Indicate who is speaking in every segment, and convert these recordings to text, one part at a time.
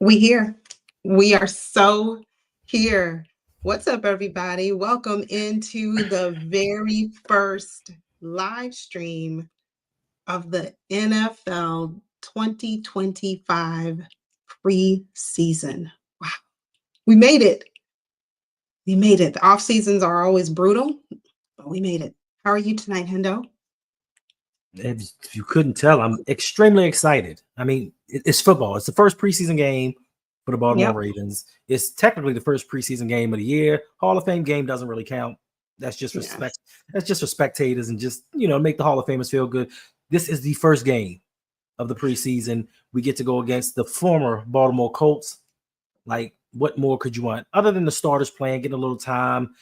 Speaker 1: We here. We are so here. What's up, everybody? Welcome into the very first live stream of the NFL 2025 preseason. Wow. We made it. We made it. The off seasons are always brutal, but we made it. How are you tonight, Hendo?
Speaker 2: If you couldn't tell, I'm extremely excited. I mean, it's football. It's the first preseason game for the Baltimore Ravens. It's technically the first preseason game of the year. Hall of Fame game doesn't really count. That's just respect. That's just for spectators and just, make the Hall of Famers feel good. This is the first game of the preseason. We get to go against the former Baltimore Colts. Like, what more could you want other than the starters playing, getting a little time,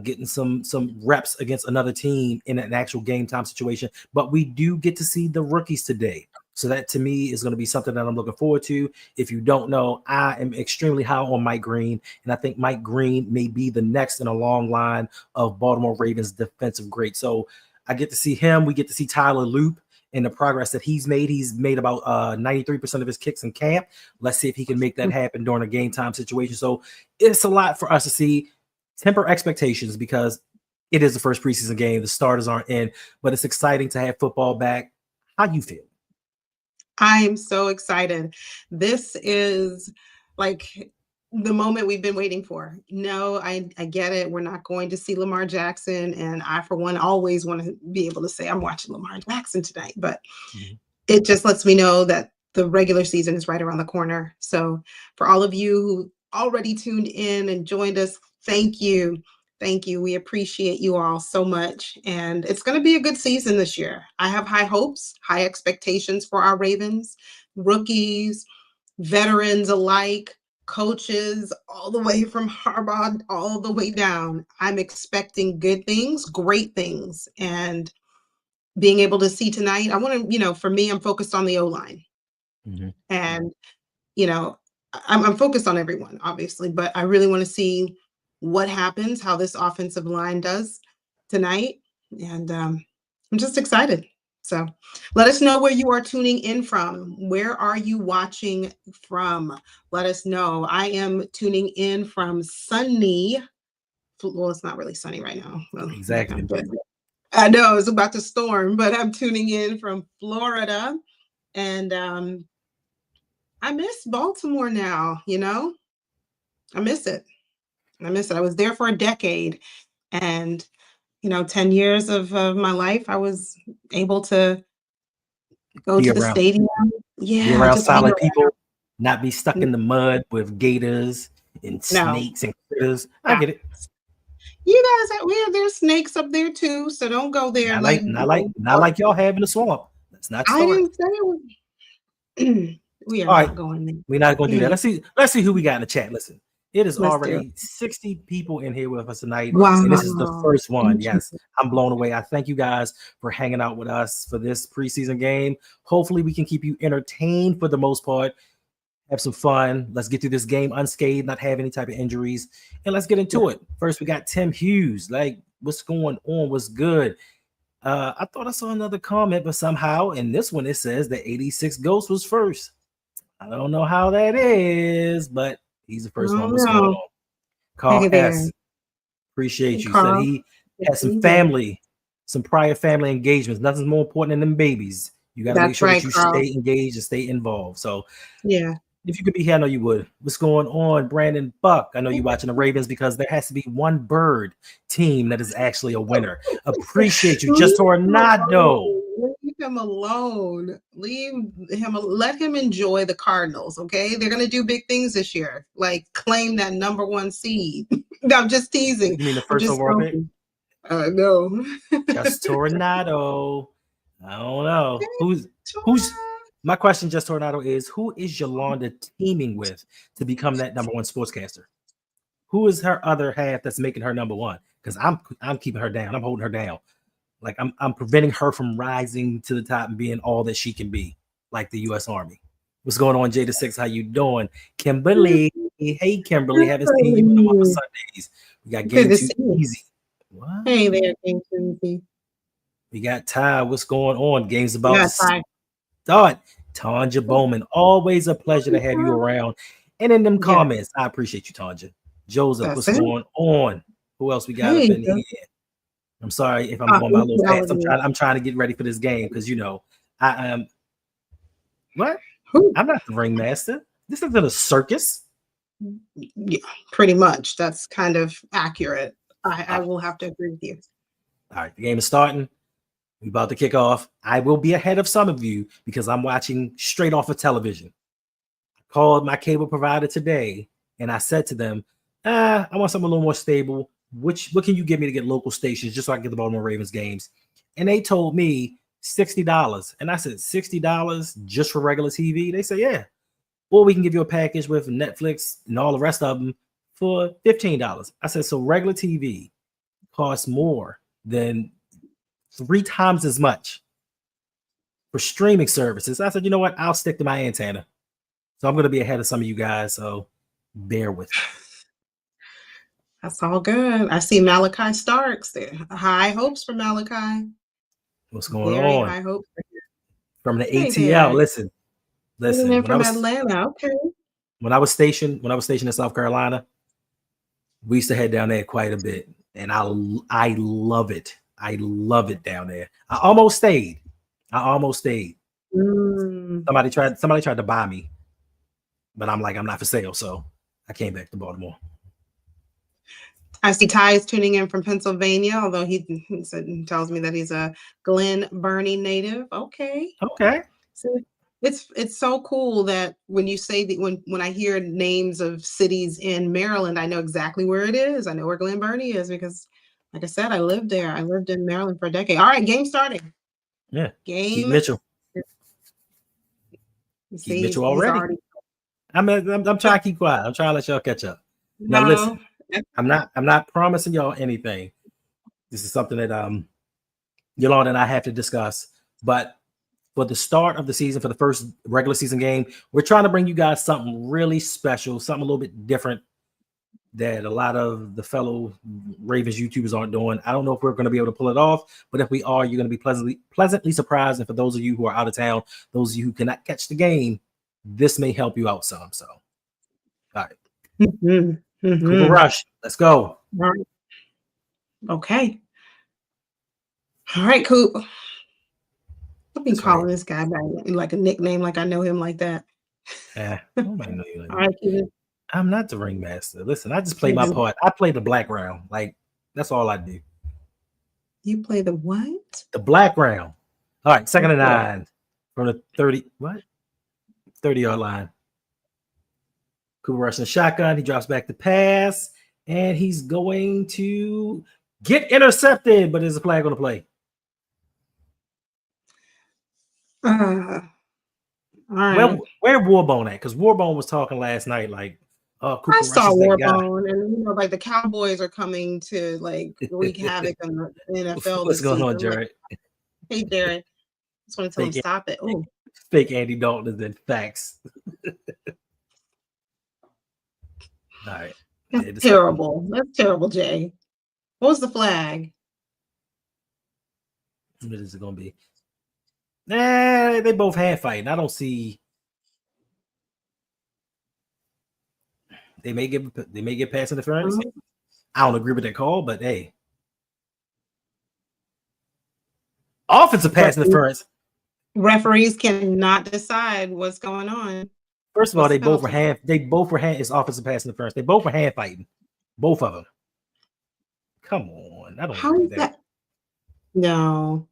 Speaker 2: getting some reps against another team in an actual game time situation? But we do get to see the rookies today. So that to me is going to be something that I'm looking forward to. If you don't know, I am extremely high on Mike Green, and I think Mike Green may be the next in a long line of Baltimore Ravens defensive greats. So I get to see him. We get to see Tyler Loop and the progress that he's made. He's made about 93% of his kicks in camp. Let's see if he can make that happen during a game time situation. So it's a lot for us to see. Temper expectations because it is the first preseason game. The starters aren't in, but it's exciting to have football back. How do you feel?
Speaker 1: I am so excited. This is like the moment we've been waiting for. No, I get it. We're not going to see Lamar Jackson. And I, for one, always want to be able to say I'm watching Lamar Jackson tonight. But it just lets me know that the regular season is right around the corner. So for all of you who already tuned in and joined us, thank you. Thank you. We appreciate you all so much. And it's going to be a good season this year. I have high hopes, high expectations for our Ravens, rookies, veterans alike, coaches, all the way from Harbaugh, all the way down. I'm expecting good things, great things. And being able to see tonight, I want to, for me, I'm focused on the O-line. And, I'm focused on everyone, obviously, but I really want to see what happens, how this offensive line does tonight. And I'm just excited. So let us know where you are tuning in from. Where are you watching from? Let us know. I am tuning in from sunny. Well, it's not really sunny right now. Well,
Speaker 2: exactly.
Speaker 1: I know it's about to storm, but I'm tuning in from Florida. And I miss Baltimore now, I miss it. I was there for a decade, and 10 years of my life, I was able to go to the stadium.
Speaker 2: Be around solid people, not be stuck in the mud with gators and snakes and critters. I get it.
Speaker 1: You guys, there's snakes up there too, so don't go there.
Speaker 2: Not like y'all have in the swamp. Let's not start.
Speaker 1: I didn't say we are not going there.
Speaker 2: We're not going to do that. Let's see who we got in the chat. Listen. It is already 60 people in here with us tonight. Wow. And this is the first one. Yes, I'm blown away. I thank you guys for hanging out with us for this preseason game. Hopefully we can keep you entertained for the most part. Have some fun. Let's get through this game unscathed, not have any type of injuries. And let's get into it. First, we got Tim Hughes. Like, what's going on? What's good? I thought I saw another comment, but somehow in this one, it says the 86 Ghost was first. I don't know how that is, but he's the first one. What's going on? Carl S. Appreciate you. Said he had some prior family engagements. Nothing's more important than them babies. You got to make sure that you stay engaged and stay involved. So, if you could be here, I know you would. What's going on, Brandon Buck? I know you're watching the Ravens because there has to be one bird team that is actually a winner. Appreciate you. Just Tornado.
Speaker 1: Leave him alone. Let him enjoy the Cardinals, okay? They're going to do big things this year, like claim that number one seed. No, I'm just teasing.
Speaker 2: You mean the first overall pick?
Speaker 1: No.
Speaker 2: Just Tornado. I don't know. Who's my question, Just Tornado, is who is Yolanda teaming with to become that number one sportscaster? Who is her other half that's making her number one? Because I'm keeping her down. I'm holding her down. Like I'm preventing her from rising to the top and being all that she can be, like the U.S. Army. What's going on, Jada6? How you doing? Kimberly. Hey, Kimberly. Haven't seen you in a month of Sundays. We got Game Too Easy.
Speaker 1: What? Hey there, Game Too Easy.
Speaker 2: We got Ty. What's going on? Game's about to start. Tanja Bowman. Always a pleasure to have you around. And in them
Speaker 1: Yeah.
Speaker 2: comments, I appreciate you, Tanja. Joseph, what's going on? Who else we got up in here? I'm sorry if I'm going by a little fast. I'm trying to get ready for this game because I am. What? I'm not the ringmaster. This isn't a circus.
Speaker 1: Yeah, pretty much. That's kind of accurate. I will have to agree with you.
Speaker 2: All right, the game is starting. We're about to kick off. I will be ahead of some of you because I'm watching straight off of television. I called my cable provider today and I said to them, I want something a little more stable. What can you give me to get local stations just so I can get the Baltimore Ravens games? And they told me $60. And I said, $60 just for regular TV? They said, yeah. Or we can give you a package with Netflix and all the rest of them for $15. I said, so regular TV costs more than 3 times as much for streaming services. I said, you know what? I'll stick to my antenna. So I'm going to be ahead of some of you guys. So bear with me.
Speaker 1: That's all good. I see Malachi Starks there. High hopes for Malachi.
Speaker 2: What's going on?
Speaker 1: High hopes
Speaker 2: from the ATL. Listen.
Speaker 1: From Atlanta. Okay.
Speaker 2: When I was stationed in South Carolina, we used to head down there quite a bit, and I love it. I love it down there. I almost stayed. Somebody tried to buy me, but I'm like, I'm not for sale, so I came back to Baltimore.
Speaker 1: I see Ty is tuning in from Pennsylvania, although he tells me that he's a Glen Burnie native. Okay. So it's so cool that when you say that when I hear names of cities in Maryland, I know exactly where it is. I know where Glen Burnie is because, like I said, I lived there. I lived in Maryland for a decade. All right, game starting.
Speaker 2: Yeah.
Speaker 1: Game.
Speaker 2: Keaton Mitchell. Keaton Mitchell already. I'm trying to keep quiet. I'm trying to let y'all catch up. Now listen, I'm not promising y'all anything. This is something that Yolanda and I have to discuss. But for the start of the season, for the first regular season game, we're trying to bring you guys something really special, something a little bit different that a lot of the fellow Ravens YouTubers aren't doing. I don't know if we're going to be able to pull it off, but if we are, you're going to be pleasantly surprised. And for those of you who are out of town, those of you who cannot catch the game, this may help you out some. So, all right. Cooper Rush, let's go.
Speaker 1: Okay. All right, Coop. I've been calling this guy by like a nickname, like I know him like that.
Speaker 2: Nobody know you like
Speaker 1: all right,
Speaker 2: I'm not the ringmaster. Listen, I just play my part. I play the black round. Like, that's all I do.
Speaker 1: You play the what?
Speaker 2: The black round. All right, 2nd and 9 from the 30-yard line. Cooper Rush in shotgun. He drops back to pass, and he's going to get intercepted, but there's a flag on the play.
Speaker 1: All right.
Speaker 2: Where Warbone at? Because Warbone was talking last night, like, Cooper
Speaker 1: I saw Warbone, and like the Cowboys are coming to like wreak havoc in the NFL.
Speaker 2: What's going on, Jared?
Speaker 1: Hey, Jared. Just want to tell him stop it. Oh,
Speaker 2: fake Andy Dalton is in facts. All right.
Speaker 1: That's terrible. That's terrible, Jay. What was the flag?
Speaker 2: What is it going to be? They both hand fighting. I don't see. They may get pass interference. I don't agree with that call, but hey, offensive pass interference.
Speaker 1: Referees cannot decide what's going on.
Speaker 2: First of all, they both were hand. It's offensive pass interference. They both were hand fighting, both of them. Come on, I don't.
Speaker 1: How is that? No.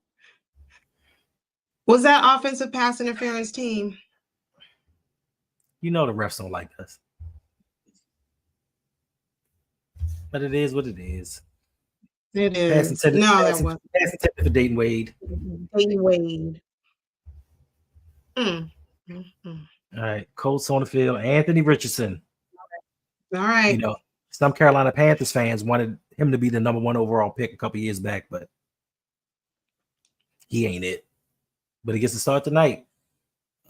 Speaker 1: Was that offensive pass interference team?
Speaker 2: You know the refs don't like us. But it is what it is.
Speaker 1: It is. That wasn't.
Speaker 2: Pass intended for Dayton Wade. All right. Colts on the field. Anthony Richardson.
Speaker 1: All right.
Speaker 2: You know, some Carolina Panthers fans wanted him to be the number 1 overall pick a couple years back, but he ain't it. But he gets to start tonight.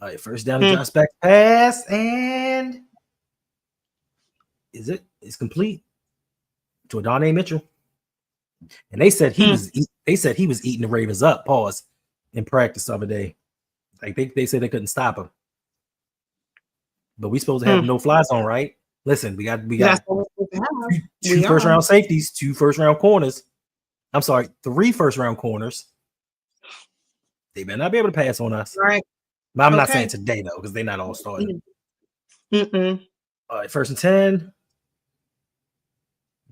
Speaker 2: All right. First down, he drops back pass, and it's complete to Adonai Mitchell. And they said he was eating the Ravens up, in practice the other day. Like they said they couldn't stop him. but we supposed to have no fly zone, right? Listen, we got
Speaker 1: That's what we're supposed to have.
Speaker 2: two first round safeties, 2 first round corners. I'm sorry, 3 first round corners. They better not be able to pass on us.
Speaker 1: Right.
Speaker 2: But I'm not saying today though, because they're not all starting.
Speaker 1: Mm-mm.
Speaker 2: All right, 1st and 10.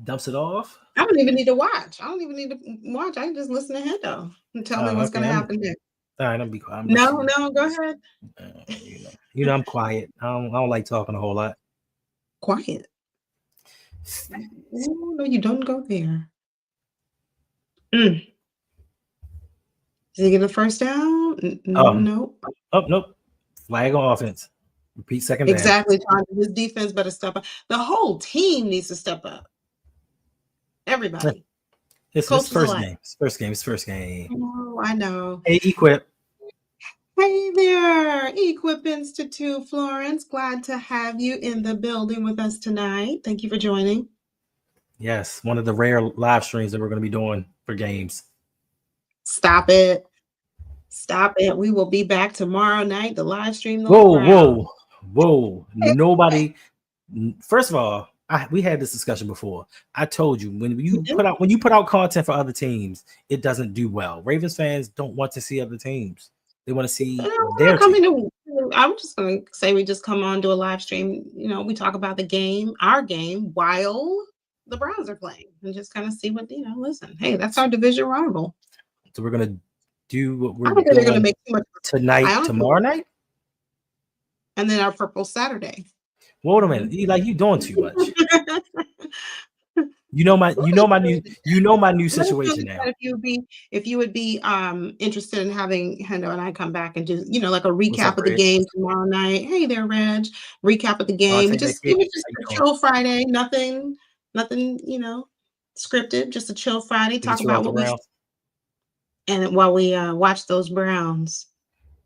Speaker 2: Dumps it off.
Speaker 1: I don't even need to watch. I can just listen ahead though and tell me what's going to happen next.
Speaker 2: All right, I'll be quiet.
Speaker 1: No, go ahead.
Speaker 2: You know, I'm quiet. I don't like talking a whole lot.
Speaker 1: Quiet. No, you don't go there. Did he get a first down? Nope.
Speaker 2: Oh, nope. Flag on offense. Repeat second down.
Speaker 1: Exactly. His defense better step up. The whole team needs to step up. Everybody.
Speaker 2: It's first game. It's first game.
Speaker 1: Oh, I know.
Speaker 2: Hey, Equip.
Speaker 1: Hey there, Equip Institute, Florence. Glad to have you in the building with us tonight. Thank you for joining.
Speaker 2: Yes, one of the rare live streams that we're going to be doing for games.
Speaker 1: Stop it. We will be back tomorrow night. The live stream.
Speaker 2: Whoa. Nobody. First of all, we had this discussion before. I told you when you put out content for other teams, it doesn't do well. Ravens fans don't want to see other teams. They want to see their team.
Speaker 1: I'm just going to say we just come on, do a live stream. You know, we talk about our game, while the Browns are playing, and just kind of see what, listen, hey, that's our division rival.
Speaker 2: So we're going to do what we're
Speaker 1: doing they're going to make too much
Speaker 2: tonight, tomorrow night?
Speaker 1: And then our Purple Saturday.
Speaker 2: Wait a minute. You doing too much. You know my new situation now.
Speaker 1: If you would be interested in having Hendo and I come back and do like a recap of the game tomorrow night. Hey there, Reg. Recap of the game. It was just a chill Friday. Nothing, scripted. Just a chill Friday. Talk about what we and while we watch those Browns.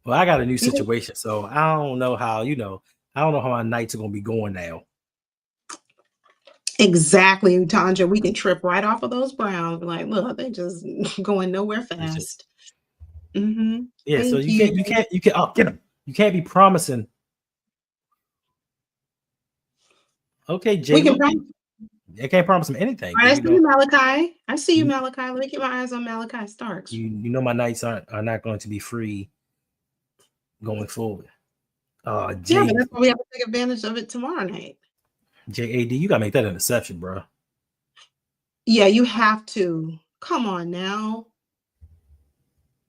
Speaker 2: Well, I got a new situation, so I don't know how I don't know how my nights are gonna be going now.
Speaker 1: Exactly, Tanja. We can trip right off of those Browns. Like, look, they just going nowhere fast.
Speaker 2: Yeah, so you can't get them. You can't be promising. Okay, Jay. I can't promise him anything.
Speaker 1: I see you, Malachi. Let me keep my eyes on Malachi Starks.
Speaker 2: You know my nights are not going to be free going forward.
Speaker 1: Jay, that's why we have to take advantage of it tomorrow night.
Speaker 2: JAD, you gotta make that interception, bro.
Speaker 1: Yeah, you have to. Come on now.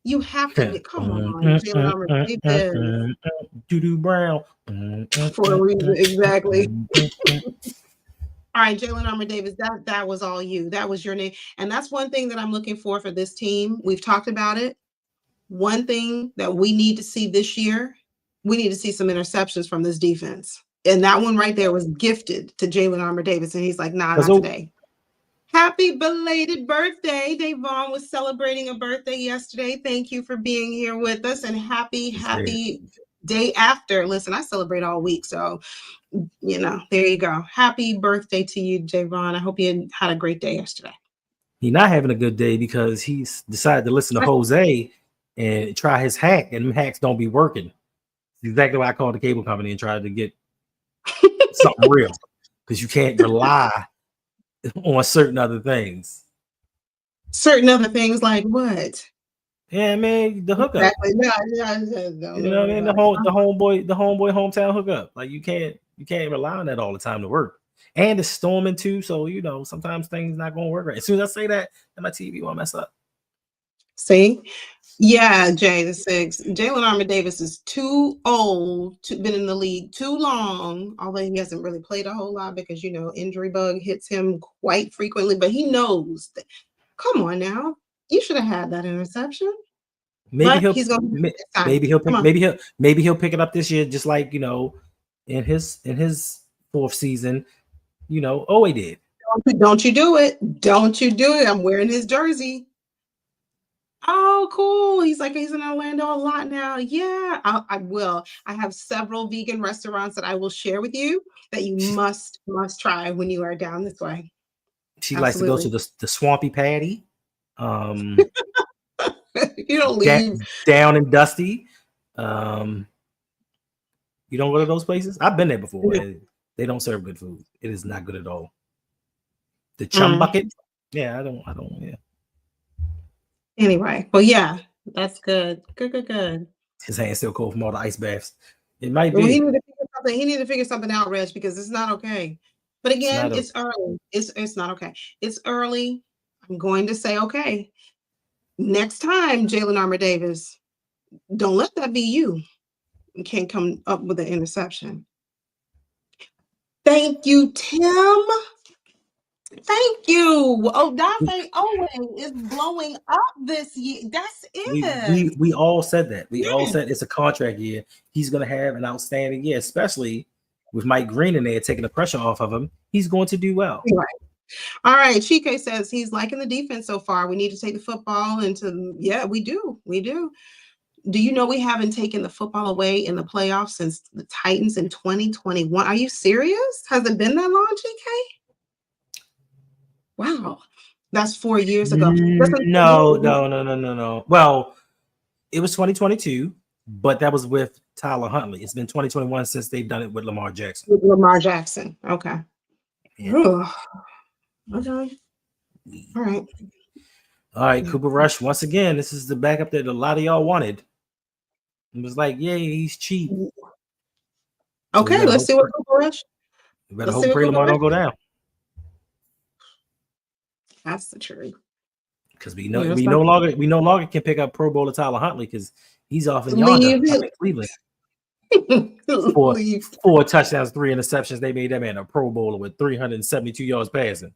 Speaker 1: You have to. Come on, Jalen Davis.
Speaker 2: Doo-doo Brown.
Speaker 1: For a reason, exactly. All right, Jalen Armour Davis, that was all you. That was your name. And that's one thing that I'm looking for this team. We've talked about it. One thing that we need to see this year, we need to see some interceptions from this defense. And that one right there was gifted to Jalen Armour Davis. And he's like, nah, not today. Happy belated birthday. Davon was celebrating a birthday yesterday. Thank you for being here with us. And happy day after. Listen, I celebrate all week. So, there you go. Happy birthday to you, Javon. I hope you had a great day yesterday.
Speaker 2: He's not having a good day because he's decided to listen to Jose and try his hack. And them hacks don't be working. It's exactly why I called the cable company and tried to get something real, because you can't rely on certain other things.
Speaker 1: Certain other things like what?
Speaker 2: Yeah, man, the hookup. Exactly. No, you know what I mean? The homeboy hometown hookup. Like you can't rely on that all the time to work. And it's storming too, so sometimes things not gonna work right. As soon as I say that, then my TV won't mess up.
Speaker 1: See? Yeah, Jay, the 6. Jalen Armour Davis is too old been in the league too long, although he hasn't really played a whole lot because, injury bug hits him quite frequently, but he knows that. Come on now. You should have had that interception.
Speaker 2: Maybe he'll pick it up this year, just like, in his 4th season, he did.
Speaker 1: Don't you do it. Don't you do it. I'm wearing his jersey. Oh, cool. He's in Orlando a lot now. Yeah, I will. I have several vegan restaurants that I will share with you that you must try when you are down this way.
Speaker 2: She likes to go to the Swampy Patty.
Speaker 1: You don't leave.
Speaker 2: Down and Dusty. You don't go to those places? I've been there before.
Speaker 1: No.
Speaker 2: And they don't serve good food. It is not good at all. The chum bucket. Yeah, I don't. Yeah.
Speaker 1: Anyway, well, yeah, that's good. Good.
Speaker 2: His hand's still cold from all the ice baths. It might
Speaker 1: Well,
Speaker 2: be.
Speaker 1: he needed to figure something out, Reg, because it's not okay. But again, it's early. It's not okay. It's early. I'm going to say, okay, next time, Jalen Armour Davis, don't let that be you. You can't come up with an interception. Thank you, Tim. Thank you. Odafe Owen is blowing up this year. That's it.
Speaker 2: We all said that. We all said it's a contract year. He's going to have an outstanding year, especially with Mike Green in there taking the pressure off of him. He's going to do well.
Speaker 1: Right. All right. Chike says he's liking the defense so far. We need to take the football into, yeah, we do. We do. Do you know we haven't taken the football away in the playoffs since the Titans in 2021? Are you serious? Has it been that long, GK? Wow. That's 4 years ago.
Speaker 2: No. Well, it was 2022, but that was with Tyler Huntley. It's been 2021 since they've done it with Lamar Jackson.
Speaker 1: With Lamar Jackson. Okay. Yeah. Okay. All right.
Speaker 2: Cooper Rush. Once again, this is the backup that a lot of y'all wanted. It was like, yeah, he's cheap.
Speaker 1: Okay, so let's see what Cooper Rush.
Speaker 2: You better hope Lamar don't go down.
Speaker 1: That's the truth.
Speaker 2: Because we no longer can pick up Pro Bowler Tyler Huntley because he's off in Cleveland. 4 touchdowns, 3 interceptions. They made that man a Pro Bowler with 372 yards passing.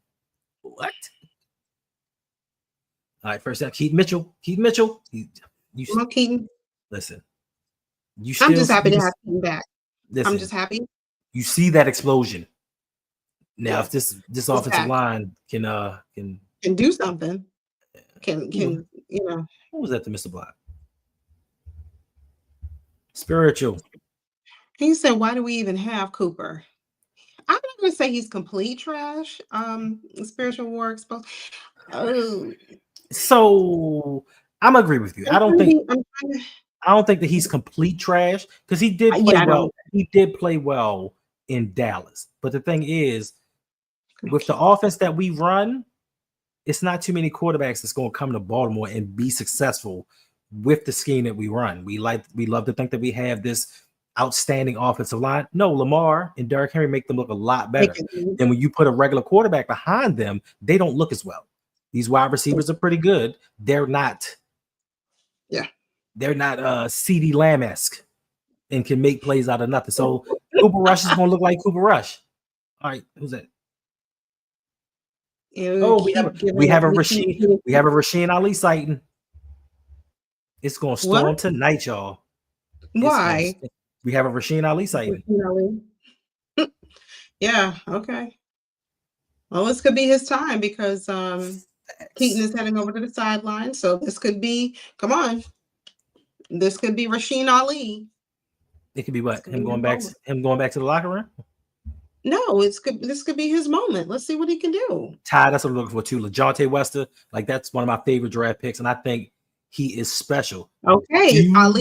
Speaker 2: What? All right, first up, Keaton Mitchell.
Speaker 1: Keaton.
Speaker 2: Listen,
Speaker 1: I'm just happy to have Keaton back.
Speaker 2: Listen,
Speaker 1: I'm just happy.
Speaker 2: You see that explosion. Now, if this offensive line can
Speaker 1: do something, can you know?
Speaker 2: What was that to Mr. Block? Spiritual.
Speaker 1: He said, "Why do we even have Cooper?" I'm not going to say he's complete trash. Spiritual war exposed. Oh.
Speaker 2: So I'm agree with you. I don't think that he's complete trash because he did play well. He did play well in Dallas. But the thing is, with the offense that we run, it's not too many quarterbacks that's going to come to Baltimore and be successful with the scheme that we run. We love to think that we have this outstanding offensive line. No, Lamar and Derrick Henry make them look a lot better. And when you put a regular quarterback behind them, they don't look as well. These wide receivers are pretty good. They're not CeeDee Lamb-esque and can make plays out of nothing. So Cooper Rush is going to look like Cooper Rush. All right, who's that? We have a Rasheen Ali sighting. It's going to storm tonight, y'all.
Speaker 1: Why?
Speaker 2: We have a Rasheen Ali sighting.
Speaker 1: Yeah. Okay. Well, this could be his time because Keaton is heading over to the sideline. So this could be. Come on. This could be Rasheen Ali.
Speaker 2: It could be what? Him going back to the locker room?
Speaker 1: No, this could be his moment. Let's see what he can do.
Speaker 2: Ty, that's what I'm looking for too. LeJounte Wester, like that's one of my favorite draft picks, and I think he is special.
Speaker 1: Okay,
Speaker 2: do not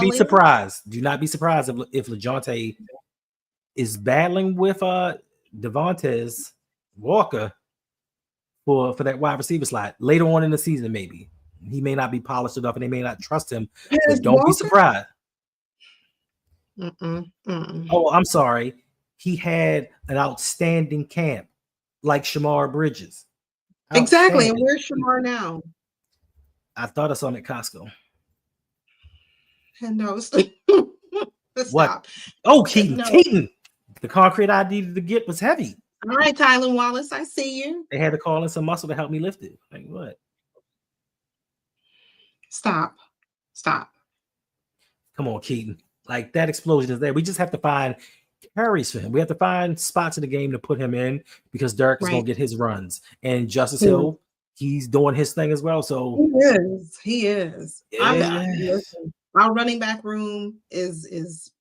Speaker 2: be surprised. Do not be surprised if LeJounte is battling with Devontae Walker for that wide receiver slot later on in the season. Maybe he may not be polished enough, and they may not trust him. But don't be surprised. Oh, I'm sorry. He had an outstanding camp, like Shamar Bridges.
Speaker 1: Exactly. And where's Shamar now?
Speaker 2: I thought I saw him at Costco.
Speaker 1: And
Speaker 2: what? Oh, Keaton. The concrete I needed to get was heavy.
Speaker 1: All right, Tylen Wallace, I see you.
Speaker 2: They had to call in some muscle to help me lift it. Like what?
Speaker 1: Stop.
Speaker 2: Come on, Keaton. Like that explosion is there. We just have to find carries for him. We have to find spots in the game to put him in because Derek is going to get his runs. And Justice Hill, he's doing his thing as well. So
Speaker 1: he is. Our running back room is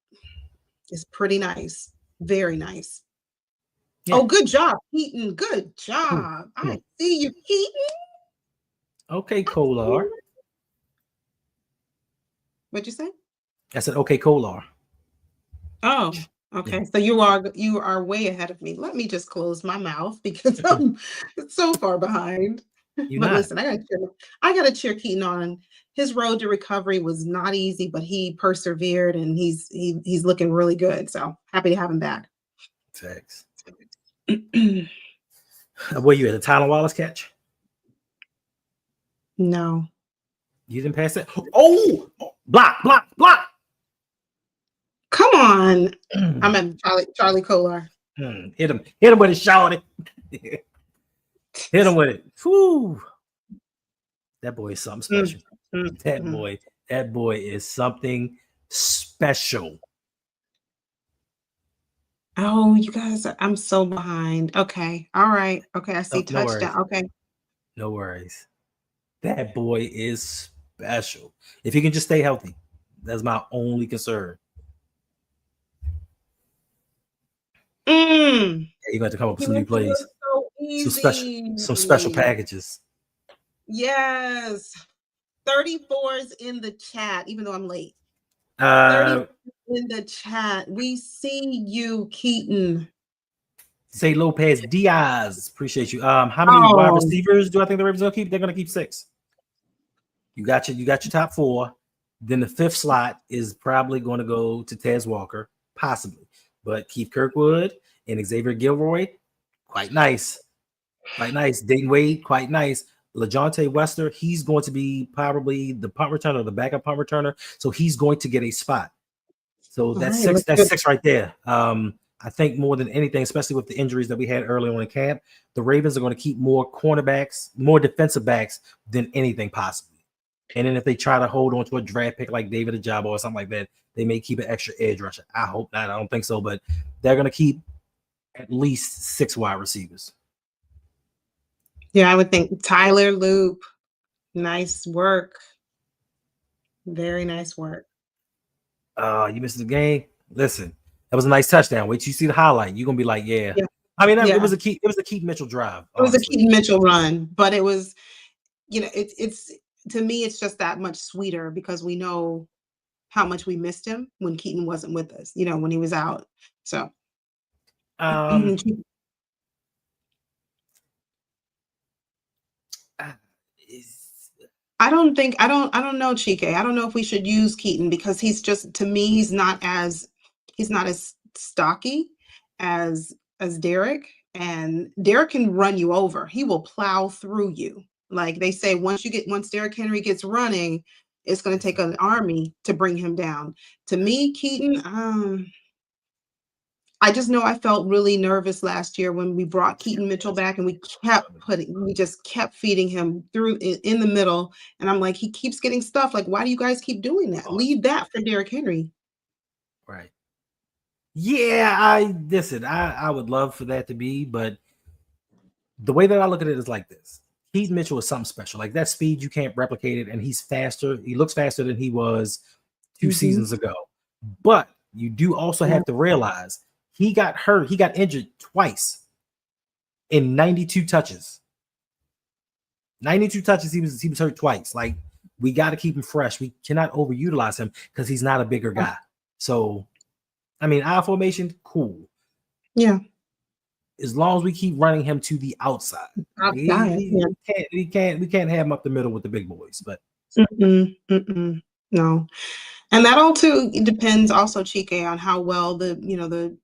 Speaker 1: pretty nice. Very nice. Yeah. Oh, good job, Keaton. Good job. I see you, Keaton.
Speaker 2: Okay, Kolar.
Speaker 1: What'd you say?
Speaker 2: I said, okay, Kolar.
Speaker 1: Oh, okay. So you are way ahead of me. Let me just close my mouth because I'm so far behind.
Speaker 2: You're
Speaker 1: But
Speaker 2: not.
Speaker 1: listen, I gotta cheer Keaton on. His road to recovery was not easy, but he persevered and he's looking really good. So happy to have him back.
Speaker 2: Facts. Were you at the Tyler Wallace catch?
Speaker 1: No.
Speaker 2: You didn't pass it? Oh, block, block, block.
Speaker 1: Come on. I'm at Charlie Kolar.
Speaker 2: Hit him with it, shorty. Hit him with it. Whew. That boy is something special. That boy is something special.
Speaker 1: Oh, you guys, I'm so behind. Okay. All right. Okay. I see
Speaker 2: No worries.
Speaker 1: touchdown. Okay.
Speaker 2: No worries. That boy is special. If he can just stay healthy, that's my only concern. Yeah, you're going to come up with some new plays.
Speaker 1: So
Speaker 2: Some special packages.
Speaker 1: Yes. 34's in the chat, even though I'm late.
Speaker 2: 30
Speaker 1: in the chat. We see you, Keaton.
Speaker 2: Say Lopez Diaz. Appreciate you. How many wide receivers do I think the Ravens are gonna keep? They're gonna keep 6. You got your top 4. Then the 5th slot is probably going to go to Tez Walker, possibly. But Keith Kirkwood and Xavier Gilroy, quite nice. Quite nice. Dayton Wade, quite nice. LaJohntay Wester, he's going to be probably the punt returner, the backup punt returner. So he's going to get a spot. So that's 6. That's 6 right there. I think more than anything, especially with the injuries that we had early on in camp, the Ravens are going to keep more cornerbacks, more defensive backs than anything possible. And then if they try to hold on to a draft pick like David Ajabo or something like that, they may keep an extra edge rusher. I hope not. I don't think so, but they're going to keep at least 6 wide receivers.
Speaker 1: Yeah, I would think Tyler Loop. Nice work. Very nice work.
Speaker 2: You missed the game. Listen, that was a nice touchdown. Wait till you see the highlight. You're gonna be like, yeah. I mean, it was a Keaton Mitchell drive.
Speaker 1: It was a Keaton Mitchell run, but it was, it's to me, it's just that much sweeter because we know how much we missed him when Keaton wasn't with us, when he was out. So I don't know, Chike. I don't know if we should use Keaton because he's just, to me, he's not as stocky as Derek, and Derek can run you over. He will plow through you. Like they say, once Derrick Henry gets running, it's going to take an army to bring him down. To me, Keaton, I just know I felt really nervous last year when we brought Keaton Mitchell back and we just kept feeding him through in the middle. And I'm like, he keeps getting stuff. Like, why do you guys keep doing that? Leave that for Derrick Henry.
Speaker 2: Right. Yeah, I would love for that to be, but the way that I look at it is like this. Keaton Mitchell is something special. Like that speed, you can't replicate it, and he's faster. He looks faster than he was 2 seasons ago. But you do also have to realize he got hurt. He got injured twice in 92 touches. 92 touches, he was hurt twice. Like, we got to keep him fresh. We cannot overutilize him because he's not a bigger guy. So, I mean, I formation, cool.
Speaker 1: Yeah.
Speaker 2: As long as we keep running him to the outside. We can't have him up the middle with the big boys. But
Speaker 1: no. And that all too depends also, Chike, on how well the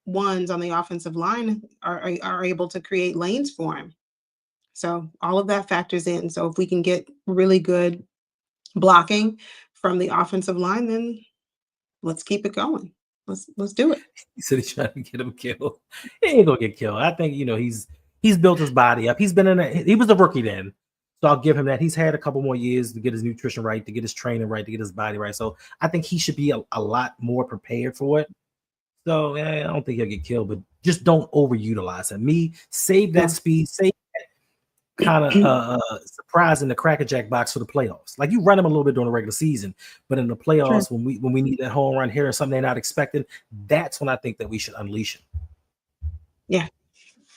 Speaker 1: ones on the offensive line are able to create lanes for him. So all of that factors in. So if we can get really good blocking from the offensive line, then let's keep it going. Let's do it.
Speaker 2: He said he's trying to get him killed. He ain't gonna get killed. I think he's built his body up. He's been he was a rookie then. So I'll give him that. He's had a couple more years to get his nutrition right, to get his training right, to get his body right. So I think he should be a lot more prepared for it. So I don't think he'll get killed, but just don't overutilize him. Save that speed, save that kind of surprise in the Cracker Jack box for the playoffs. Like you run him a little bit during the regular season, but in the playoffs, when we need that home run here or something they're not expecting, that's when I think that we should unleash him.
Speaker 1: Yeah.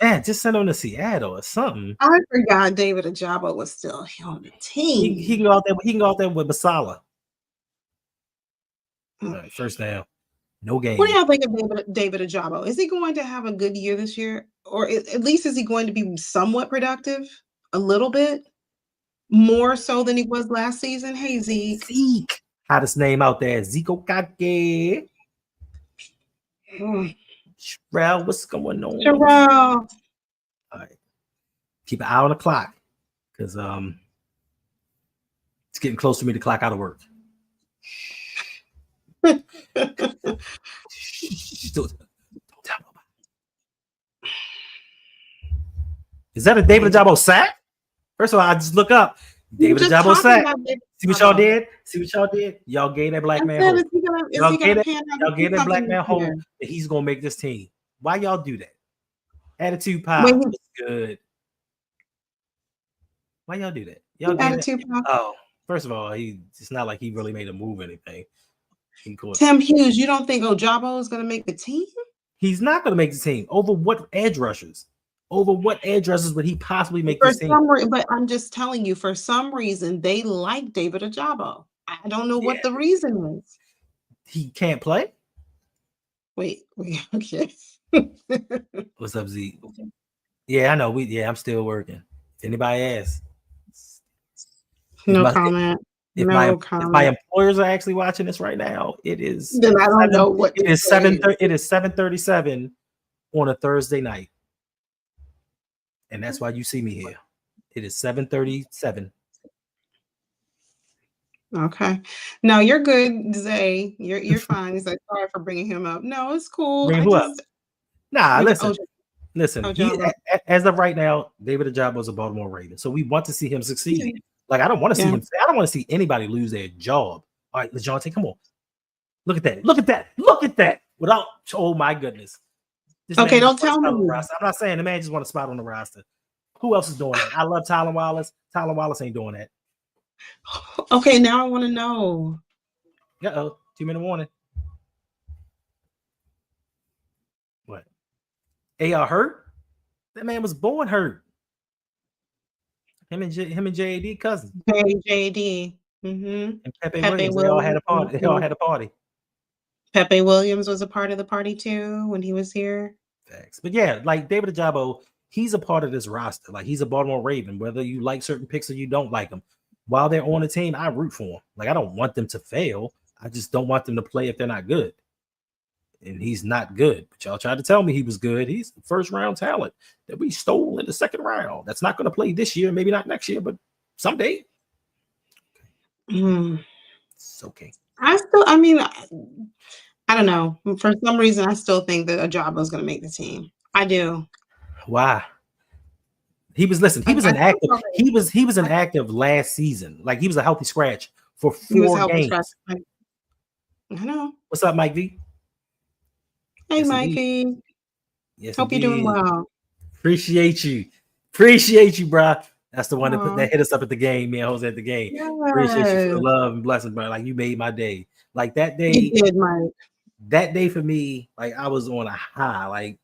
Speaker 2: Yeah, just send him to Seattle or something.
Speaker 1: I forgot David Ajabo was still on the team.
Speaker 2: He can go out there. He can go out there with Basala. All right, first down. No game.
Speaker 1: What do y'all think of David Ajabo? Is he going to have a good year this year? Or at least is he going to be somewhat productive? A little bit? More so than he was last season? Hey, Zeke.
Speaker 2: Zeke. Hottest name out there. Zeke Okake. Sherelle, what's going on?
Speaker 1: Sherelle.
Speaker 2: All right. Keep an eye on the clock. Because it's getting close for me to clock out of work. Don't tell nobody. Is that a David Ajabo sack? First of all, I just look up. David Ajabo sack. See what y'all did? See what y'all did? Y'all gave that black man hope. Y'all gave that black man hope that he's gonna make this team. Why y'all do that? Attitude pop was good. Why y'all do that? Y'all attitude pop. Oh, first of all, it's not like he really made a move or anything.
Speaker 1: Tim Hughes, you don't think Ajabo is gonna make the team?
Speaker 2: He's not gonna make the team. Over what edge rushers? Over what edge rushers would he possibly make this team?
Speaker 1: But I'm just telling you, for some reason, they like David Ajabo. I don't know what the reason is.
Speaker 2: He can't play?
Speaker 1: Wait, okay.
Speaker 2: What's up, Z? Yeah, I know. I'm still working. If anybody asks.
Speaker 1: No comment.
Speaker 2: If my employers are actually watching this right now, it is.
Speaker 1: Then I don't know what
Speaker 2: it is 7:30. It is 7:37 on a Thursday night. And that's why you see me here. It is 7:37.
Speaker 1: Okay. No, you're good, Zay. You're fine. He's like, sorry for bringing him up. No, it's cool.
Speaker 2: Bring who up? Nah, listen. As of right now, David Ajabo is a Baltimore Ravens, so we want to see him succeed. Like, I don't want to see him. I don't want to see anybody lose their job. All right, LeJohntay, come on. Look at that. Look at that. Look at that. Without, oh my goodness.
Speaker 1: Okay, don't tell me.
Speaker 2: I'm not saying the man just want a spot on the roster. Who else is doing that? I love Tylan Wallace. Tylan Wallace ain't doing that.
Speaker 1: Okay, now I want to know.
Speaker 2: 2-minute warning. What? AR hurt? That man was born hurt. Him and JAD cousins.
Speaker 1: JAD. Mm-hmm.
Speaker 2: And Pepe Williams. They all had a party. They all had a party.
Speaker 1: Pepe Williams was a part of the party too when he was here.
Speaker 2: Thanks. But yeah, like David Ajabo, he's a part of this roster. Like, he's a Baltimore Raven. Whether you like certain picks or you don't like them, while they're on the team, I root for them. Like, I don't want them to fail. I just don't want them to play if they're not good. And he's not good. But y'all tried to tell me he was good. He's the first round talent that we stole in the second round. That's not going to play this year, maybe not next year, but someday. It's okay.
Speaker 1: I don't know. For some reason, I still think that Ajabo is going to make the team. I do.
Speaker 2: Why? He was inactive. He was inactive last season. Like, he was a healthy scratch for 4 games.
Speaker 1: I know.
Speaker 2: What's up, Mike V?
Speaker 1: Hey, yes, Mikey.
Speaker 2: Yes,
Speaker 1: hope you're doing well.
Speaker 2: Appreciate you, bro. That's the one that hit us up at the game, man. Jose at the game. Yes. Appreciate you for the love and blessing, bro. Like, you made my day. Like, that day,
Speaker 1: you did, Mike.
Speaker 2: That day for me, like, I was on a high. Like,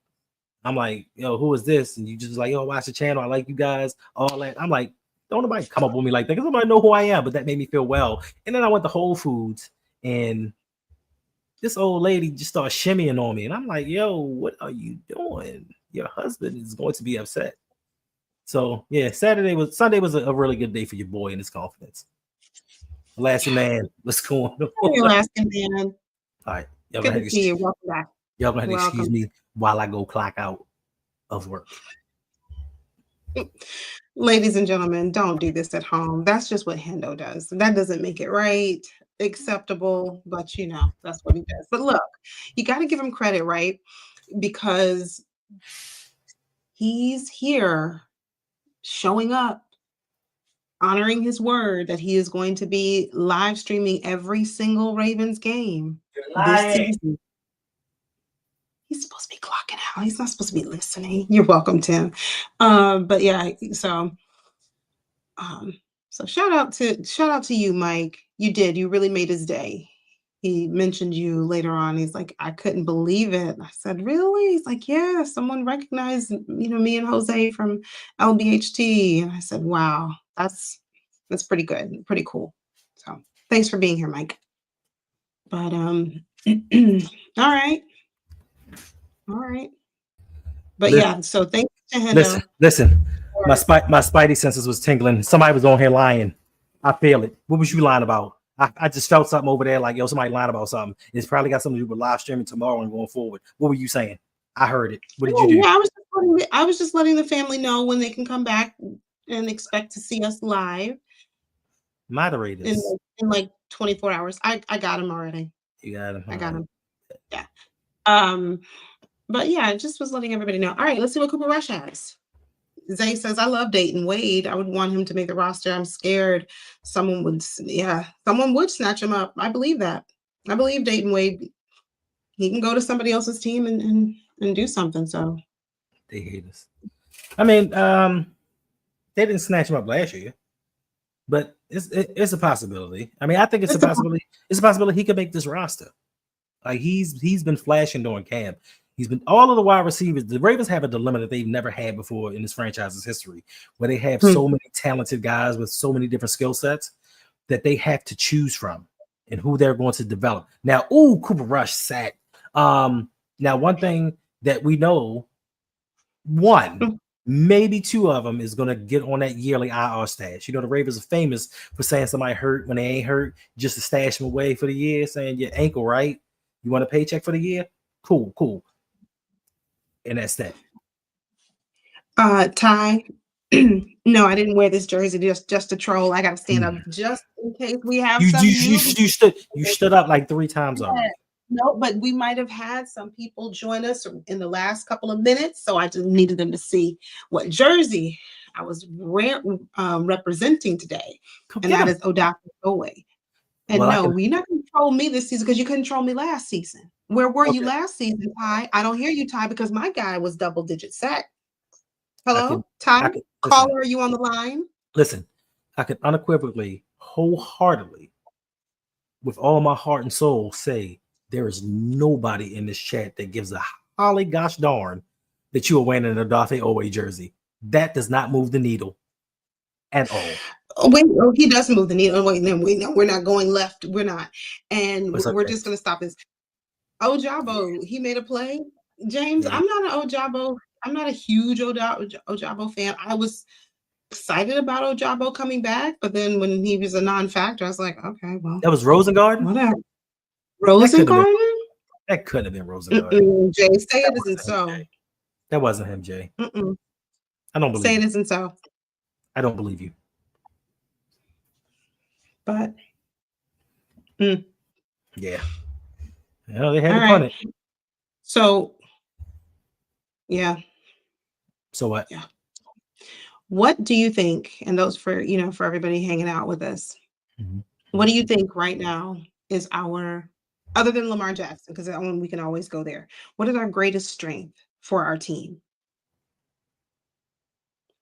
Speaker 2: I'm like, yo, who is this? And you just like, yo, watch the channel. I like you guys. All that. I'm like, don't nobody come up with me like that, because nobody know who I am. But that made me feel well. And then I went to Whole Foods, and this old lady just started shimmying on me. And I'm like, yo, what are you doing? Your husband is going to be upset. So, yeah, Sunday was a really good day for your boy and his confidence. Lasting man, what's going on?
Speaker 1: Hey, Lasting man.
Speaker 2: All right.
Speaker 1: Good to see you. Welcome back.
Speaker 2: Y'all gonna have to excuse me while I go clock out of work.
Speaker 1: Ladies and gentlemen, don't do this at home. That's just what Hendo does. That doesn't make it right, acceptable, but that's what he does. But look, you got to give him credit, right? Because he's here showing up, honoring his word that he is going to be live streaming every single Ravens game this season. He's supposed to be clocking out. He's not supposed to be listening. You're welcome, Tim. But yeah, so shout out to you, Mike. You really made his day. He mentioned you later on. He's like, I couldn't believe it. I said, really? He's like, yeah, someone recognized, me and Jose from LBHT. And I said, wow, that's pretty good. Pretty cool. So thanks for being here, Mike. But all right. But yeah, so thank you to Hendo.
Speaker 2: Listen. My spidey senses was tingling. Somebody was on here lying. I feel it. What was you lying about? I just felt something over there, like yo, somebody lying about something. It's probably got something to do with live streaming tomorrow and going forward. What were you saying? I heard it. What did you do?
Speaker 1: Yeah, I was just letting the family know when they can come back and expect to see us live.
Speaker 2: Moderators
Speaker 1: in like 24 hours. I got him already.
Speaker 2: You got him.
Speaker 1: I got him. Yeah. But yeah, I just was letting everybody know. All right, let's see what Cooper Rush has. Zay says, I love Dayton Wade. I would want him to make the roster. I'm scared someone would snatch him up. I believe that. I believe Dayton Wade, he can go to somebody else's team and do something. So
Speaker 2: they hate us. I mean, they didn't snatch him up last year, but it's a possibility. I mean, I think it's a possibility. It's a possibility he could make this roster. Like he's been flashing during camp. He's been all of the wide receivers. The Ravens have a dilemma that they've never had before in this franchise's history, where they have so many talented guys with so many different skill sets that they have to choose from and who they're going to develop. Now, Cooper Rush sat. Now, one thing that we know, maybe two of them is going to get on that yearly IR stash. You know, the Ravens are famous for saying somebody hurt when they ain't hurt, just to stash them away for the year, saying your ankle, right? You want a paycheck for the year? Cool. And that's that.
Speaker 1: Ty, no, I didn't wear this jersey just to troll. I got to stand up just in case we have
Speaker 2: you stood up like 3 times already.
Speaker 1: No, but we might have had some people join us in the last couple of minutes, so I just needed them to see what jersey I was representing today, and that is Odafe Oweh. And you're not going to troll me this season because you couldn't troll me last season. Where were you last season, Ty? I don't hear you, Ty, because my guy was double-digit sack. Hello, Ty? Caller, are you on the line?
Speaker 2: Listen, I can unequivocally, wholeheartedly, with all my heart and soul, say there is nobody in this chat that gives a holly gosh darn that you are wearing an Odafe Oweh jersey. That does not move the needle at all.
Speaker 1: Wait, he does move the needle. Wait, no, we're not going left. We're not. And we're just going to stop this. Ajabo, he made a play. James, I'm not an Ajabo. I'm not a huge Ajabo fan. I was excited about Ajabo coming back, but then when he was a non-factor, I was like, okay, well.
Speaker 2: That was Rosengarten?
Speaker 1: Whatever. Rosengarten?
Speaker 2: That could have been Rosengarten.
Speaker 1: Jay, say it isn't so.
Speaker 2: That wasn't him, Jay. I don't believe
Speaker 1: Say it isn't so.
Speaker 2: I don't believe you.
Speaker 1: But
Speaker 2: yeah. Well, they had to punt it.
Speaker 1: So yeah.
Speaker 2: So what?
Speaker 1: Yeah. What do you think? And those for everybody hanging out with us. What do you think right now is our, other than Lamar Jackson, because we can always go there. What is our greatest strength for our team?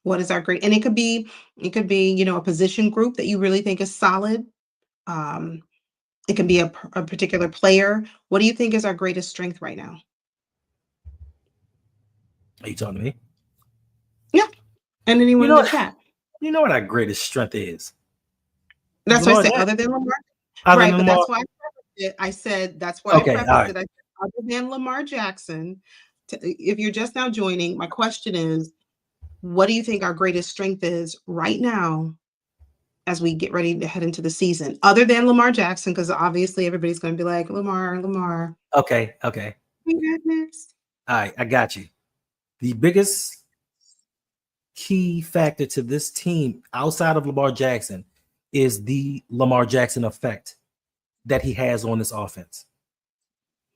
Speaker 1: What is our great? And it could be, a position group that you really think is solid. It can be a particular player. What do you think is our greatest strength right now?
Speaker 2: Are you talking to me?
Speaker 1: Yeah. And anyone in the chat.
Speaker 2: You know what our greatest strength is?
Speaker 1: That's what I said, other than Lamar. Right, but that's why I said, that's why I prefaced it. Other than Lamar Jackson, if you're just now joining, my question is, what do you think our greatest strength is right now as we get ready to head into the season, other than Lamar Jackson? Because obviously everybody's going to be like, Lamar.
Speaker 2: Okay.
Speaker 1: You got this.
Speaker 2: All right, I got you. The biggest key factor to this team outside of Lamar Jackson is the Lamar Jackson effect that he has on this offense.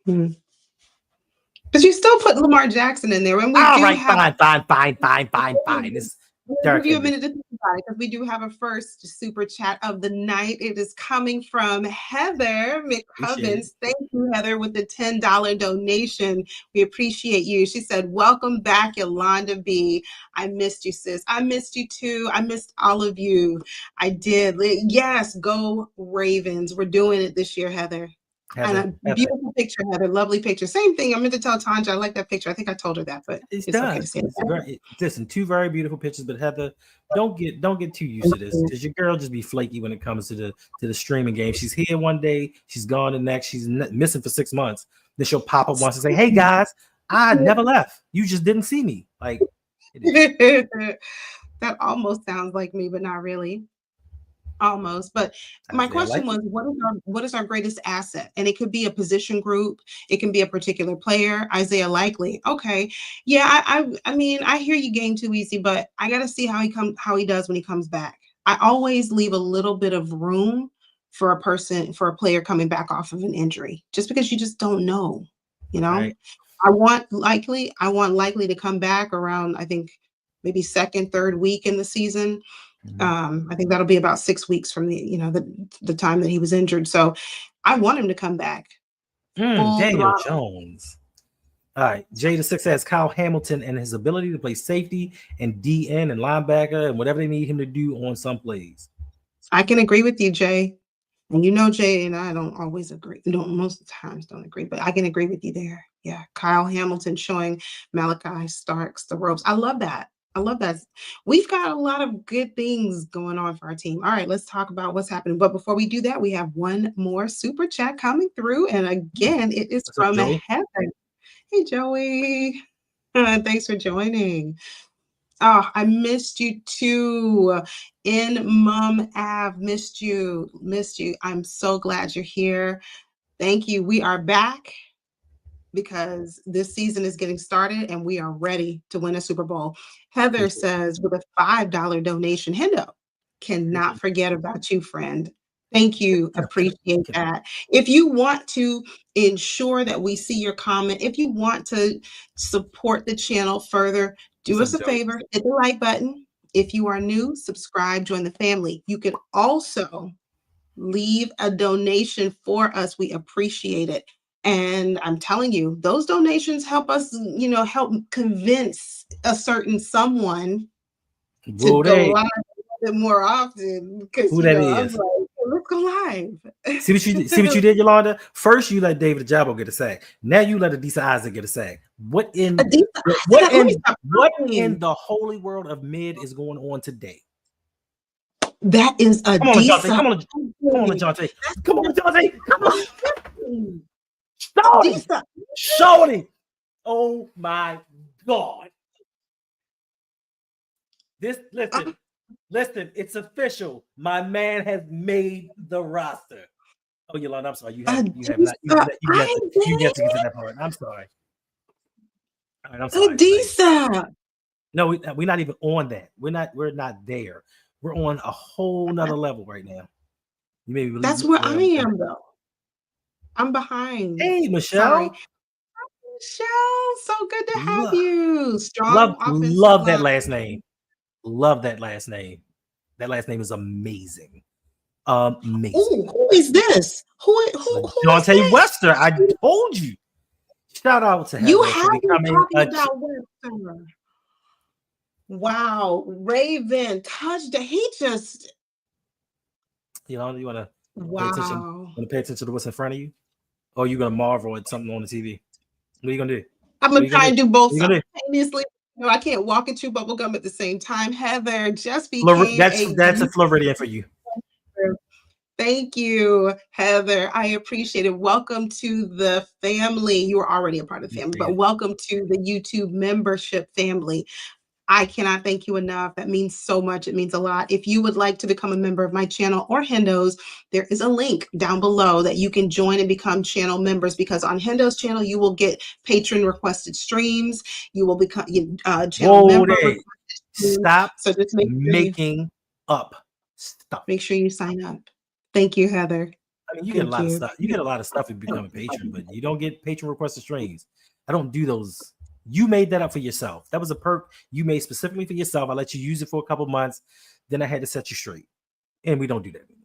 Speaker 1: Because you still put Lamar Jackson in there. And we
Speaker 2: fine.
Speaker 1: I'll give you a minute to think about it, because we do have a first super chat of the night. It is coming from Heather McCubbins. Thank you, Heather, with the $10 donation. We appreciate you. She said, welcome back, Yolanda B. I missed you, sis. I missed you too. I missed all of you. I did. Yes, go Ravens. We're doing it this year, Heather. And a beautiful picture, Heather. Lovely picture. Same thing. I meant to tell Tanja I like that picture. I think I told her that, but it's okay to say
Speaker 2: it. Listen, two very beautiful pictures, but Heather, don't get too used to this because your girl just be flaky when it comes to the streaming game. She's here one day, she's gone the next. She's missing for 6 months. Then she'll pop up once and say, "Hey guys, I never left. You just didn't see me." Like
Speaker 1: that almost sounds like me, but not really. Almost. But my question was, what is our greatest asset? And it could be a position group. It can be a particular player. Isaiah Likely. Okay. Yeah. I mean, I hear you game too easy, but I got to see how he does when he comes back. I always leave a little bit of room for a player coming back off of an injury, just because you just don't know,
Speaker 2: Right.
Speaker 1: I want likely to come back around, I think maybe second, third week in the season. I think that'll be about 6 weeks from the time that he was injured. So I want him to come back.
Speaker 2: Daniel Jones. All right. Jada Six says Kyle Hamilton and his ability to play safety and DN and linebacker and whatever they need him to do on some plays.
Speaker 1: I can agree with you, Jay. And Jay and I don't always agree. Most of the times don't agree, but I can agree with you there. Yeah. Kyle Hamilton showing Malachi Starks the ropes. I love that. We've got a lot of good things going on for our team. All right, let's talk about what's happening. But before we do that, we have one more super chat coming through. And again, it is from Heather. Hey, Joey. Thanks for joining. Oh, I missed you too. In Mom Ave, missed you. I'm so glad you're here. Thank you. We are back because this season is getting started and we are ready to win a Super Bowl. Heather says with a $5 donation, Hendo, cannot forget about you, friend. Thank you. Appreciate that. If you want to ensure that we see your comment, if you want to support the channel further, do us a favor, hit the like button. If you are new, subscribe, join the family. You can also leave a donation for us. We appreciate it. And I'm telling you, those donations help us, help convince a certain someone to go live a bit more often. Because
Speaker 2: who that is?
Speaker 1: I'm like, let's go live.
Speaker 2: See what you did, Yolanda? First, you let David Ajabo get a sack. Now you let Adisa Isaac get a sack. What in the holy world of mid is going on today?
Speaker 1: That is Adisa.
Speaker 2: Come on, Jonte. Come on. Shorty. Oh my God. Listen, it's official. My man has made the roster. Oh, Yolanda, I'm sorry. You have not. You have to get to that part. I'm sorry. All right, I'm sorry.
Speaker 1: Adisa.
Speaker 2: No, we're not even on that. We're not there. We're on a whole nother level right now. You may believe
Speaker 1: that's where I am, though. I'm behind.
Speaker 2: Hey, Michelle.
Speaker 1: Sorry. Michelle, so good to have you.
Speaker 2: Strong love that last name. Love that last name. That last name is amazing. Amazing.
Speaker 1: Ooh, who is this? Who
Speaker 2: Jonte Wester. I told you. Shout out to
Speaker 1: you have been talking about Wester. Wow, Raven touchdown. He just.
Speaker 2: You want to pay attention to what's in front of you, or are you gonna marvel at something on the TV? What are you gonna do?
Speaker 1: I'm gonna try and do both simultaneously. No, I can't walk and chew bubble gum at the same time. Heather just became
Speaker 2: that's a Floridian for you.
Speaker 1: Thank you, Heather. I appreciate it. Welcome to the family. You were already a part of the family, but welcome to the YouTube membership family. I cannot thank you enough. That means so much. It means a lot. If you would like to become a member of my channel or Hendo's, there is a link down below that you can join and become channel members, because on Hendo's channel, you will get patron requested streams. You will become channel member.
Speaker 2: Stop making up stuff.
Speaker 1: Make sure you sign up. Thank you, Heather.
Speaker 2: I mean, you get a lot of stuff. You get a lot of stuff if you become a patron, but you don't get patron requested streams. I don't do those. You made that up for yourself. That was a perk you made specifically for yourself. I let you use it for a couple months. Then I had to set you straight. And we don't do that anymore.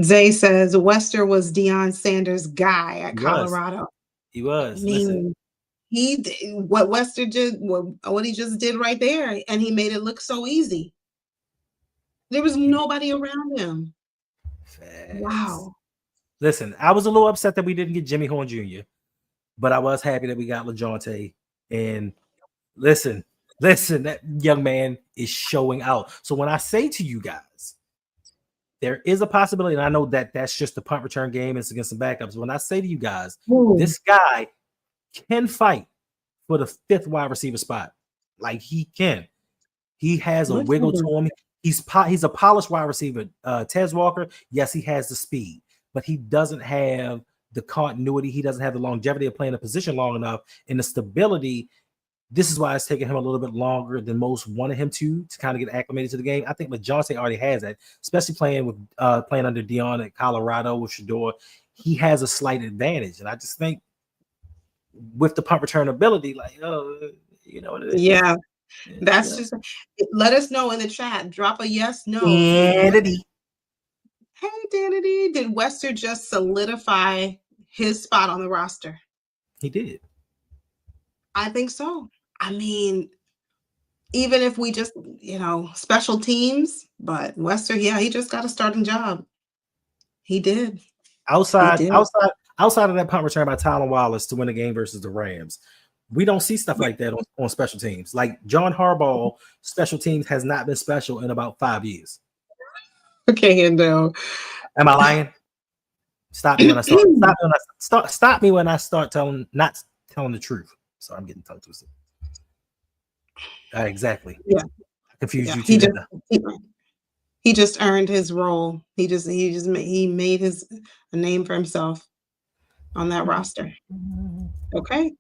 Speaker 1: Zay says Wester was Deion Sanders' guy at Colorado.
Speaker 2: He was.
Speaker 1: I mean, he did what Wester did, what he just did right there, and he made it look so easy. There was nobody around him.
Speaker 2: Facts.
Speaker 1: Wow.
Speaker 2: listen, I was a little upset that we didn't get Jimmy Horn Jr., but I was happy that we got LaJohntay. And listen, that young man is showing out. So when I say to you guys, there is a possibility, and I know that that's just the punt return game. It's against some backups. When I say to you guys, this guy can fight for the 5th wide receiver spot. Like, he can. He has a wiggle to him. He's a polished wide receiver. Tez Walker, yes, he has the speed, but he doesn't have the continuity. He doesn't have the longevity of playing a position long enough, and the stability. This is why it's taking him a little bit longer than most wanted him to kind of get acclimated to the game. I think LaJohntay already has that, especially playing under Dion at Colorado with Shador. He has a slight advantage, and I just think with the punt return ability, like, you know what it is.
Speaker 1: Yeah. That's just, let us know in the chat. Drop a yes, no.
Speaker 2: Danity.
Speaker 1: Hey, Danity, did Wester just solidify his spot on the roster?
Speaker 2: He did.
Speaker 1: I think so. I mean, even if we just, special teams, but Wester, yeah, he just got a starting job. He did.
Speaker 2: Outside of that punt return by Tylan Wallace to win the game versus the Rams, we don't see stuff like that on special teams. Like, John Harbaugh, special teams has not been special in about 5 years.
Speaker 1: Okay, Hendo.
Speaker 2: Am I lying? Stop me when I start. Stop me when I start not telling the truth. So I'm getting tongue twisted. Exactly.
Speaker 1: Yeah.
Speaker 2: I confused you too.
Speaker 1: He just earned his role. He made a name for himself on that roster. Okay.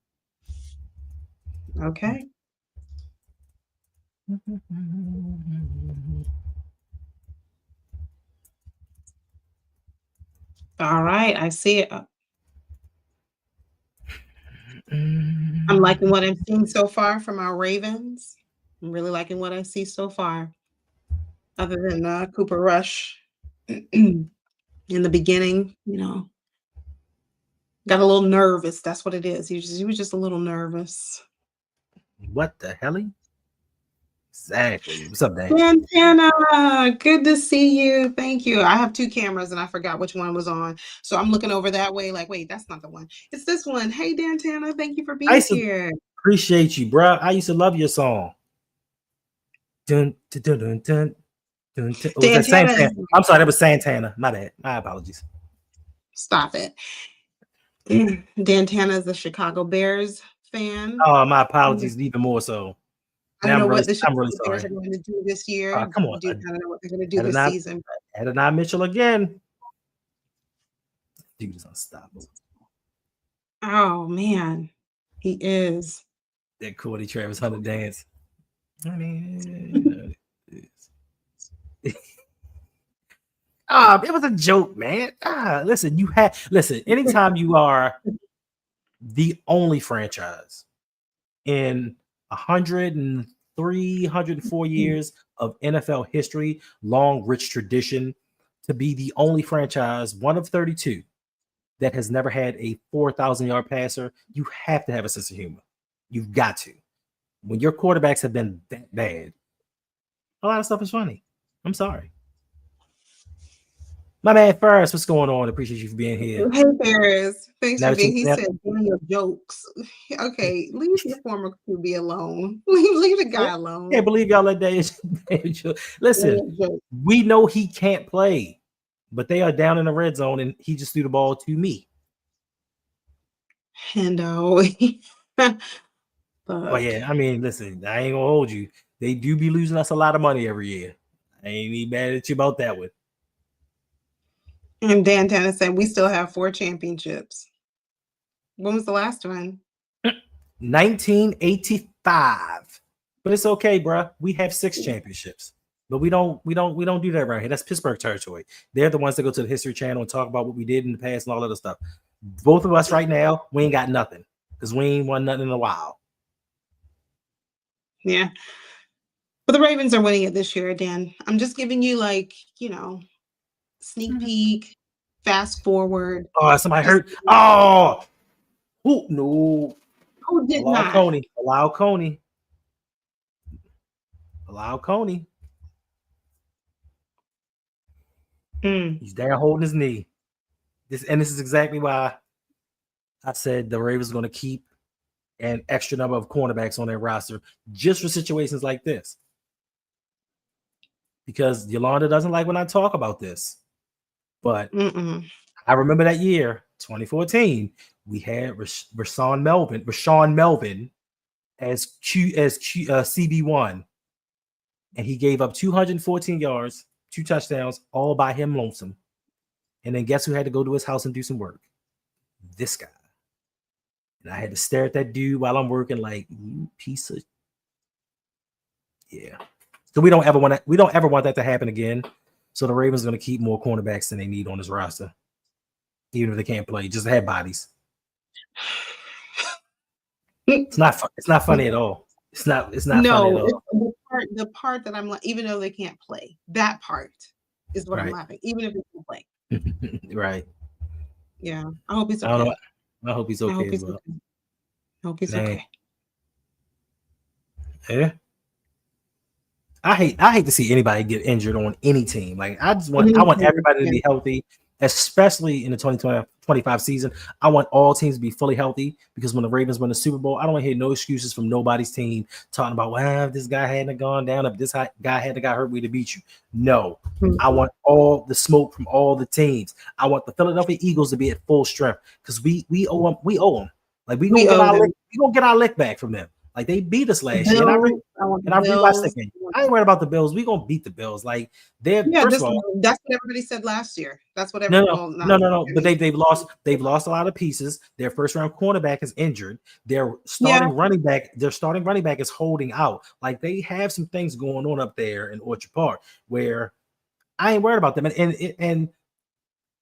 Speaker 1: All right, I see it. I'm liking what I'm seeing so far from our Ravens. I'm really liking what I see so far. Other than Cooper Rush in the beginning, got a little nervous. That's what it is. He was just a little nervous.
Speaker 2: What the hell? Exactly. What's up, Dan?
Speaker 1: Dantana, good to see you. Thank you. I have 2 cameras and I forgot which one was on. So I'm looking over that way like, wait, that's not the one. It's this one. Hey, Dantana, thank you for being here.
Speaker 2: Appreciate you, bro. I used to love your song. Dun, dun, dun, dun, dun, dun, dun. Oh, was that Santana? I'm sorry, that was Santana. My bad. My apologies.
Speaker 1: Stop it. Dantana is a Chicago Bears fan.
Speaker 2: Oh, my apologies, even more so.
Speaker 1: I don't know what the Chicago Bears are going to do this year.
Speaker 2: Come on.
Speaker 1: I don't know what they're going to do this season.
Speaker 2: Keaton Mitchell again. Dude is unstoppable.
Speaker 1: Oh, man. He is.
Speaker 2: That Cordy Travis Hunter dance. I mean, it was a joke, man. Listen, anytime you are the only franchise in 103, 104 years of NFL history, long, rich tradition, to be the only franchise, one of 32, that has never had a 4,000-yard passer, you have to have a sense of humor. You've got to. When your quarterbacks have been that bad, a lot of stuff is funny. I'm sorry. My man Ferris, what's going on? Appreciate you for being here.
Speaker 1: Hey, Ferris. Thanks for being here. He said, your jokes. Okay, leave your former QB alone. Leave the guy alone.
Speaker 2: Can't believe y'all let that. Listen, we know he can't play, but they are down in the red zone, and he just threw the ball to me.
Speaker 1: Hendo.
Speaker 2: Oh, yeah. I mean, listen, I ain't gonna hold you. They do be losing us a lot of money every year. I ain't even mad at you about that one.
Speaker 1: And Dantana said, we still have 4 championships. When was the last one?
Speaker 2: 1985. But it's okay, bro. We have 6 championships. But we don't do that right here. That's Pittsburgh territory. They're the ones that go to the History Channel and talk about what we did in the past and all that other stuff. Both of us right now, we ain't got nothing because we ain't won nothing in a while.
Speaker 1: Yeah. But the Ravens are winning it this year, Dan. I'm just giving you sneak peek, fast forward.
Speaker 2: Oh, somebody hurt. Oh, no.
Speaker 1: Who did not?
Speaker 2: Allow Coney. He's down holding his knee. this is exactly why I said the Ravens are going to keep an extra number of cornerbacks on their roster just for situations like this. Because Yolanda doesn't like when I talk about this. But I remember that year, 2014, we had Rashawn Melvin as CB1, and he gave up 214 yards, 2 touchdowns, all by him lonesome. And then guess who had to go to his house and do some work? This guy. And I had to stare at that dude while I'm working, like, you piece of. Yeah. So we don't ever want that to happen again. So the Ravens are going to keep more cornerbacks than they need on this roster, even if they can't play, just to have bodies. It's not funny at all. It's not funny at all.
Speaker 1: The part that I'm like, even though they can't play, that part is what I'm laughing. Even if they can play.
Speaker 2: Right.
Speaker 1: Yeah. I hope he's okay.
Speaker 2: I hope he's okay as well.
Speaker 1: I hope he's okay.
Speaker 2: Yeah. I hate to see anybody get injured on any team. Like I want everybody to be healthy, especially in the 2025 season. I want all teams to be fully healthy because when the Ravens win the Super Bowl, I don't want to hear no excuses from nobody's team talking about, well, if this guy hadn't gone down, if this guy hadn't got hurt, we'd have beat you. No, I want all the smoke from all the teams. I want the Philadelphia Eagles to be at full strength because we owe them. We owe them. Like we gonna get our lick back from them. Like they beat us last year, and I rewatched that game. I ain't worried about the Bills. We gonna beat the Bills. Like they're first of all,
Speaker 1: that's what everybody said last year. That's what everyone.
Speaker 2: No. But they've lost a lot of pieces. Their first round cornerback is injured. Their starting running back is holding out. Like they have some things going on up there in Orchard Park where I ain't worried about them. And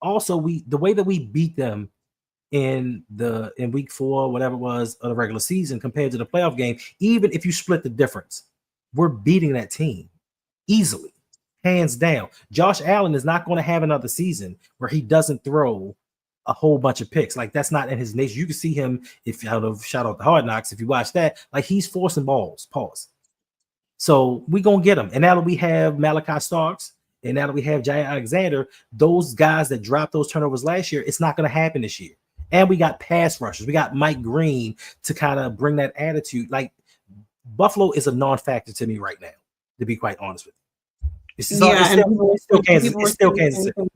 Speaker 2: also the way that we beat them in week 4, whatever it was, of the regular season compared to the playoff game, even if you split the difference, we're beating that team easily, hands down. Josh Allen is not going to have another season where he doesn't throw a whole bunch of picks. Like that's not in his nature. You can see him shout out the Hard Knocks if you watch that. Like he's forcing balls. Pause. So we gonna get him, and now that we have Malachi Starks. And now that we have Jay Alexander, those guys that dropped those turnovers last year, it's not going to happen this year. And we got pass rushers. We got Mike Green to kind of bring that attitude. Like Buffalo is a non-factor to me right now, to be quite honest with you. It's still Kansas City.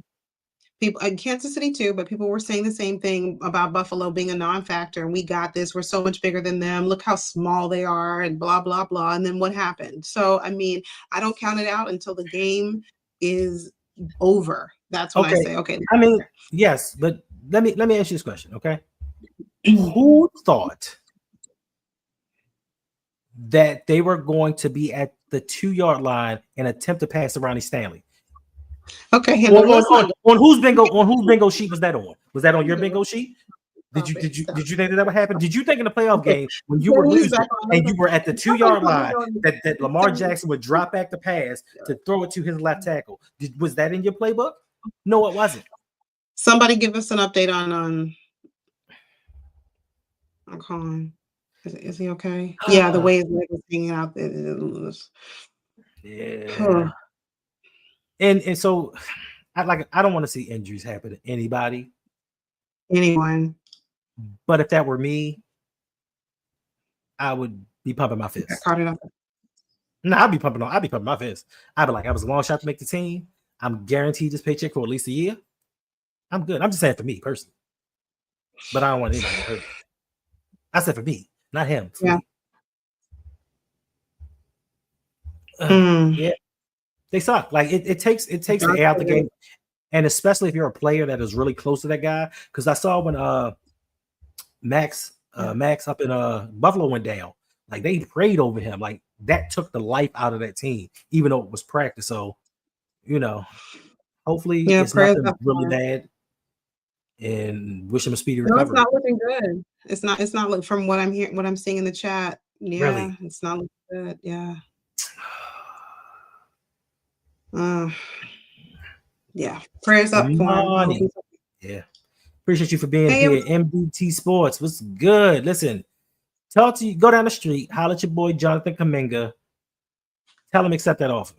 Speaker 1: People in Kansas City too, but people were saying the same thing about Buffalo being a non-factor. And we got this. We're so much bigger than them. Look how small they are, and blah blah blah. And then what happened? So I mean, I don't count it out until the game is over. That's when I say, okay.
Speaker 2: I mean, yes, but let me ask you this question, okay? Who thought that they were going to be at the 2-yard line and attempt to pass to Ronnie Stanley?
Speaker 1: Okay,
Speaker 2: on whose bingo sheet was that on? Was that on your bingo sheet? Did you think that would happen? Did you think in the playoff game when you were losing and you were at the 2-yard line that Lamar Jackson would drop back the pass to throw it to his left tackle? Was that in your playbook? No, it wasn't.
Speaker 1: Somebody give us an update on Colin. Is he okay? Yeah, the way his leg was hanging out.
Speaker 2: Yeah. And so I don't want to see injuries happen to anybody.
Speaker 1: Anyone.
Speaker 2: But if that were me, I would be pumping my fist. No, I'd be pumping my fist. I'd be like, I was a long shot to make the team. I'm guaranteed this paycheck for at least a year. I'm good. I'm just saying for me personally. But I don't want anybody to hurt. I said for me, not him.
Speaker 1: Yeah.
Speaker 2: Yeah. They suck. Like it takes the air out the game. And especially if you're a player that is really close to that guy. Because I saw when Max up in Buffalo went down. Like they prayed over him. Like that took the life out of that team, even though it was practice. So, hopefully it's nothing really bad. And wish him a speedy recovery.
Speaker 1: It's not looking good. It's not from what I'm hearing, what I'm seeing in the chat. Yeah, really? It's not looking good. Yeah. Yeah. Prayers up for him.
Speaker 2: Yeah. Appreciate you for being here. MDT Sports. What's good? Listen, go down the street, holler at your boy Jonathan Kaminga. Tell him accept that offer.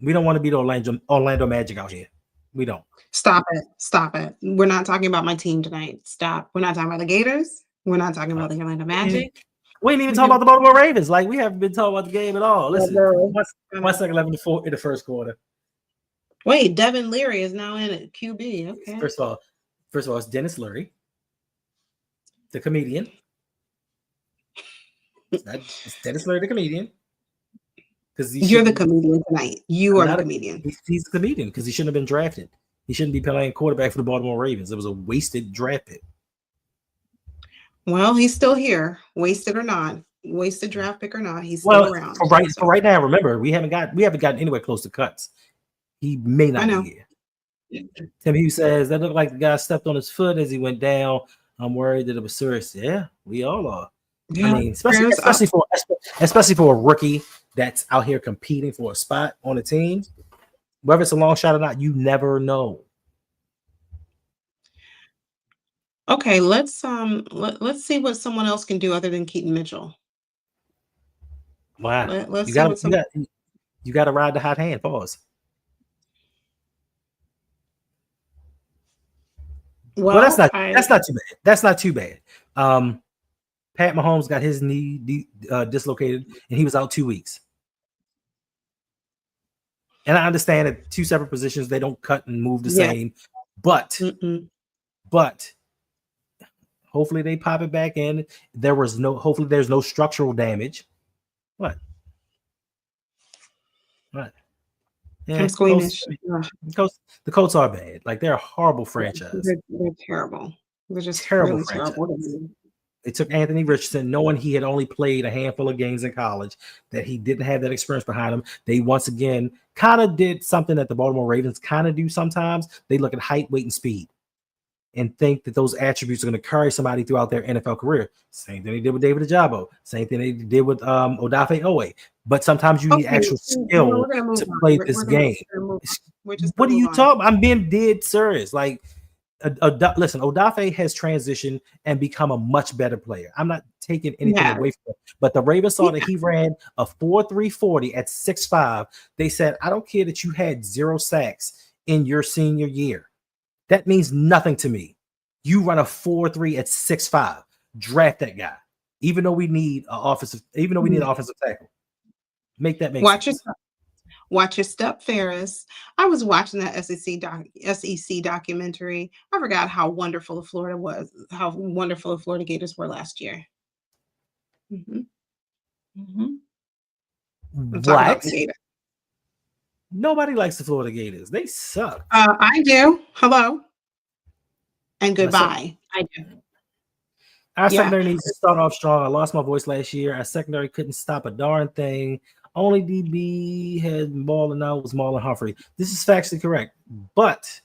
Speaker 2: We don't want to be the Orlando Magic out here. We don't.
Speaker 1: Stop it. Stop it. We're not talking about my team tonight. Stop. We're not talking about the Gators. We're not talking about the Orlando Magic.
Speaker 2: We ain't even talking about the Baltimore Ravens. Like, we haven't been talking about the game at all. Listen,
Speaker 1: Yeah,
Speaker 2: 1 second left in the first quarter.
Speaker 1: Wait, Devin Leary is now in at QB. Okay.
Speaker 2: First of all, it's Dennis Leary, the comedian. It's Dennis Leary, the comedian. Because
Speaker 1: you're the comedian tonight. You are the comedian.
Speaker 2: He's the comedian because he shouldn't have been drafted. He shouldn't be playing quarterback for the Baltimore Ravens. It was a wasted draft pick.
Speaker 1: Well, he's still here, wasted or not, wasted draft pick or not. He's still around.
Speaker 2: For right now, remember, we haven't gotten anywhere close to cuts. He may not be here. Tim Hughes says that looked like the guy stepped on his foot as he went down. I'm worried that it was serious. Yeah, we all are. Yeah, I mean, especially for a rookie that's out here competing for a spot on a team, whether it's a long shot or not, you never know.
Speaker 1: Okay, let's see what someone else can do other than Keaton Mitchell.
Speaker 2: Wow, you got to ride the hot hand. Pause. Well, that's not too bad. That's not too bad. Pat Mahomes got his knee dislocated, and he was out 2 weeks. And I understand that 2 separate positions, they don't cut and move the same, but hopefully they pop it back in. Hopefully there's no structural damage. What? Yeah,
Speaker 1: I'm squeamish.
Speaker 2: The Colts are bad. Like, they're a horrible franchise.
Speaker 1: They're terrible. They're just
Speaker 2: terrible
Speaker 1: really
Speaker 2: franchise.
Speaker 1: terrible.
Speaker 2: They took Anthony Richardson, knowing he had only played a handful of games in college, that he didn't have that experience behind him. They once again kind of did something that the Baltimore Ravens kind of do sometimes. They look at height, weight, and speed and think that those attributes are going to carry somebody throughout their NFL career. Same thing they did with David Ajabo. Same thing they did with Odafe Owe. But sometimes you need actual skill to play this game. What are you talking about? I'm being dead serious. Like, listen, Odafe has transitioned and become a much better player. I'm not taking anything away from him, but the Ravens saw that he ran a 4.3 40 at 6'5". They said, I don't care that you had 0 sacks in your senior year. That means nothing to me. You run a 4.3 at 6'5". Draft that guy. Even though we need an offensive tackle. Make sense.
Speaker 1: Watch your step, Ferris. I was watching that SEC documentary. I forgot how wonderful Florida was, how wonderful the Florida Gators were last year.
Speaker 2: What? Nobody likes the Florida Gators. They suck.
Speaker 1: I do. Hello. And goodbye. I do.
Speaker 2: Our secondary needs to start off strong. I lost my voice last year. Our secondary couldn't stop a darn thing. Only DB had been balling out was Marlon Humphrey. This is factually correct. But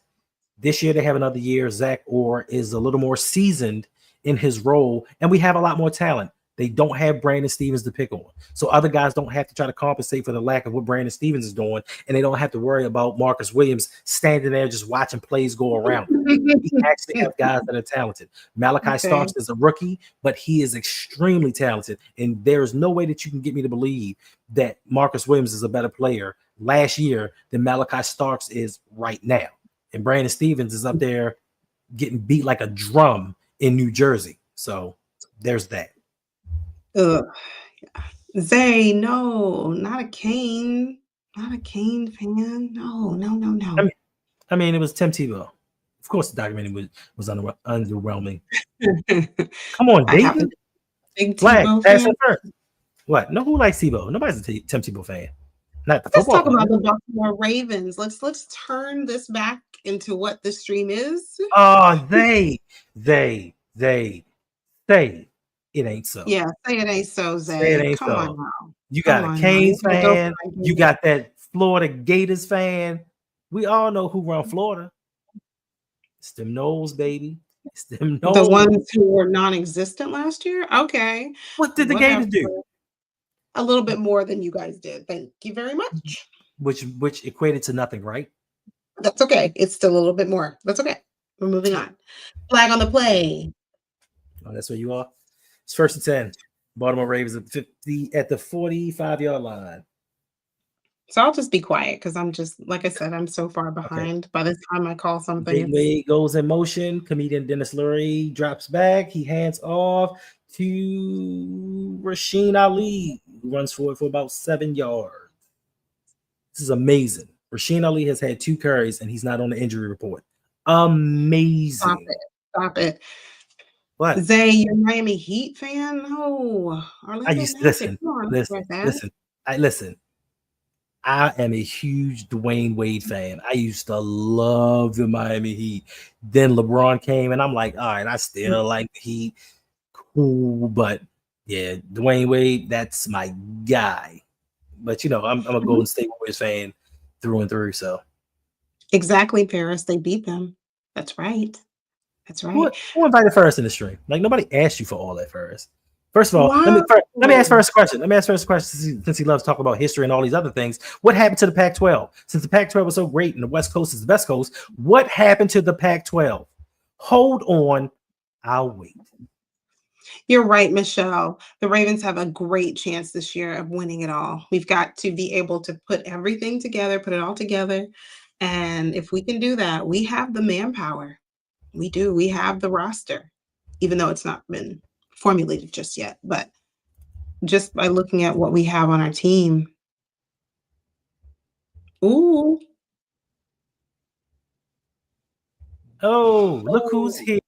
Speaker 2: this year they have another year. Zach Orr is a little more seasoned in his role, and we have a lot more talent. They don't have Brandon Stevens to pick on. So other guys don't have to try to compensate for the lack of what Brandon Stevens is doing, and they don't have to worry about Marcus Williams standing there just watching plays go around. We actually have guys that are talented. Malachi Starks is a rookie, but he is extremely talented, and there's no way that you can get me to believe that Marcus Williams is a better player last year than Malachi Starks is right now. And Brandon Stevens is up there getting beat like a drum in New Jersey. So there's that.
Speaker 1: Zay, no, not a Kane fan. No.
Speaker 2: I mean, it was Tim Tebow. Of course, the documentary was underwhelming. Come on, David.
Speaker 1: Big Tebow fan.
Speaker 2: What? No, who likes Tebow? Nobody's a Tim Tebow fan. Not the
Speaker 1: Let's
Speaker 2: football
Speaker 1: talk about the Baltimore Ravens. Let's turn this back into what the stream is.
Speaker 2: Oh, they say it ain't so.
Speaker 1: Yeah, say it ain't so, Zay.
Speaker 2: Say it ain't
Speaker 1: Come
Speaker 2: so.
Speaker 1: on now.
Speaker 2: You got a Canes fan. You got that Florida Gators fan. We all know who run Florida. It's them Noles, baby. It's them Noles.
Speaker 1: The ones who were non-existent last year? Okay.
Speaker 2: What did the Gators do?
Speaker 1: A little bit more than you guys did. Thank you very much.
Speaker 2: Which equated to nothing, right?
Speaker 1: That's okay. It's still a little bit more. That's okay. We're moving on. Flag on the play.
Speaker 2: Oh, that's where you are. It's 1st and 10. Baltimore Ravens at the 45-yard line.
Speaker 1: So I'll just be quiet because I'm just, like I said, I'm so far
Speaker 2: Okay.
Speaker 1: behind. By the time I call something,
Speaker 2: Dayton
Speaker 1: it's
Speaker 2: Wade goes in motion. Comedian Dennis Lurie drops back. He hands off to Rasheen Ali, who runs for it for about 7 yards. This is amazing. Rasheen Ali has had 2 carries, and he's not on the injury report.
Speaker 1: stop
Speaker 2: Amazing.
Speaker 1: it. Stop it.
Speaker 2: What?
Speaker 1: Zay, you're a Miami Heat fan? No.
Speaker 2: I
Speaker 1: Orlando
Speaker 2: used to
Speaker 1: Magic.
Speaker 2: listen,
Speaker 1: Come on, that's
Speaker 2: listen,
Speaker 1: like that.
Speaker 2: listen. Listen. I am a huge Dwayne Wade fan. I used to love the Miami Heat. Then LeBron came, and I'm like, all right, I still like the Heat. Cool, but yeah, Dwayne Wade, that's my guy. But I'm a
Speaker 1: Mhm.
Speaker 2: Golden State Warriors fan through and through. So
Speaker 1: Exactly, Paris. They beat them. That's right. That's right.
Speaker 2: who invited first in the stream? Like nobody asked you for all that first. First of all,
Speaker 1: Wow.
Speaker 2: let me ask first question. Let me ask first question since he loves talking about history and all these other things. What happened to the Pac-12? Since the Pac-12 was so great and the West Coast is the best coast, what happened to the Pac-12? Hold on, I'll wait.
Speaker 1: You're right, Michelle. The Ravens have a great chance this year of winning it all. We've got to be able to put everything together, put it all together. And if we can do that, we have the manpower. We do. We have the roster, even though it's not been formulated just yet. But just by looking at what we have on our team. Ooh.
Speaker 2: Oh, look who's
Speaker 1: Oh.
Speaker 2: here.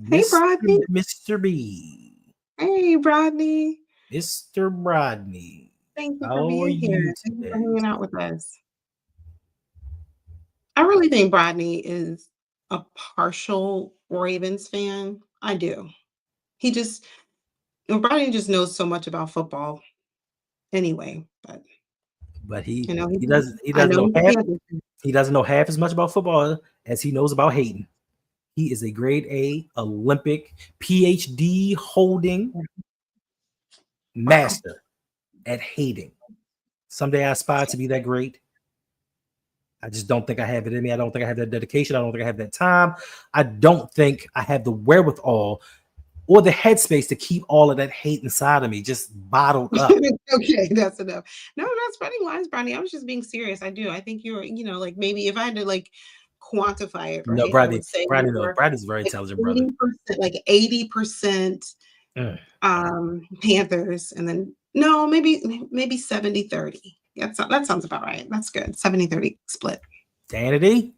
Speaker 1: Hey,
Speaker 2: Mr.
Speaker 1: Brodney.
Speaker 2: Mr. B.
Speaker 1: Hey, Brodney.
Speaker 2: Mr. Rodney.
Speaker 1: Thank you for
Speaker 2: How are
Speaker 1: being
Speaker 2: you
Speaker 1: here. Thank you for
Speaker 2: today?
Speaker 1: hanging out with us. I really think Brodney is a partial Ravens fan. I do. He just Brodney just knows so much about football anyway, but,
Speaker 2: But he
Speaker 1: you know,
Speaker 2: he doesn't he
Speaker 1: I
Speaker 2: doesn't
Speaker 1: know
Speaker 2: know
Speaker 1: he's a
Speaker 2: half
Speaker 1: Panthers fan.
Speaker 2: he doesn't know half as much about football as he knows about hating. He is a grade A Olympic PhD holding
Speaker 1: Wow.
Speaker 2: master at hating. Someday I aspire to be that great. I just don't think I have it in me. I don't think I have that dedication. I don't think I have that time. I don't think I have the wherewithal or the headspace to keep all of that hate inside of me just bottled up.
Speaker 1: Okay, that's enough. No, that's funny lines, Brodney. I was just being serious. I do. I think you're, like maybe if I had to like quantify it for
Speaker 2: No,
Speaker 1: him, I
Speaker 2: Bradley,
Speaker 1: would say
Speaker 2: Bradley, no,
Speaker 1: you're
Speaker 2: Bradley's a very
Speaker 1: like
Speaker 2: intelligent brother.
Speaker 1: 80%, like 80%
Speaker 2: Mm.
Speaker 1: Panthers, and then no, maybe 70-30. That sounds about right. That's good. 70-30 split.
Speaker 2: Danity.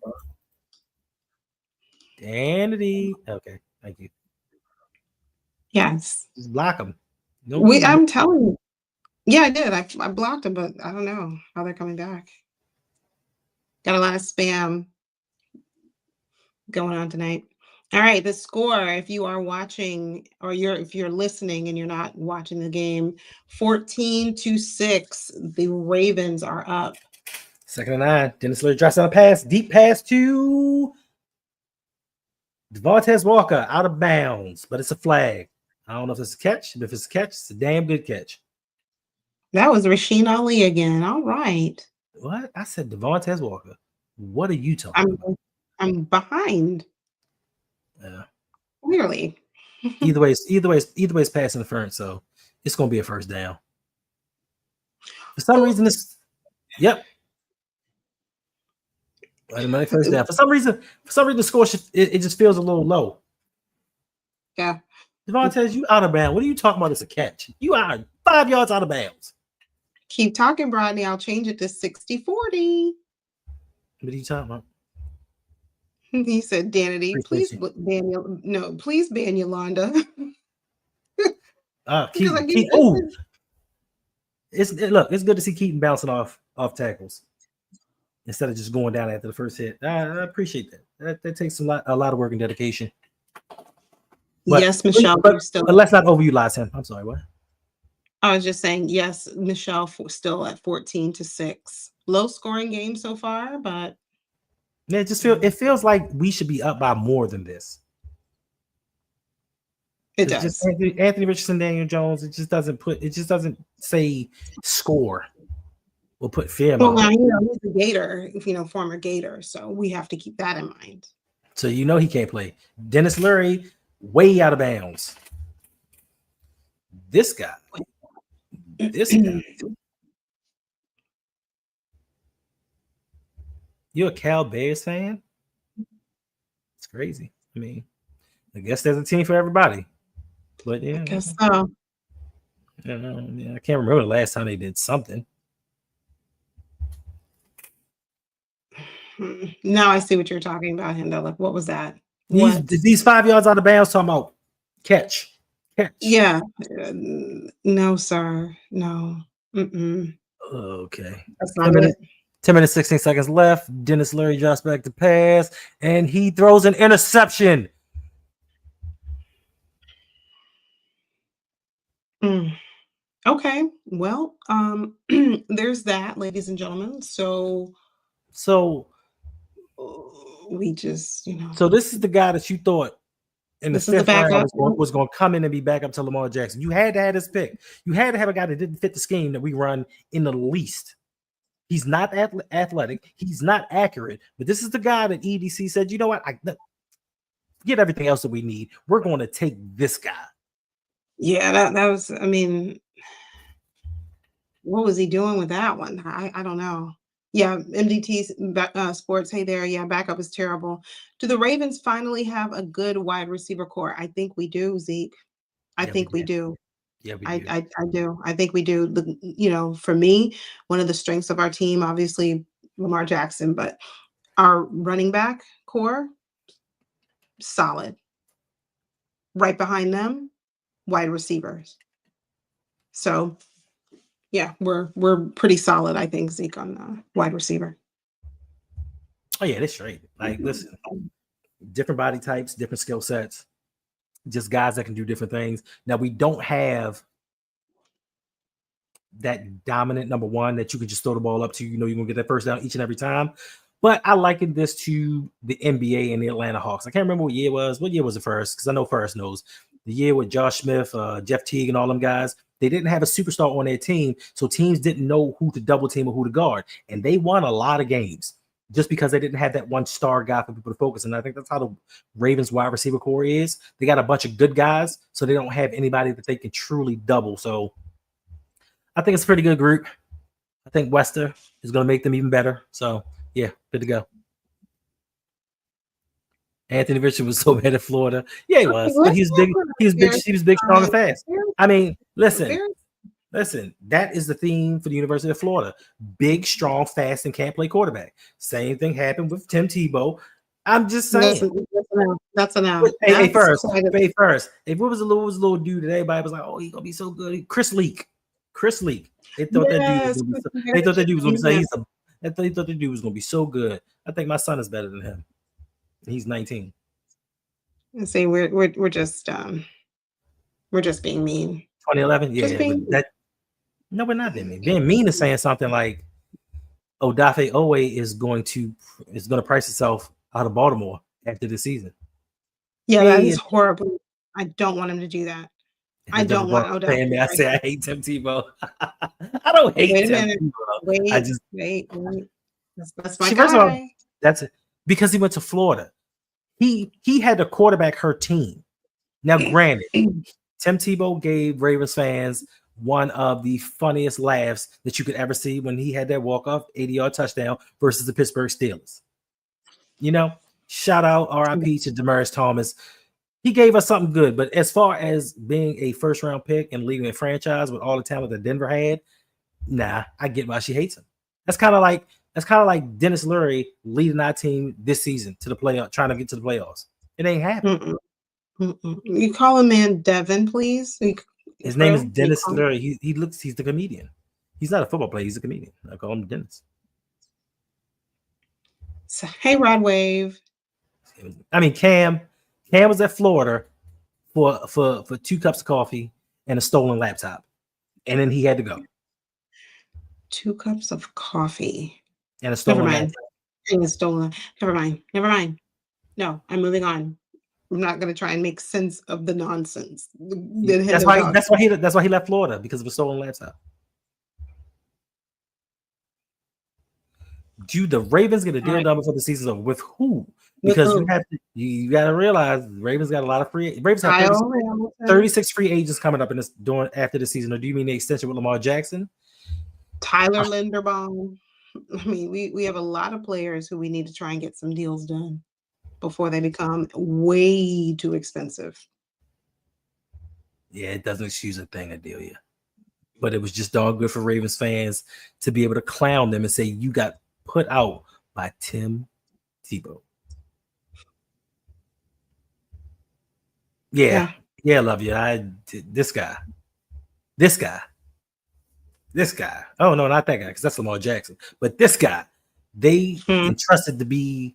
Speaker 2: Danity. Okay, thank you.
Speaker 1: Yes.
Speaker 2: Just block them. Don't keep them.
Speaker 1: I'm telling you. Yeah, I did. I blocked them, but I don't know how they're coming back. Got a lot of spam going on tonight. All right, the score, if you are watching or if you're listening and you're not watching the game, 14-6, the Ravens are up.
Speaker 2: 2nd and 9. Dennis Leary drops on a pass. Deep pass to Devontae Walker out of bounds, but it's a flag. I don't know if it's a catch, but if it's a catch, it's a damn good catch.
Speaker 1: That was Rasheen Ali again. All right.
Speaker 2: What? I said Devontae Walker. What are you talking about?
Speaker 1: I'm behind.
Speaker 2: Yeah.
Speaker 1: Clearly.
Speaker 2: Either way, it's pass interference, so it's gonna be a first down. For some reason, yep. Automatic first down. For some reason, the score it just feels a little low.
Speaker 1: Yeah.
Speaker 2: Devontae, you out of bounds. What are you talking about? It's a catch. You are 5 yards out of bounds.
Speaker 1: Keep talking, Brodney. I'll change it to 60-40.
Speaker 2: What are you talking about?
Speaker 1: He said, Danity,
Speaker 2: Appreciate
Speaker 1: please
Speaker 2: you.
Speaker 1: please ban Yolanda.
Speaker 2: Keaton. It's good to see Keaton bouncing off tackles instead of just going down after the first hit. I appreciate that. That takes a lot of work and dedication. But,
Speaker 1: yes, Michelle.
Speaker 2: but let's not overutilize him. I'm sorry, what?
Speaker 1: I was just saying, yes, Michelle still at 14-6. Low scoring game so far, but
Speaker 2: Yeah, it feels like we should be up by more than this.
Speaker 1: it
Speaker 2: It's just
Speaker 1: does.
Speaker 2: Anthony Richardson, Daniel Jones. It just doesn't say score. We'll put fear.
Speaker 1: Well, now, he's a Gator, former Gator, so we have to keep that in mind.
Speaker 2: So he can't play. Dennis Lurie, way out of bounds. This guy. You're a Cal Bears fan? It's crazy. I mean, I guess there's a team for everybody. But
Speaker 1: I
Speaker 2: yeah,
Speaker 1: guess so.
Speaker 2: I can't remember the last time they did something.
Speaker 1: Now I see what you're talking about, Hendo. Like, what was that?
Speaker 2: These 5 yards out of bounds talking about catch.
Speaker 1: Yeah. No, sir. No.
Speaker 2: Okay.
Speaker 1: That's not it.
Speaker 2: 10 minutes, 16 seconds left. Dennis Leary drops back to pass, and he throws an interception.
Speaker 1: Okay. Well, there's that, ladies and gentlemen. So we just,
Speaker 2: So this is the guy that you thought in the
Speaker 1: this is the
Speaker 2: 5th round
Speaker 1: backup.
Speaker 2: was going to come in and be back up to Lamar Jackson. You had to have this pick. You had to have a guy that didn't fit the scheme that we run in the least. He's not athletic. He's not accurate. But this is the guy that EDC said, you know what? Get everything else that we need. We're going to take this guy.
Speaker 1: Yeah, that was, I mean, what was he doing with that one? I don't know. Yeah, MDT Sports. Hey there. Yeah, backup is terrible. Do the Ravens finally have a good wide receiver core? I think we do, Zeke. I think we do.
Speaker 2: Yeah, we do.
Speaker 1: I do. I think we do. For me, one of the strengths of our team, obviously Lamar Jackson, but our running back core, solid. Right behind them, wide receivers. So yeah, we're pretty solid, I think, Zeke, on the wide receiver.
Speaker 2: Oh yeah, that's straight. Like, listen, different body types, different skill sets, just guys that can do different things. Now we don't have that dominant number one that you can just throw the ball up to. You're gonna get that first down each and every time. But I liken this to the NBA and the Atlanta Hawks. I can't remember what year it was. What year was it first? Because I know First knows. The year with Josh Smith, Jeff Teague, and all them guys. They didn't have a superstar on their team, so teams didn't know who to double team or who to guard. And they won a lot of games just because they didn't have that one star guy for people to focus. And I think that's how the Ravens wide receiver core is. They got a bunch of good guys, so they don't have anybody that they can truly double. So I think it's a pretty good group. I think Wester is going to make them even better. So yeah, good to go. Anthony Richardson was so bad at Florida. Yeah, he was. But he was big. He was big, strong, and fast. I mean, listen. That is the theme for the University of Florida. Big, strong, fast, and can't play quarterback. Same thing happened with Tim Tebow. I'm just saying.
Speaker 1: That's enough.
Speaker 2: Hey, first. If it was a little dude that everybody was like, oh, he's gonna be so good. Chris Leak. They thought that dude was gonna be so good. I think my son is better than him. He's 19.
Speaker 1: See, we're just being mean.
Speaker 2: 2011, yeah. No, we're not being mean. Being mean is saying something like Odafe Owe is going to price itself out of Baltimore after the season.
Speaker 1: Yeah, that is horrible. I don't want him to do that. I don't want Odafe.
Speaker 2: I say I hate Tim Tebow. I don't hate Tim Tebow.
Speaker 1: Wait. That's my guy.
Speaker 2: That's it. Because he went to Florida. He had to quarterback her team. Now, granted, Tim Tebow gave Ravens fans one of the funniest laughs that you could ever see when he had that walk-off 80-yard touchdown versus the Pittsburgh Steelers. Shout out RIP to Demaryius Thomas. He gave us something good, but as far as being a first-round pick and leading a franchise with all the talent that Denver had, nah, I get why she hates him. That's kind of like Dennis Leary leading our team this season to the playoff, trying to get to the playoffs. It ain't happening.
Speaker 1: You call a man Devin, please.
Speaker 2: His name is Dennis Leary. He's the comedian. He's not a football player. He's a comedian. I call him Dennis.
Speaker 1: So, hey, Rod Wave.
Speaker 2: I mean, Cam was at Florida for 2 cups of coffee and a stolen laptop, and then he had to go.
Speaker 1: 2 cups of coffee
Speaker 2: and a stolen laptop.
Speaker 1: And a stolen. Never mind. No, I'm moving on. I'm not going to try and make sense of the nonsense.
Speaker 2: That's why he left Florida, because of a stolen laptop. Do the Ravens get a deal done before the season's over? With who? Because you got to realize the Ravens got a lot of free. Ravens have 36 free agents coming up after the season. Or do you mean the extension with Lamar Jackson?
Speaker 1: Tyler Linderbaum. I mean, we have a lot of players who we need to try and get some deals done before they become way too expensive.
Speaker 2: Yeah, it doesn't excuse a thing, Adelia. But it was just dog good for Ravens fans to be able to clown them and say you got put out by Tim Tebow. Yeah, love you. This guy. Oh no, not that guy, because that's Lamar Jackson. But this guy, they entrusted to be,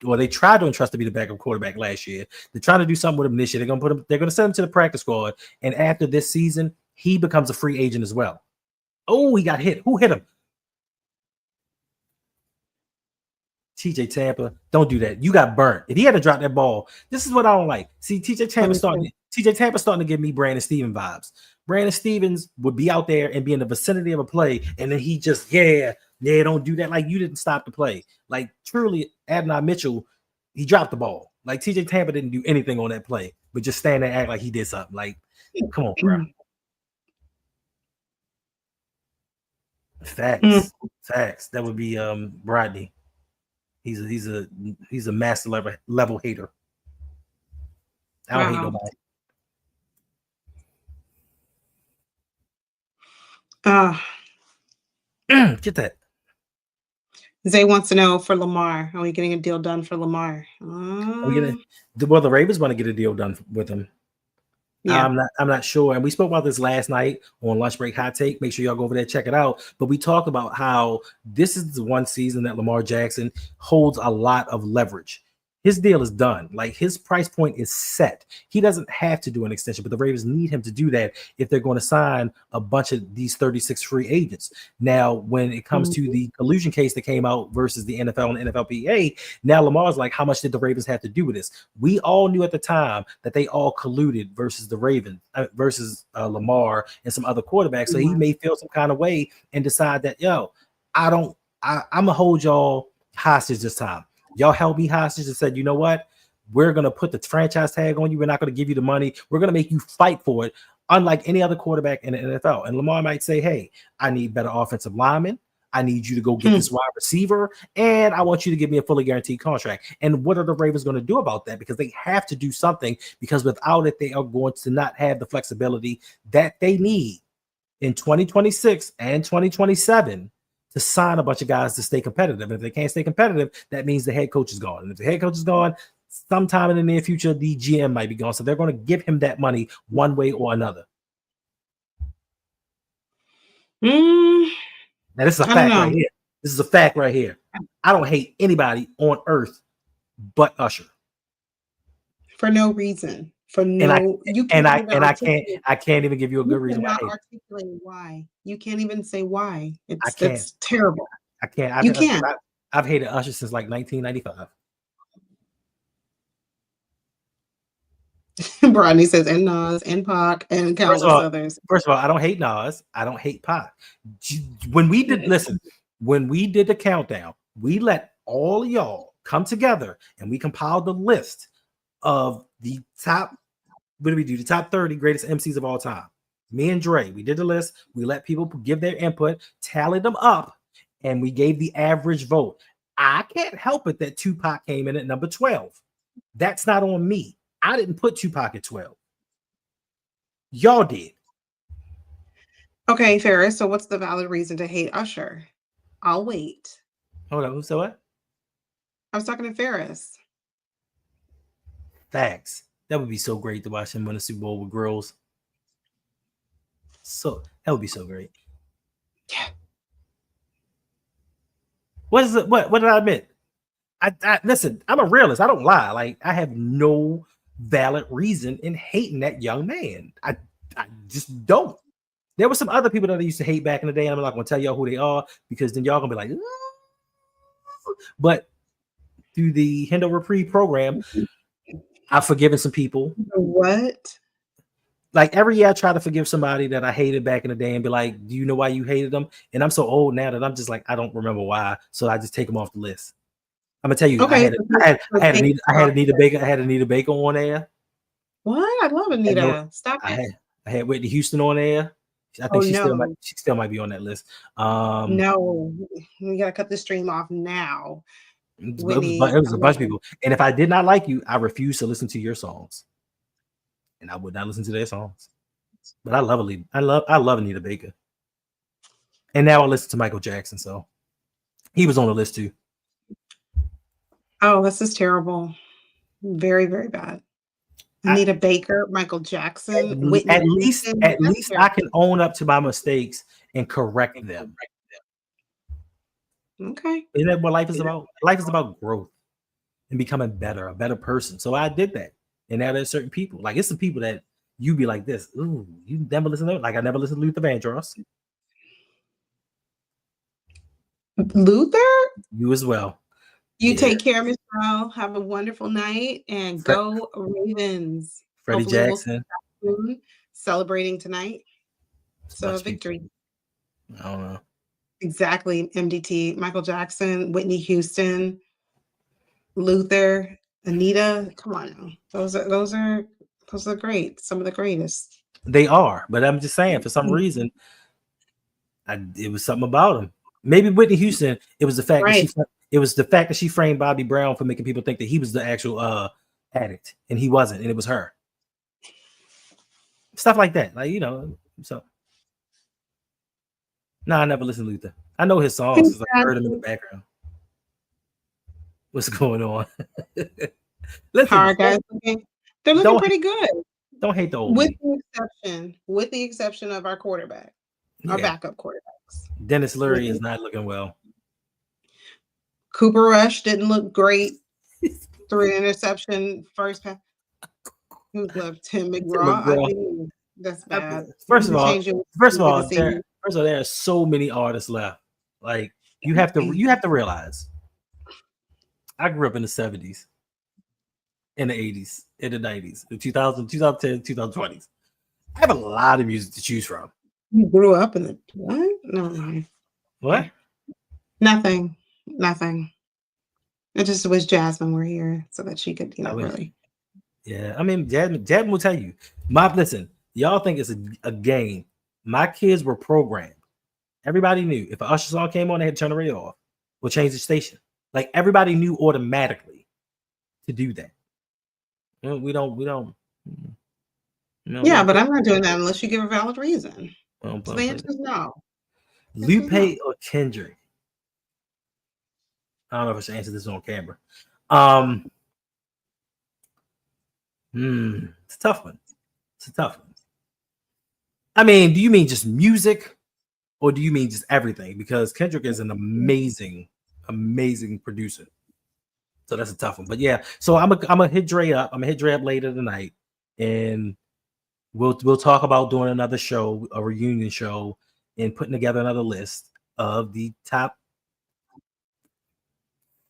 Speaker 2: well, they tried to entrust to be the backup quarterback last year. They're trying to do something with him this year. They're gonna send him to the practice squad, and after this season, he becomes a free agent as well. Oh, he got hit. Who hit him? TJ Tampa, don't do that. You got burnt. If he had to drop that ball, this is what I don't like. See, TJ Tampa starting to give me Brandon Stevens vibes. Brandon Stevens would be out there and be in the vicinity of a play, and then he just, don't do that. Like, you didn't stop the play. Like, truly, Adonai Mitchell, he dropped the ball. Like, TJ Tampa didn't do anything on that play, but just stand there and act like he did something. Like, come on, bro. Facts. That would be Rodney. He's a master level hater. I don't hate nobody. Get that.
Speaker 1: Zay wants to know for Lamar. Are we getting a deal done for Lamar?
Speaker 2: The Ravens want to get a deal done with him. Yeah. I'm not sure. And we spoke about this last night on Lunch Break Hot Take. Make sure y'all go over there, check it out. But we talked about how this is the one season that Lamar Jackson holds a lot of leverage. His deal is done. Like, his price point is set. He doesn't have to do an extension, but the Ravens need him to do that if they're going to sign a bunch of these 36 free agents. Now, when it comes to the collusion case that came out versus the NFL and NFLPA, now Lamar's like, how much did the Ravens have to do with this? We all knew at the time that they all colluded versus the Ravens, versus Lamar and some other quarterbacks. So he may feel some kind of way and decide that, I'm going to hold y'all hostage this time. Y'all held me hostage and said, you know what? We're going to put the franchise tag on you. We're not going to give you the money. We're going to make you fight for it, unlike any other quarterback in the NFL. And Lamar might say, hey, I need better offensive linemen. I need you to go get this wide receiver, and I want you to give me a fully guaranteed contract. And what are the Ravens going to do about that? Because they have to do something, because without it, they are going to not have the flexibility that they need in 2026 and 2027 to sign a bunch of guys to stay competitive. And if they can't stay competitive, that means the head coach is gone. And if the head coach is gone, sometime in the near future, the GM might be gone. So they're going to give him that money one way or another. Now, this is a fact right here. This is a fact right here. I don't hate anybody on earth but Usher.
Speaker 1: For no reason. I
Speaker 2: can't even give you a good reason why.
Speaker 1: Articulate why. You can't even say why. It's terrible.
Speaker 2: I can't.
Speaker 1: You can't.
Speaker 2: I've hated Usher since like 1995.
Speaker 1: Rodney says, and Nas, and Pac, and countless others.
Speaker 2: First of all, I don't hate Nas. I don't hate Pac. When we did the countdown, we let all of y'all come together and we compiled the list of the top. What did we do? The top 30 greatest MCs of all time. Me and Dre, we did the list. We let people give their input, tallied them up, and we gave the average vote. I can't help it that Tupac came in at number 12. That's not on me. I didn't put Tupac at 12. Y'all did.
Speaker 1: Okay, Ferris. So what's the valid reason to hate Usher? I'll wait.
Speaker 2: Hold on. So what?
Speaker 1: I was talking to Ferris.
Speaker 2: Facts. That would be so great to watch him win a Super Bowl with grills. So that would be so great.
Speaker 1: Yeah.
Speaker 2: What is it? What did I admit? I listen, I'm a realist. I don't lie. Like, I have no valid reason in hating that young man. I just don't. There were some other people that I used to hate back in the day, and I'm not gonna tell y'all who they are, because then y'all gonna be like, but through the Hendo Reprieve program, I've forgiven some people.
Speaker 1: What?
Speaker 2: Like, every year I try to forgive somebody that I hated back in the day and be like, do you know why you hated them? And I'm so old now that I'm just like, I don't remember why. So I just take them off the list. I'm gonna tell you,
Speaker 1: okay.
Speaker 2: I had Anita Baker on air.
Speaker 1: What? I love Anita. Stop
Speaker 2: it. I had Whitney Houston on air. I think she still might be on that list.
Speaker 1: No, we gotta cut the stream off now.
Speaker 2: It was a bunch of people. And if I did not like you, I refuse to listen to your songs. And I would not listen to their songs. But I love Anita Baker. And now I listen to Michael Jackson, so he was on the list too.
Speaker 1: Oh, this is terrible. Very, very bad. Anita Baker, Michael Jackson, Whitney.
Speaker 2: At least I can own up to my mistakes and correct them.
Speaker 1: Okay.
Speaker 2: Isn't that what life is about? Life is about growth and becoming a better person. So I did that. And now there's certain people, like it's some people that you be like this. Ooh, you never listen to it. Like I never listened to Luther Vandross.
Speaker 1: Luther?
Speaker 2: You as well.
Speaker 1: You take care, Michelle. Have a wonderful night and go Ravens.
Speaker 2: Freddie Jackson.
Speaker 1: Celebrating tonight. So a victory.
Speaker 2: I don't know.
Speaker 1: Exactly. MDT, Michael Jackson, Whitney Houston, Luther, Anita. Come on now. Those are great. Some of the greatest.
Speaker 2: They are, but I'm just saying for some reason, it was something about them. Maybe Whitney Houston. It was the fact that she framed Bobby Brown for making people think that he was the actual addict, and he wasn't, and it was her. Stuff like that, like So, no, I never listened to Luther. I know his songs because I heard him in the background. What's going on?
Speaker 1: Listen, all right, guys. They're looking pretty good.
Speaker 2: Don't hate the old
Speaker 1: with the exception of our quarterback, our backup quarterbacks.
Speaker 2: Dennis Leary is not looking well.
Speaker 1: Cooper Rush didn't look great. 3 interception first pass. Who's left? Tim McGraw. I mean, that's bad.
Speaker 2: First of all, there are so many artists left. Like you have to realize. I grew up in the 70s, in the 80s, in the 90s, the 2000, 2010, 2020s. I have a lot of music to choose from.
Speaker 1: You grew up in the what? No.
Speaker 2: What?
Speaker 1: Nothing. I just wish Jasmine were here so that she could, really.
Speaker 2: Yeah, I mean, Jasmine will tell you. Listen, y'all think it's a game. My kids were programmed. Everybody knew if an Usher song came on, they had to turn the radio off or change the station. Like everybody knew automatically to do that. We don't.
Speaker 1: Yeah, but I'm not doing that unless you give a valid reason. So the answer is no.
Speaker 2: Lupe or Kendrick? I don't know if I should answer this on camera. It's a tough one. I mean, do you mean just music, or do you mean just everything? Because Kendrick is an amazing producer. So that's a tough one. But yeah, so I'm gonna hit Dre up. I'm gonna hit Dre up later tonight, and we'll talk about doing another show, a reunion show, and putting together another list of the top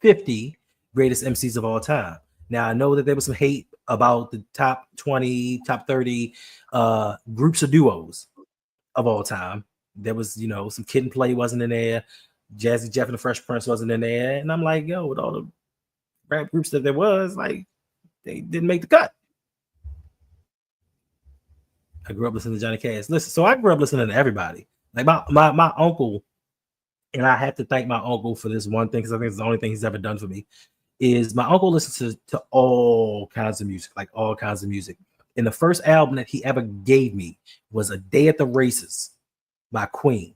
Speaker 2: 50 greatest MCs of all time. Now I know that there was some hate about the top 20, top 30 groups or duos of all time. There was, some Kid and Play wasn't in there. Jazzy Jeff and the Fresh Prince wasn't in there. And I'm like, with all the rap groups that there was, like, they didn't make the cut. I grew up listening to Johnny Cash. Listen, so I grew up listening to everybody. Like my uncle, and I have to thank my uncle for this one thing because I think it's the only thing he's ever done for me, is my uncle listens to all kinds of music, like all kinds of music. And the first album that he ever gave me was A Day at the Races by Queen.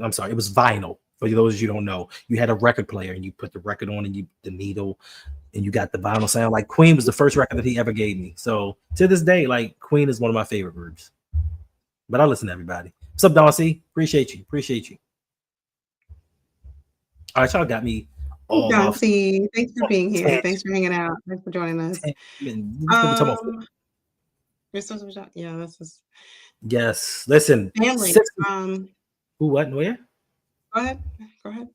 Speaker 2: I'm sorry, it was vinyl. For those of you who don't know, you had a record player and you put the record on and the needle and you got the vinyl sound. Like Queen was the first record that he ever gave me. So to this day, like Queen is one of my favorite groups. But I listen to everybody. What's up, Don C? Appreciate you. All right, y'all got me.
Speaker 1: Don C, thanks for being here. Thanks for hanging out. Thanks for joining us. Yeah, this is.
Speaker 2: Yes, listen.
Speaker 1: Family.
Speaker 2: Who? What? Where?
Speaker 1: Go ahead.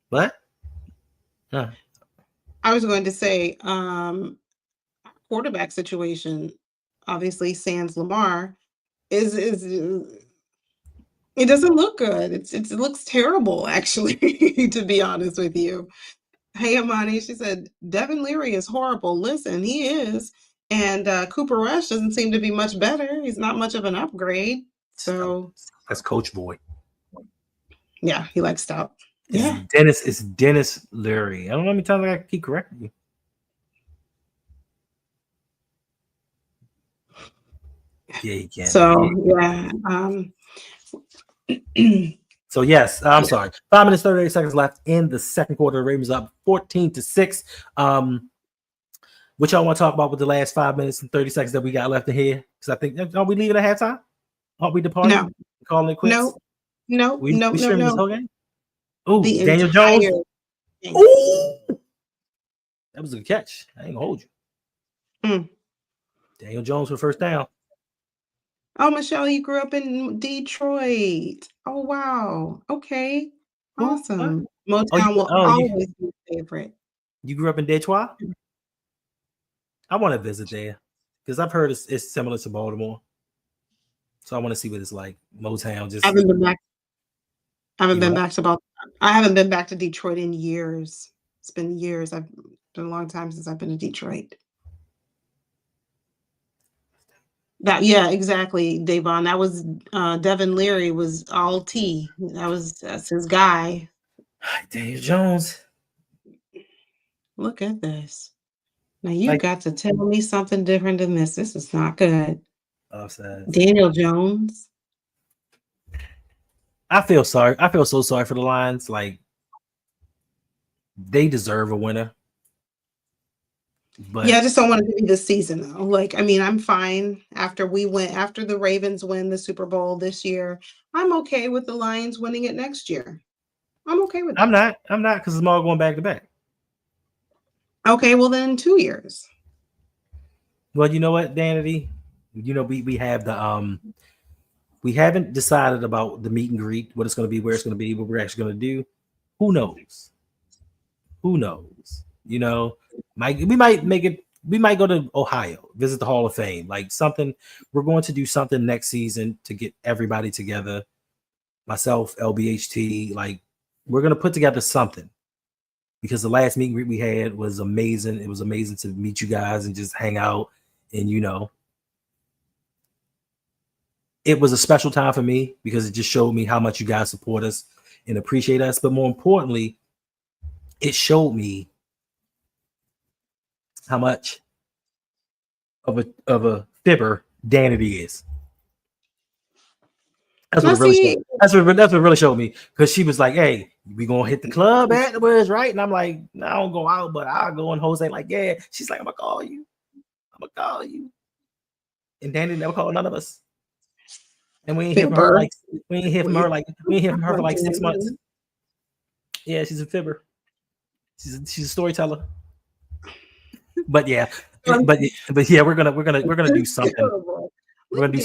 Speaker 2: What? Huh.
Speaker 1: I was going to say, quarterback situation. Obviously, sans Lamar is it doesn't look good. It looks terrible, actually. To be honest with you. Hey, Amani, she said Devin Leary is horrible. Listen, he is, and Cooper Rush doesn't seem to be much better. He's not much of an upgrade. So
Speaker 2: that's Coach Boy.
Speaker 1: Yeah, he likes stout.
Speaker 2: It's Dennis Leary. I don't know how many times I keep correcting you. Yeah, he can.
Speaker 1: So
Speaker 2: So yes, I'm sorry. 5 minutes 38 seconds left in the second quarter. The Ravens up 14-6. What y'all want to talk about with the last 5 minutes and 30 seconds that we got left in here? Because I think are we leaving at halftime? Aren't we departing?
Speaker 1: No.
Speaker 2: Calling it quits?
Speaker 1: No.
Speaker 2: We streaming this whole game? Oh,
Speaker 1: The
Speaker 2: Daniel Jones.
Speaker 1: Game.
Speaker 2: Ooh, that was a good catch. I ain't gonna hold you. Daniel Jones for first down.
Speaker 1: Oh, Michelle, you grew up in Detroit. Oh, wow. Okay. Awesome. Motown will always be your favorite.
Speaker 2: You grew up in Detroit? I want to visit there because I've heard it's similar to Baltimore. So I want to see what it's like. Motown. Just
Speaker 1: I haven't been back. I haven't been back to Detroit in years. It's been years. It's been a long time since I've been to Detroit. Exactly, Davon. That was Devin Leary was all T. That's his guy.
Speaker 2: Daniel Jones.
Speaker 1: Look at this. Now you got to tell me something different than this. This is not good.
Speaker 2: Offside.
Speaker 1: Daniel Jones.
Speaker 2: I feel sorry. I feel so sorry for the Lions. Like they deserve a winner. But
Speaker 1: I just don't want it to be this season though. Like, I mean, I'm fine after the Ravens win the Super Bowl this year. I'm okay with the Lions winning it next year. I'm okay with that.
Speaker 2: I'm not because it's all going back to back.
Speaker 1: Okay, well then 2 years.
Speaker 2: Well, you know what, Danity? You know, we have the we haven't decided about the meet and greet, what it's going to be, where it's going to be, what we're actually going to do. Who knows? You know, we might make it. We might go to Ohio, visit the Hall of Fame, like something. We're going to do something next season to get everybody together. Myself, LBHT, like we're going to put together something because the last meet and greet we had was amazing. It was amazing to meet you guys and just hang out. And, you know, it was a special time for me because it just showed me how much you guys support us and appreciate us. But more importantly, it showed me how much of a fibber Danity is. That's what really showed me because she was like, "Hey, we gonna hit the club afterwards, right?" And I'm like, "No, I don't go out, but I'll go." And Jose like, "Yeah." She's like, "I'm gonna call you. And Danny never called none of us. And we ain't hear from her for like 6 months. Yeah, she's a fibber. She's a storyteller. But yeah, we're gonna do something. We're gonna do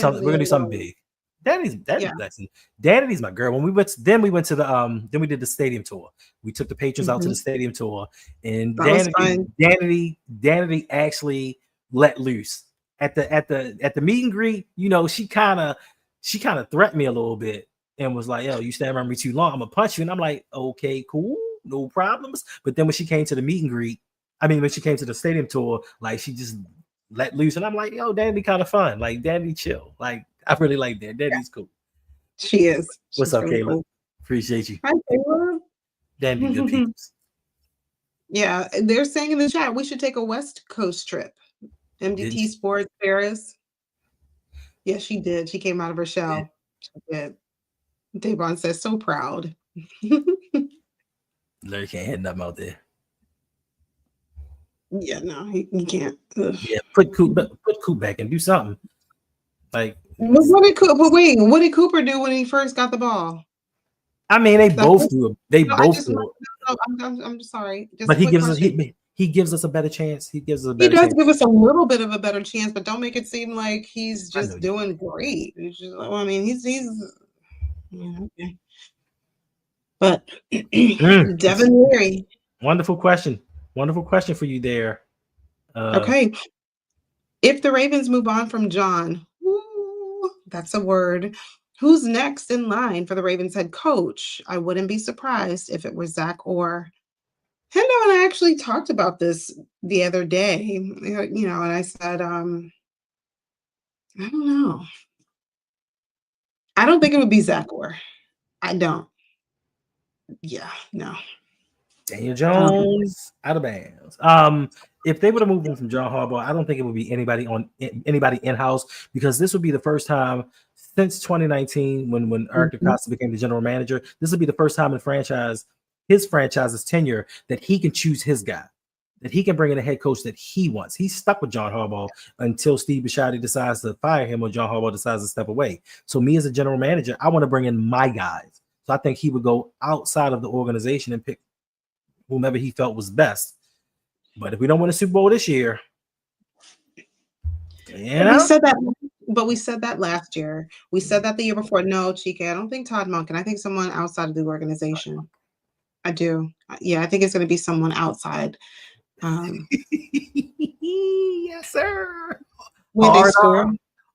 Speaker 2: something big. Danity's my girl. When we went to the then we did the stadium tour. We took the patrons out to the stadium tour, and Danity actually let loose at the meet and greet. You know, she kind of threatened me a little bit and was like, "Yo, you stand around me too long, I'm gonna punch you." And I'm like, "Okay, cool, no problems." But then when she came to the meet and greet, when she came to the stadium tour, like she just let loose, and I'm like, "Yo, Danity kind of fun. Like Danity chill. Like I really like that. Danity's cool."
Speaker 1: She is.
Speaker 2: What's up, really Kayla? Cool. Appreciate you.
Speaker 1: Hi, Kayla.
Speaker 2: Danity, good people.
Speaker 1: Yeah, they're saying in the chat we should take a West Coast trip. MDT Sports Paris. Yes, she did. She came out of her shell. She did. Davon says, "So proud."
Speaker 2: Larry can't hit nothing out there.
Speaker 1: Yeah, no, he can't. Ugh.
Speaker 2: Yeah, put Coop back and do something. Like,
Speaker 1: what did Cooper do when he first got the ball?
Speaker 2: I mean, they both do it. They both do it.
Speaker 1: I'm sorry.
Speaker 2: But he gives us a better chance. He does give
Speaker 1: us a little bit of a better chance, but don't make it seem like he's just doing great. He's just, he's okay. But Devin Leary.
Speaker 2: Wonderful question for you there.
Speaker 1: Okay. If the Ravens move on from John, that's a word. Who's next in line for the Ravens head coach? I wouldn't be surprised if it was Zach or Hendo. And I actually talked about this the other day, and I said, I don't know. I don't think it would be Zach Orr. I don't. Yeah, no.
Speaker 2: Daniel Jones out of bounds. If they would have moved him from John Harbaugh, I don't think it would be anybody in-house, because this would be the first time since 2019 when Eric DeCosta became the general manager. This would be the first time in his franchise's tenure that he can choose his guy, that he can bring in a head coach that he wants. He's stuck with John Harbaugh until Steve Bisciotti decides to fire him or John Harbaugh decides to step away. So me as a general manager, I want to bring in my guys. So I think he would go outside of the organization and pick whomever he felt was best. But if we don't win a Super Bowl this year,
Speaker 1: we said that last year. We said that the year before. No, Chika, I don't think Todd Monken. I think someone outside of the organization. I do. Yeah, I think it's going to be someone outside.
Speaker 2: Yes, sir.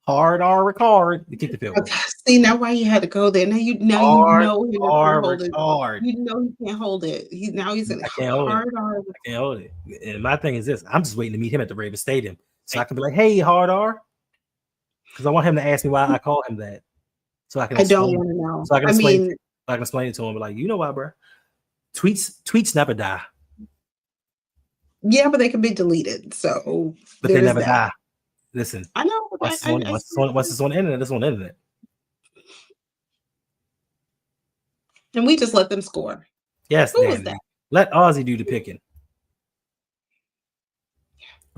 Speaker 2: Hard R record to kick the field goal.
Speaker 1: See, now why you had to go there? Now you know he can't hold it.
Speaker 2: Hard.
Speaker 1: You know he can't hold it. He's in hard R.
Speaker 2: I can't hold it. And my thing is this: I'm just waiting to meet him at the Ravens Stadium, so I can be like, "Hey, hard R," because I want him to ask me why I call him that, so I can.
Speaker 1: I don't want to know.
Speaker 2: So I can explain. I can explain it to him, like, you know why, bro? Tweets never die.
Speaker 1: Yeah, but they can be deleted. So,
Speaker 2: but they never die. Listen,
Speaker 1: I know.
Speaker 2: Once it's on the internet, it's on the internet.
Speaker 1: And we just let them score.
Speaker 2: Yes,
Speaker 1: who was that?
Speaker 2: Let Ozzie do the picking.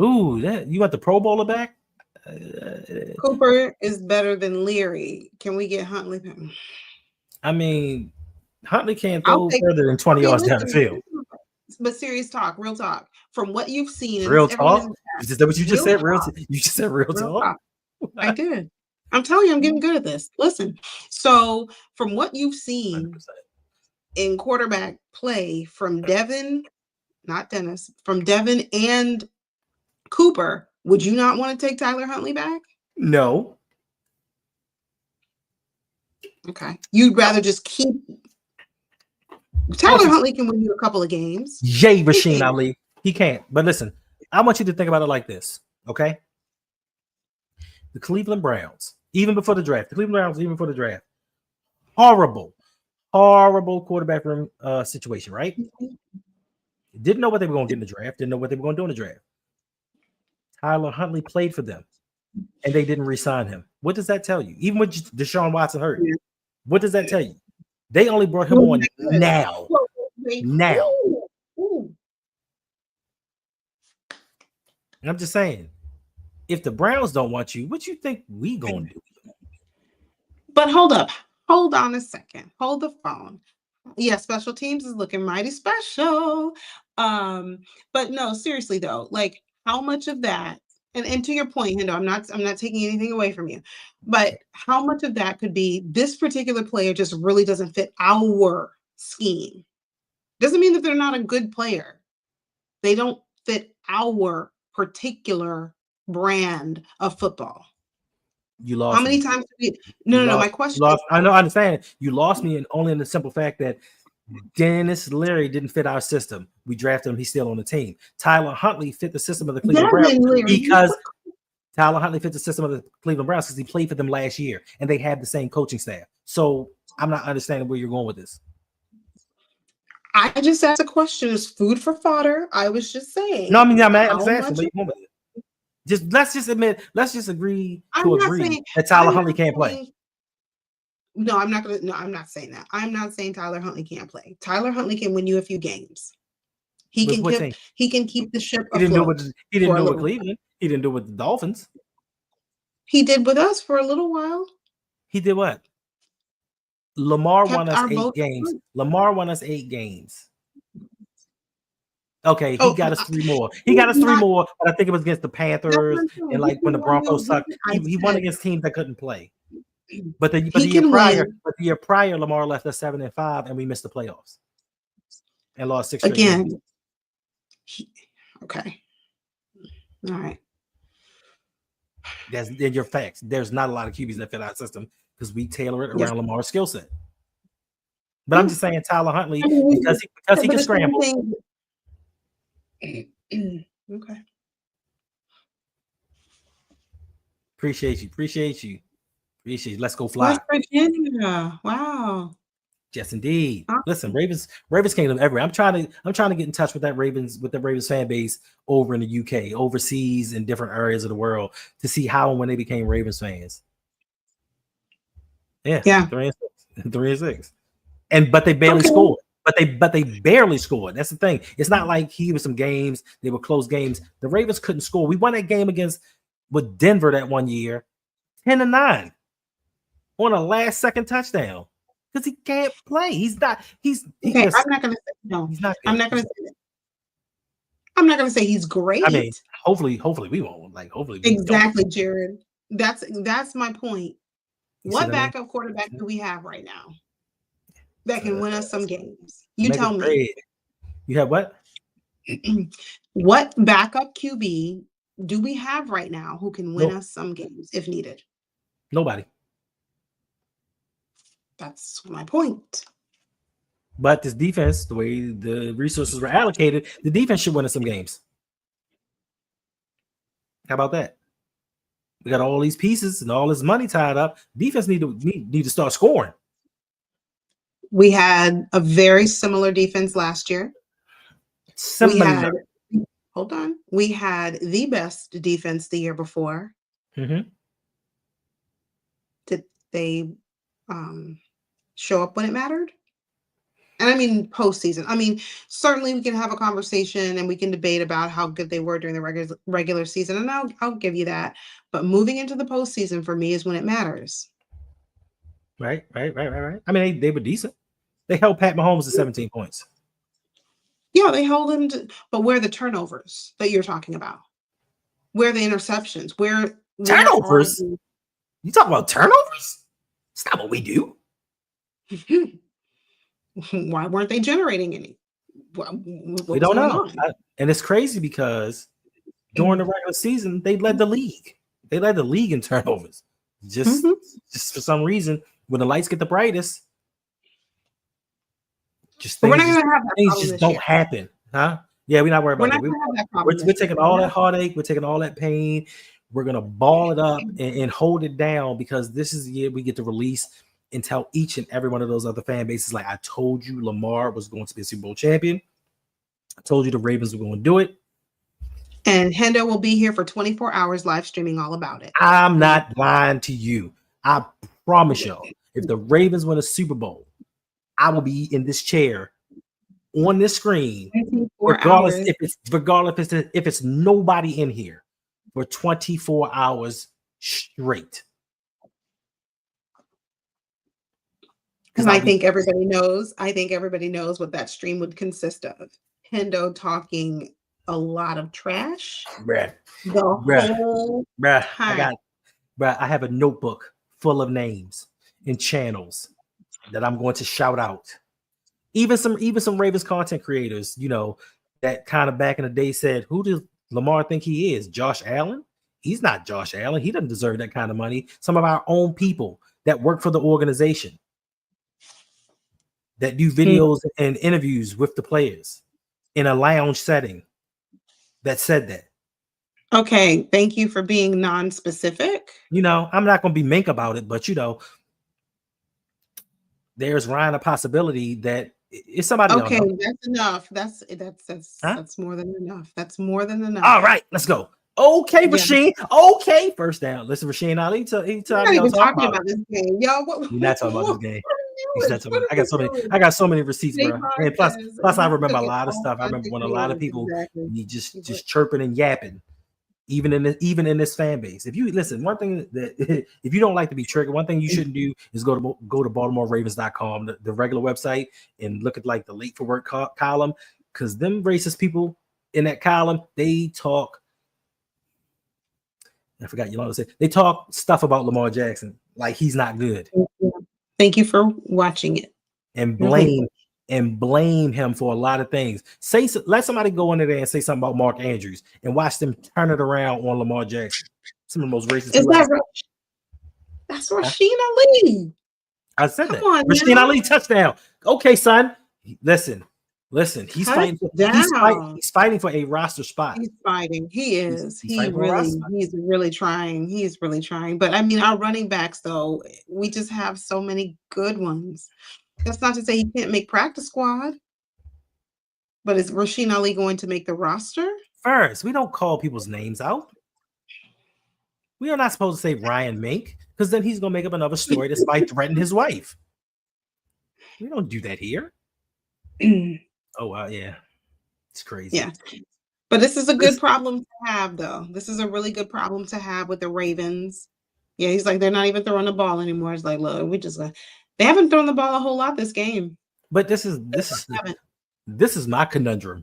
Speaker 2: Ooh, you want the Pro Bowler back?
Speaker 1: Cooper is better than Leary. Can we get Huntley?
Speaker 2: I mean, Huntley can't throw further than 20 yards down the field.
Speaker 1: But serious talk, real talk. From what you've seen,
Speaker 2: real talk. Is that what you just said? You just said real talk.
Speaker 1: I did. I'm telling you, I'm getting good at this. Listen. So, from what you've seen 100%. In quarterback play from Devin, not Dennis, from Devin and Cooper, would you not want to take Tyler Huntley back?
Speaker 2: No.
Speaker 1: Okay. You'd rather just keep. Tyler Huntley can win you a couple of games.
Speaker 2: Yay, Rasheen Ali. He can't. But listen, I want you to think about it like this, okay? The Cleveland Browns, even before the draft, horrible quarterback room situation, right? Didn't know what they were going to get in the draft. Didn't know what they were going to do in the draft. Tyler Huntley played for them, and they didn't re-sign him. What does that tell you? Even with Deshaun Watson hurt, what does that tell you? They only brought him on now. Now. I'm just saying, if the Browns don't want you, what you think we gonna do?
Speaker 1: But hold up. Hold on a second. Hold the phone. Yeah, special teams is looking mighty special. But no, seriously though, like how much of that, and to your point, Hendo, I'm not taking anything away from you, but how much of that could be this particular player just really doesn't fit our scheme? Doesn't mean that they're not a good player. They don't fit our particular brand of football.
Speaker 2: You lost.
Speaker 1: How many times? No. My question.
Speaker 2: I know. I understand. You lost me, and only in the simple fact that Dennis Leary didn't fit our system. We drafted him. He's still on the team. Tyler Huntley fit the system of the Cleveland Browns because Tyler Huntley fit the system of the Cleveland Browns because he played for them last year, and they had the same coaching staff. So I'm not understanding where you're going with this.
Speaker 1: I just asked a question. It's food for fodder. I was just saying.
Speaker 2: No, I mean, I'm asking where you going with it. Let's just agree that Tyler Huntley can't play.
Speaker 1: No, I'm not saying that. I'm not saying Tyler Huntley can't play. Tyler Huntley can win you a few games. He can keep the ship afloat.
Speaker 2: He didn't do it with Cleveland. He didn't do it with the Dolphins.
Speaker 1: He did with us for a little while.
Speaker 2: He did what? Lamar won us 8 games. Lamar won us 8 games. Okay, he got us 3 more. He got us 3 more, but I think it was against the Panthers and like when the Broncos sucked. He won against teams that couldn't play. But the year prior, Lamar left us 7-5, and we missed the playoffs and lost 6
Speaker 1: again. Okay, all right.
Speaker 2: That's in your facts. There's not a lot of QBs that fit our system because we tailor it around Lamar's skill set. But I'm just saying, Tyler Huntley, because he can scramble.
Speaker 1: Okay.
Speaker 2: Appreciate you. Appreciate it. Let's go fly.
Speaker 1: West Virginia. Wow.
Speaker 2: Yes, indeed.
Speaker 1: Awesome.
Speaker 2: Listen, Ravens Kingdom everywhere. I'm trying to get in touch with the Ravens fan base over in the UK, overseas in different areas of the world to see how and when they became Ravens fans. Yeah. 3-6. But they barely scored. But they barely scored. That's the thing. It's not like he was some games, they were close games. The Ravens couldn't score. We won that game with Denver that one year, 10-9 on a last second touchdown. Because he can't play. I'm
Speaker 1: not gonna say no.
Speaker 2: He's not good.
Speaker 1: I'm not gonna say that. I'm not gonna say he's great.
Speaker 2: I mean, hopefully we won't. Hopefully we
Speaker 1: exactly,
Speaker 2: don't.
Speaker 1: Jared. That's my point. What backup quarterback do we have right now that can win us some games? You tell me.
Speaker 2: You have what?
Speaker 1: What backup QB do we have right now who can win us some games if needed?
Speaker 2: Nobody.
Speaker 1: That's my point.
Speaker 2: But this defense, the way the resources were allocated, the defense should win us some games. How about that? We got all these pieces and all this money tied up. Defense need to start scoring.
Speaker 1: We had a very similar defense last year. Hold on. We had the best defense the year before.
Speaker 2: Mm-hmm.
Speaker 1: Did they show up when it mattered? And I mean postseason. I mean, certainly we can have a conversation and we can debate about how good they were during the regular season, and I'll give you that. But moving into the postseason for me is when it matters.
Speaker 2: Right. I mean, they were decent. They held Pat Mahomes to 17 points.
Speaker 1: Yeah, they held him to, but where are the turnovers that you're talking about? Where are the interceptions? Where
Speaker 2: turnovers? You talk about turnovers? It's not what we do.
Speaker 1: Why weren't they generating any?
Speaker 2: We don't know. And it's crazy because during the regular season, they led the league. They led the league in turnovers. Just for some reason, when the lights get the brightest,
Speaker 1: we're not going to have that
Speaker 2: things just don't happen, huh? Yeah, we're not worried about that. We're taking all that heartache. We're taking all that pain. We're going to ball it up and hold it down because this is the year we get to release and tell each and every one of those other fan bases, like, I told you Lamar was going to be a Super Bowl champion. I told you the Ravens were going to do it.
Speaker 1: And Hendo will be here for 24 hours live streaming all about it.
Speaker 2: I'm not lying to you. I promise y'all, if the Ravens win a Super Bowl, I will be in this chair on this screen, regardless if it's nobody in here for 24 hours straight.
Speaker 1: Because I think everybody knows what that stream would consist of. Hendo talking a lot of trash.
Speaker 2: I have a notebook full of names and channels that I'm going to shout out. Even some Ravens content creators, that kind of back in the day said, who does Lamar think he is? Josh Allen? He's not Josh Allen. He doesn't deserve that kind of money. Some of our own people that work for the organization that do videos and interviews with the players in a lounge setting that said that.
Speaker 1: Okay, thank you for being non-specific.
Speaker 2: I'm not going to be mink about it, but there's Ryan a possibility that it's somebody.
Speaker 1: Okay, that's enough. That's more than enough. That's more than enough.
Speaker 2: All right, let's go. Okay, Rasheen. Okay, first down. Listen, Rasheen Ali.
Speaker 1: We're not even talking about this game, y'all.
Speaker 2: We're not talking about this game. I got so many receipts, bro. And plus, I remember a lot of stuff. I remember when a lot of people just chirping and yapping, even in this fan base. If you listen, one thing that if you don't like to be triggered, one thing you shouldn't do is go to BaltimoreRavens.com, the regular website, and look at like the late for work column, because them racist people in that column, they talk. I forgot Yolanda said they talk stuff about Lamar Jackson like he's not good.
Speaker 1: Thank you for watching it.
Speaker 2: And blame him for a lot of things. Let somebody go into there and say something about Mark Andrews and watch them turn it around on Lamar Jackson. Some of the most racist.
Speaker 1: Is that right? That's Rasheen Ali.
Speaker 2: I said that. Rasheen Ali touchdown. Okay, son. Listen, Listen, he's
Speaker 1: Cut
Speaker 2: fighting.
Speaker 1: down.
Speaker 2: He's fighting for a roster spot.
Speaker 1: He's fighting. He is.
Speaker 2: He's fighting for a roster spot.
Speaker 1: He's really trying. He's really trying. But I mean, our running backs, though, we just have so many good ones. That's not to say he can't make practice squad. But is Rasheen Ali going to make the roster?
Speaker 2: First, we don't call people's names out. We are not supposed to say Ryan Mink, because then he's going to make up another story to spite threaten his wife. We don't do that here. Oh, wow. Yeah. It's crazy.
Speaker 1: Yeah. But this is a good problem to have, though. This is a really good problem to have with the Ravens. Yeah, he's like, they're not even throwing the ball anymore. It's like, look, they haven't thrown the ball a whole lot this game.
Speaker 2: But this is my conundrum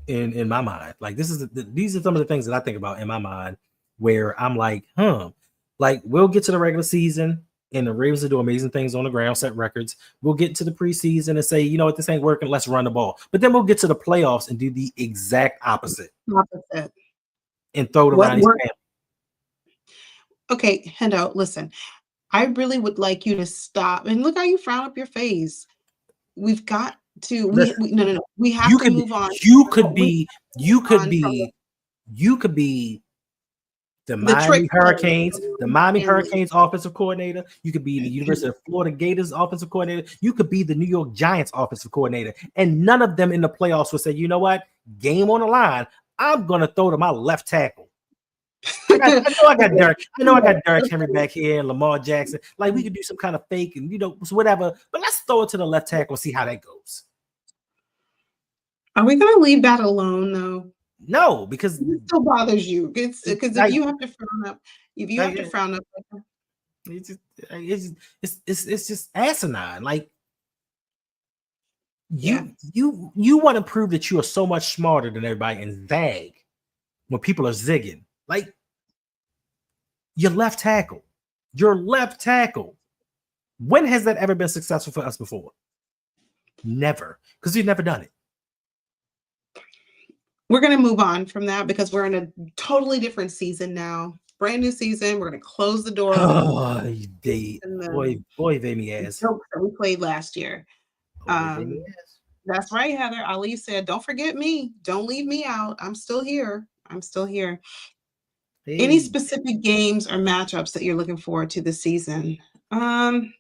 Speaker 2: in my mind. Like, these are some of the things that I think about in my mind, where I'm like, like, we'll get to the regular season and the Ravens will do amazing things on the ground, set records. We'll get to the preseason and say, you know what, this ain't working, let's run the ball. But then we'll get to the playoffs and do the exact opposite. And throw it around his family.
Speaker 1: Okay, Hendo, listen. I really would like you to stop. And look how you frown up your face. We've got to no. We have to move on.
Speaker 2: You could be the Miami Hurricanes, offensive coordinator. You could be the University of Florida Gators offensive coordinator. You could be the New York Giants offensive coordinator. And none of them in the playoffs will say, you know what? Game on the line. I'm going to throw to my left tackle. I know I got Derrick Henry back here and Lamar Jackson. Like, we could do some kind of fake and, whatever. But let's throw it to the left tackle and see how that goes.
Speaker 1: Are we going to leave that alone, though?
Speaker 2: No, because
Speaker 1: it still bothers you. It's because if you have to frown up,
Speaker 2: it's just asinine. Like, you want to prove that you are so much smarter than everybody and zag when people are zigging. Like, your left tackle. When has that ever been successful for us before? Never, because we've never done it.
Speaker 1: We're going to move on from that because we're in a totally different season now. Brand new season. We're going to close the door.
Speaker 2: Oh, boy, they me ass.
Speaker 1: We played last year. That's right, Heather. Ali said, "Don't forget me. Don't leave me out. I'm still here. Hey. Any specific games or matchups that you're looking forward to this season?
Speaker 2: Damn,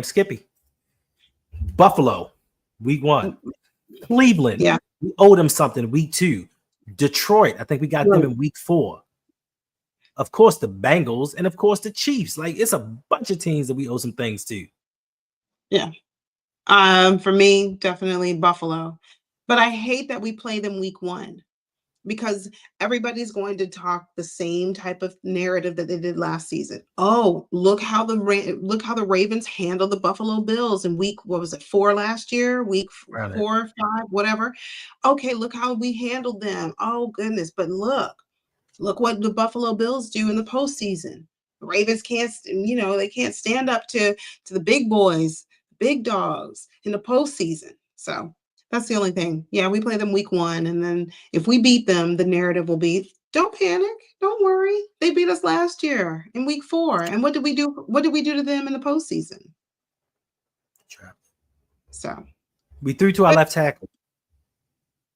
Speaker 2: Skippy. Buffalo, week 1. Cleveland, we owed them something week 2. Detroit, I think we got them in week 4. Of course, the Bengals, and of course the Chiefs. Like, it's a bunch of teams that we owe some things to.
Speaker 1: Yeah. For me, definitely Buffalo. But I hate that we play them week 1 because everybody's going to talk the same type of narrative that they did last season. Oh, look how the Ravens handled the Buffalo Bills in week 4 last year, week 4 or 5, whatever. Okay, look how we handled them. Oh goodness, but look what the Buffalo Bills do in the postseason. The Ravens can't, they can't stand up to the big boys, big dogs in the postseason. So that's the only thing. Yeah, we play them week 1, and then if we beat them, the narrative will be, don't panic, don't worry. They beat us last year in week 4. And what did we do? What did we do to them in the postseason? So
Speaker 2: we threw to our left tackle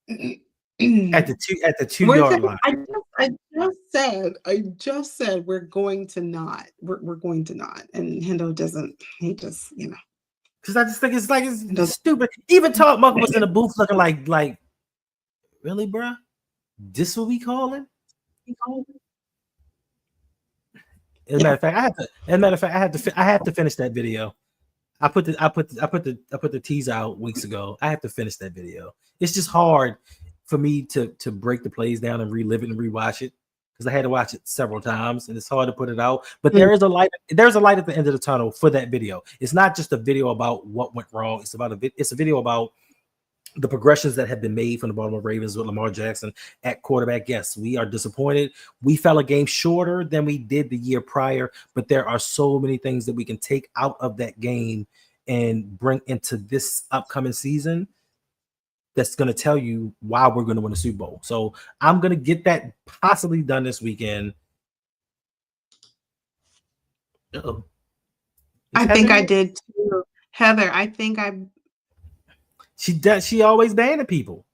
Speaker 2: at the 2-yard line.
Speaker 1: I just said we're going to not. We're going to not. And Hendo doesn't. He just,
Speaker 2: Because I just think it's stupid. Even Todd Monken was in the booth looking like, really, bro? This what we calling? As a matter of fact, I have to finish that video. I put the teaser out weeks ago. I have to finish that video. It's just hard for me to break the plays down and relive it and rewatch it because I had to watch it several times and it's hard to put it out. But there is a light. There's a light at the end of the tunnel for that video. It's not just a video about what went wrong. It's a video about the progressions that have been made from the Baltimore Ravens with Lamar Jackson at quarterback. Yes, we are disappointed. We fell a game shorter than we did the year prior, but there are so many things that we can take out of that game and bring into this upcoming season that's going to tell you why we're going to win the Super Bowl. So I'm going to get that possibly done this weekend.
Speaker 1: I think I did too. Heather, I think I
Speaker 2: She always banning people.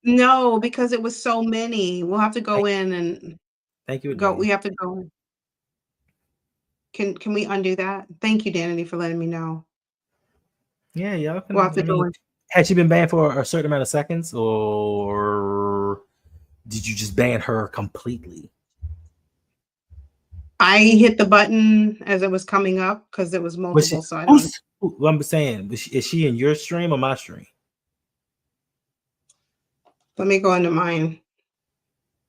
Speaker 1: No, because it was so many. We'll have to go in and
Speaker 2: Thank you.
Speaker 1: go. We have to go in. Can we undo that? Thank you, Danity, for letting me know.
Speaker 2: Yeah, y'all can.
Speaker 1: We'll have to go in.
Speaker 2: Had she been banned for a certain amount of seconds, or did you just ban her completely?
Speaker 1: I hit the button as it was coming up because it was multiple. So I don't.
Speaker 2: I'm saying, is she in your stream or my stream?
Speaker 1: Let me go into mine.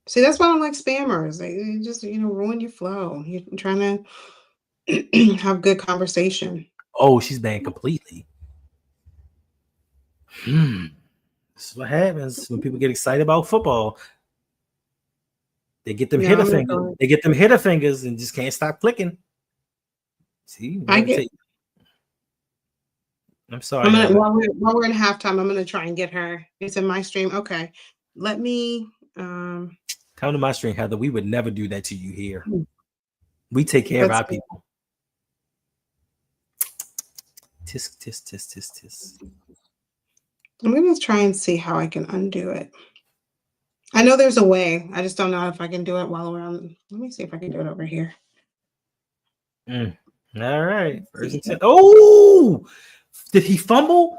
Speaker 1: See, that's why I don't like spammers. They just, ruin your flow. You're trying to have good conversation.
Speaker 2: Oh, she's banned completely. This is what happens when people get excited about football. They get them hitter fingers. They get them hitter fingers and just can't stop clicking. See, I'm sorry.
Speaker 1: While we're in halftime, I'm gonna try and get her. It's in my stream. Okay, let me
Speaker 2: come to my stream, Heather. We would never do that to you here. We take care of our people. Tisk, tisk, tisk, tisk, tisk.
Speaker 1: I'm gonna try and see how I can undo it. I know there's a way. I just don't know if I can do it while we're on. Let me see if I can do it over here.
Speaker 2: All right. Oh, did he fumble?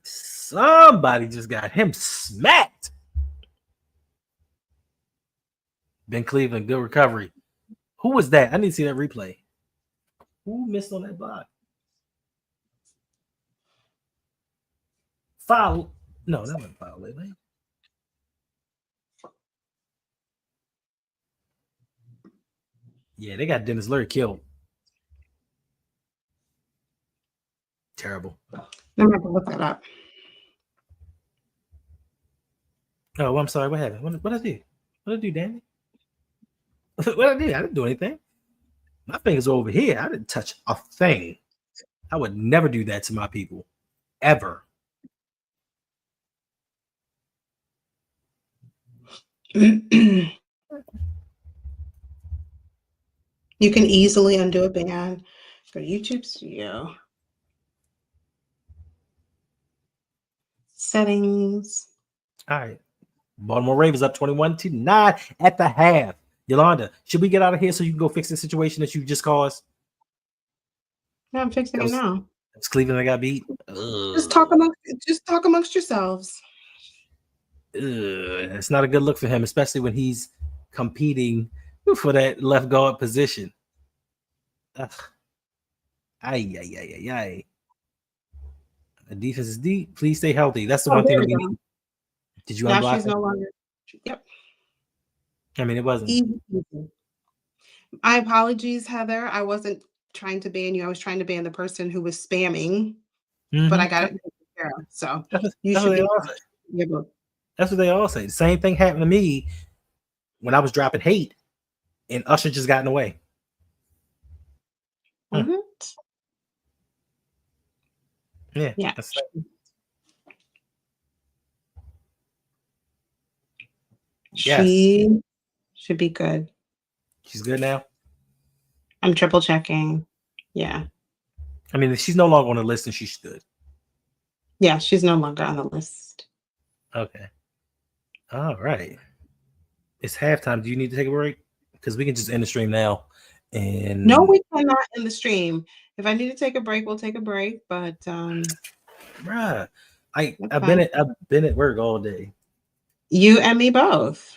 Speaker 2: Somebody just got him smacked. Ben Cleveland, good recovery. Who was that? I need to see that replay. Who missed on that block? Foul. No, that wasn't foul, lately. Yeah, they got Dennis Leary killed. Terrible.
Speaker 1: I'm gonna have to look that up.
Speaker 2: Oh, I'm sorry. What happened? What did I do? What did I do, Danny? What did I do? I didn't do anything. My fingers are over here. I didn't touch a thing. I would never do that to my people. Ever.
Speaker 1: You can easily undo a ban. Go to YouTube Studio. Settings.
Speaker 2: All right. Baltimore Ravens up 21-9 at the half. Yolanda, should we get out of here so you can go fix the situation that you just caused?
Speaker 1: Yeah, I'm fixing it now.
Speaker 2: It's Cleveland that got beat.
Speaker 1: Just talk amongst yourselves.
Speaker 2: It's not a good look for him, especially when he's competing for that left guard position. Ugh. Ay. The defense is deep. Please stay healthy. That's the one thing that we need. Did you unblock?
Speaker 1: She's no longer. Yep.
Speaker 2: I mean, it wasn't.
Speaker 1: Easy. My apologies, Heather. I wasn't trying to ban you. I was trying to ban the person who was spamming, but I got it taken care of. So you should be.
Speaker 2: That's what they all say. The same thing happened to me when I was dropping hate, and Usher just got in the way. Yeah.
Speaker 1: She should be good.
Speaker 2: She's good now?
Speaker 1: I'm triple checking. Yeah.
Speaker 2: I mean, if she's no longer on the list, then she's good.
Speaker 1: Yeah, she's no longer on the list.
Speaker 2: Okay. All right. It's halftime. Do you need to take a break? Because we can just end the stream now. And
Speaker 1: no, we cannot end the stream. If I need to take a break, we'll take a break. But
Speaker 2: bruh, I've been at work all day.
Speaker 1: You and me both.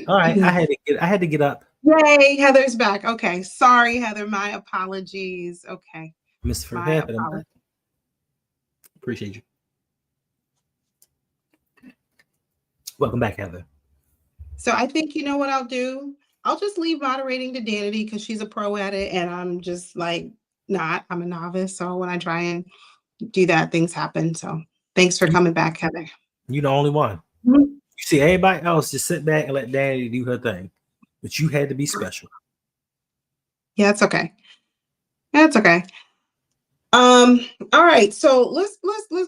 Speaker 2: All right. I had to get up.
Speaker 1: Yay, Heather's back. Okay. Sorry, Heather. My apologies. Okay.
Speaker 2: Mr. Forget. Appreciate you. Welcome back, Heather.
Speaker 1: So I think you know what I'll do? I'll just leave moderating to Danity because she's a pro at it, and I'm just like not. I'm a novice, so when I try and do that, things happen. So thanks for coming back, Heather.
Speaker 2: You're the only one.
Speaker 1: Mm-hmm.
Speaker 2: You see everybody else just sit back and let Danity do her thing, but you had to be special.
Speaker 1: Yeah, it's okay. That's okay. All right. So let's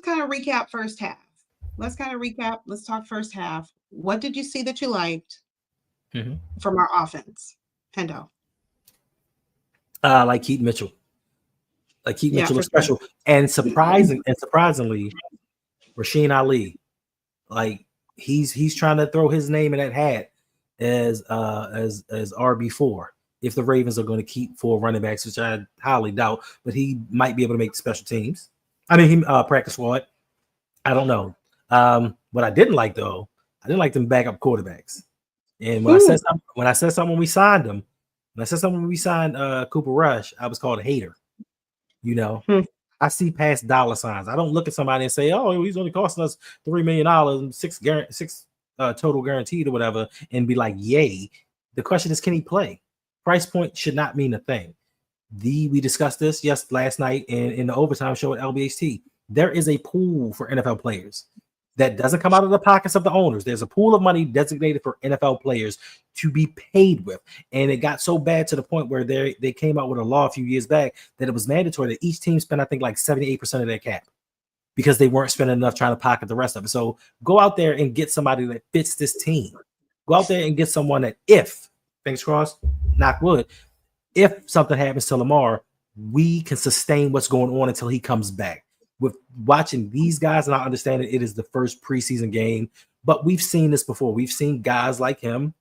Speaker 1: kind of recap first half. Let's talk first half. What did you see that you liked from our offense? Hendo.
Speaker 2: Like Keaton Mitchell. Like Keaton Mitchell is special. Sure. And surprisingly, Rasheen Ali, like he's trying to throw his name in that hat as RB4 if the Ravens are going to keep 4 running backs, which I highly doubt, but he might be able to make special teams. I mean, he practice squad. I don't know. What I didn't like though, I didn't like them backup quarterbacks. And when I said something when we signed them, Cooper Rush, I was called a hater. You know, I see past dollar signs. I don't look at somebody and say, "Oh, he's only costing us $3 million and six total guaranteed or whatever," and be like, "Yay!" The question is, can he play? Price point should not mean a thing. We discussed this last night in the overtime show at LBHT. There is a pool for NFL players that doesn't come out of the pockets of the owners. There's a pool of money designated for NFL players to be paid with. And it got so bad to the point where they came out with a law a few years back that it was mandatory that each team spend, I think, like 78% of their cap because they weren't spending enough trying to pocket the rest of it. So go out there and get somebody that fits this team. Go out there and get someone that, if, fingers crossed, knock wood, if something happens to Lamar, we can sustain what's going on until he comes back. With watching these guys, and I understand that it is the first preseason game, but we've seen this before. We've seen guys like them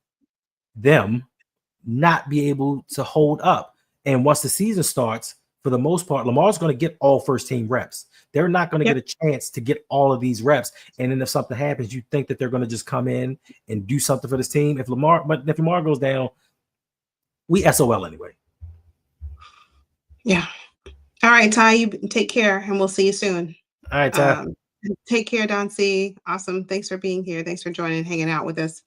Speaker 2: not be able to hold up. And once the season starts, for the most part, Lamar's going to get all first team reps. They're not going to get a chance to get all of these reps. And then if something happens, you think that they're going to just come in and do something for this team. If Lamar goes down, we SOL anyway.
Speaker 1: Yeah. All right, Ty, you take care, and we'll see you soon.
Speaker 2: All right, Ty.
Speaker 1: Take care, Don C. Awesome. Thanks for being here. Thanks for joining and hanging out with us.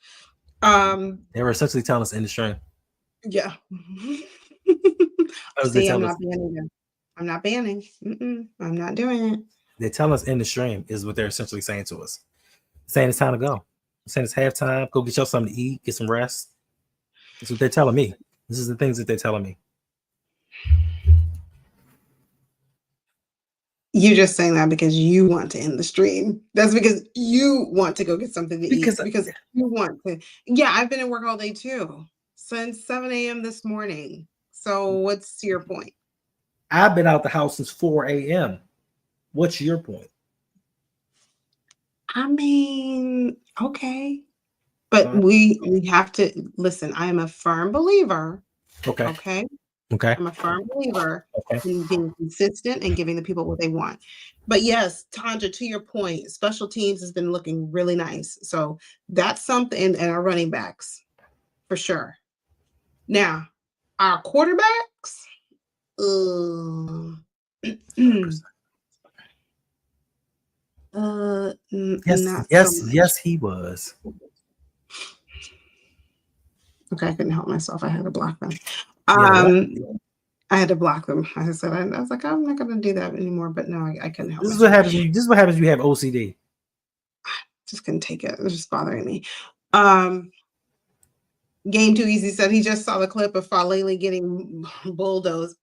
Speaker 2: They were essentially telling us in the stream.
Speaker 1: Yeah. See, I'm not banning. I'm not banning. I'm not doing it.
Speaker 2: They're telling us in the stream is what they're essentially saying to us. Saying it's time to go. Saying it's halftime. Go get yourself something to eat. Get some rest. That's what they're telling me. This is the things that they're telling me.
Speaker 1: You're just saying that because you want to end the stream. That's because you want to go get something to eat. Because you want to. Yeah, I've been at work all day too. Since 7 a.m. this morning. So what's your point?
Speaker 2: I've been out the house since 4 a.m. What's your point?
Speaker 1: I mean, okay. But we have to listen. I am a firm believer. Okay. I'm a firm believer in being consistent and giving the people what they want. But yes, Tanja, to your point, special teams has been looking really nice. So that's something, and our running backs for sure. Now, our quarterbacks,
Speaker 2: yes, he was.
Speaker 1: Okay, I couldn't help myself. I had to block them. I had to block them. I said, I was like, I'm not going to do that anymore. But no, I couldn't help.
Speaker 2: This is what happens. This is what happens when you have OCD.
Speaker 1: I just couldn't take it. It was just bothering me. Game Too Easy said he just saw the clip of Falele getting bulldozed.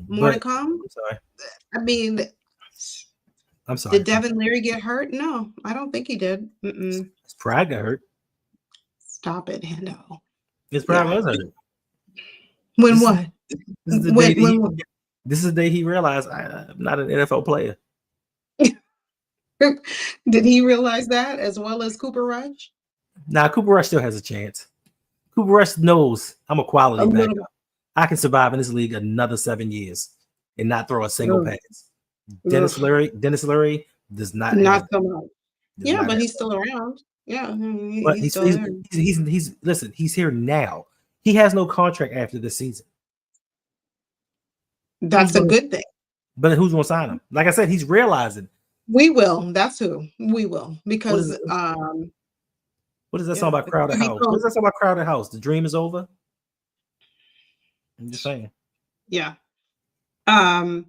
Speaker 1: More to come.
Speaker 2: I'm sorry.
Speaker 1: I mean,
Speaker 2: I'm sorry.
Speaker 1: Did Devin Leary get hurt? No, I don't think he did.
Speaker 2: His pride got hurt.
Speaker 1: Stop it, Hendo.
Speaker 2: His pride was hurt.
Speaker 1: When what?
Speaker 2: This is the day he realized I'm not an NFL player.
Speaker 1: Did he realize that as well as Cooper Rush?
Speaker 2: Nah, Cooper Rush still has a chance. Cooper Rush knows I'm a quality backup. I can survive in this league another 7 years and not throw a single pass. Dennis Leary does not.
Speaker 1: Not so much. Yeah, but he's still around. Yeah,
Speaker 2: but he's listen. He's here now. He has no contract after this season.
Speaker 1: That's a good thing.
Speaker 2: But who's going to sign him? Like I said, he's realizing.
Speaker 1: We will. That's who. We will. Because
Speaker 2: what is that song about Crowded House? What is that song about Crowded House? The dream is over? I'm just saying.
Speaker 1: Yeah. No,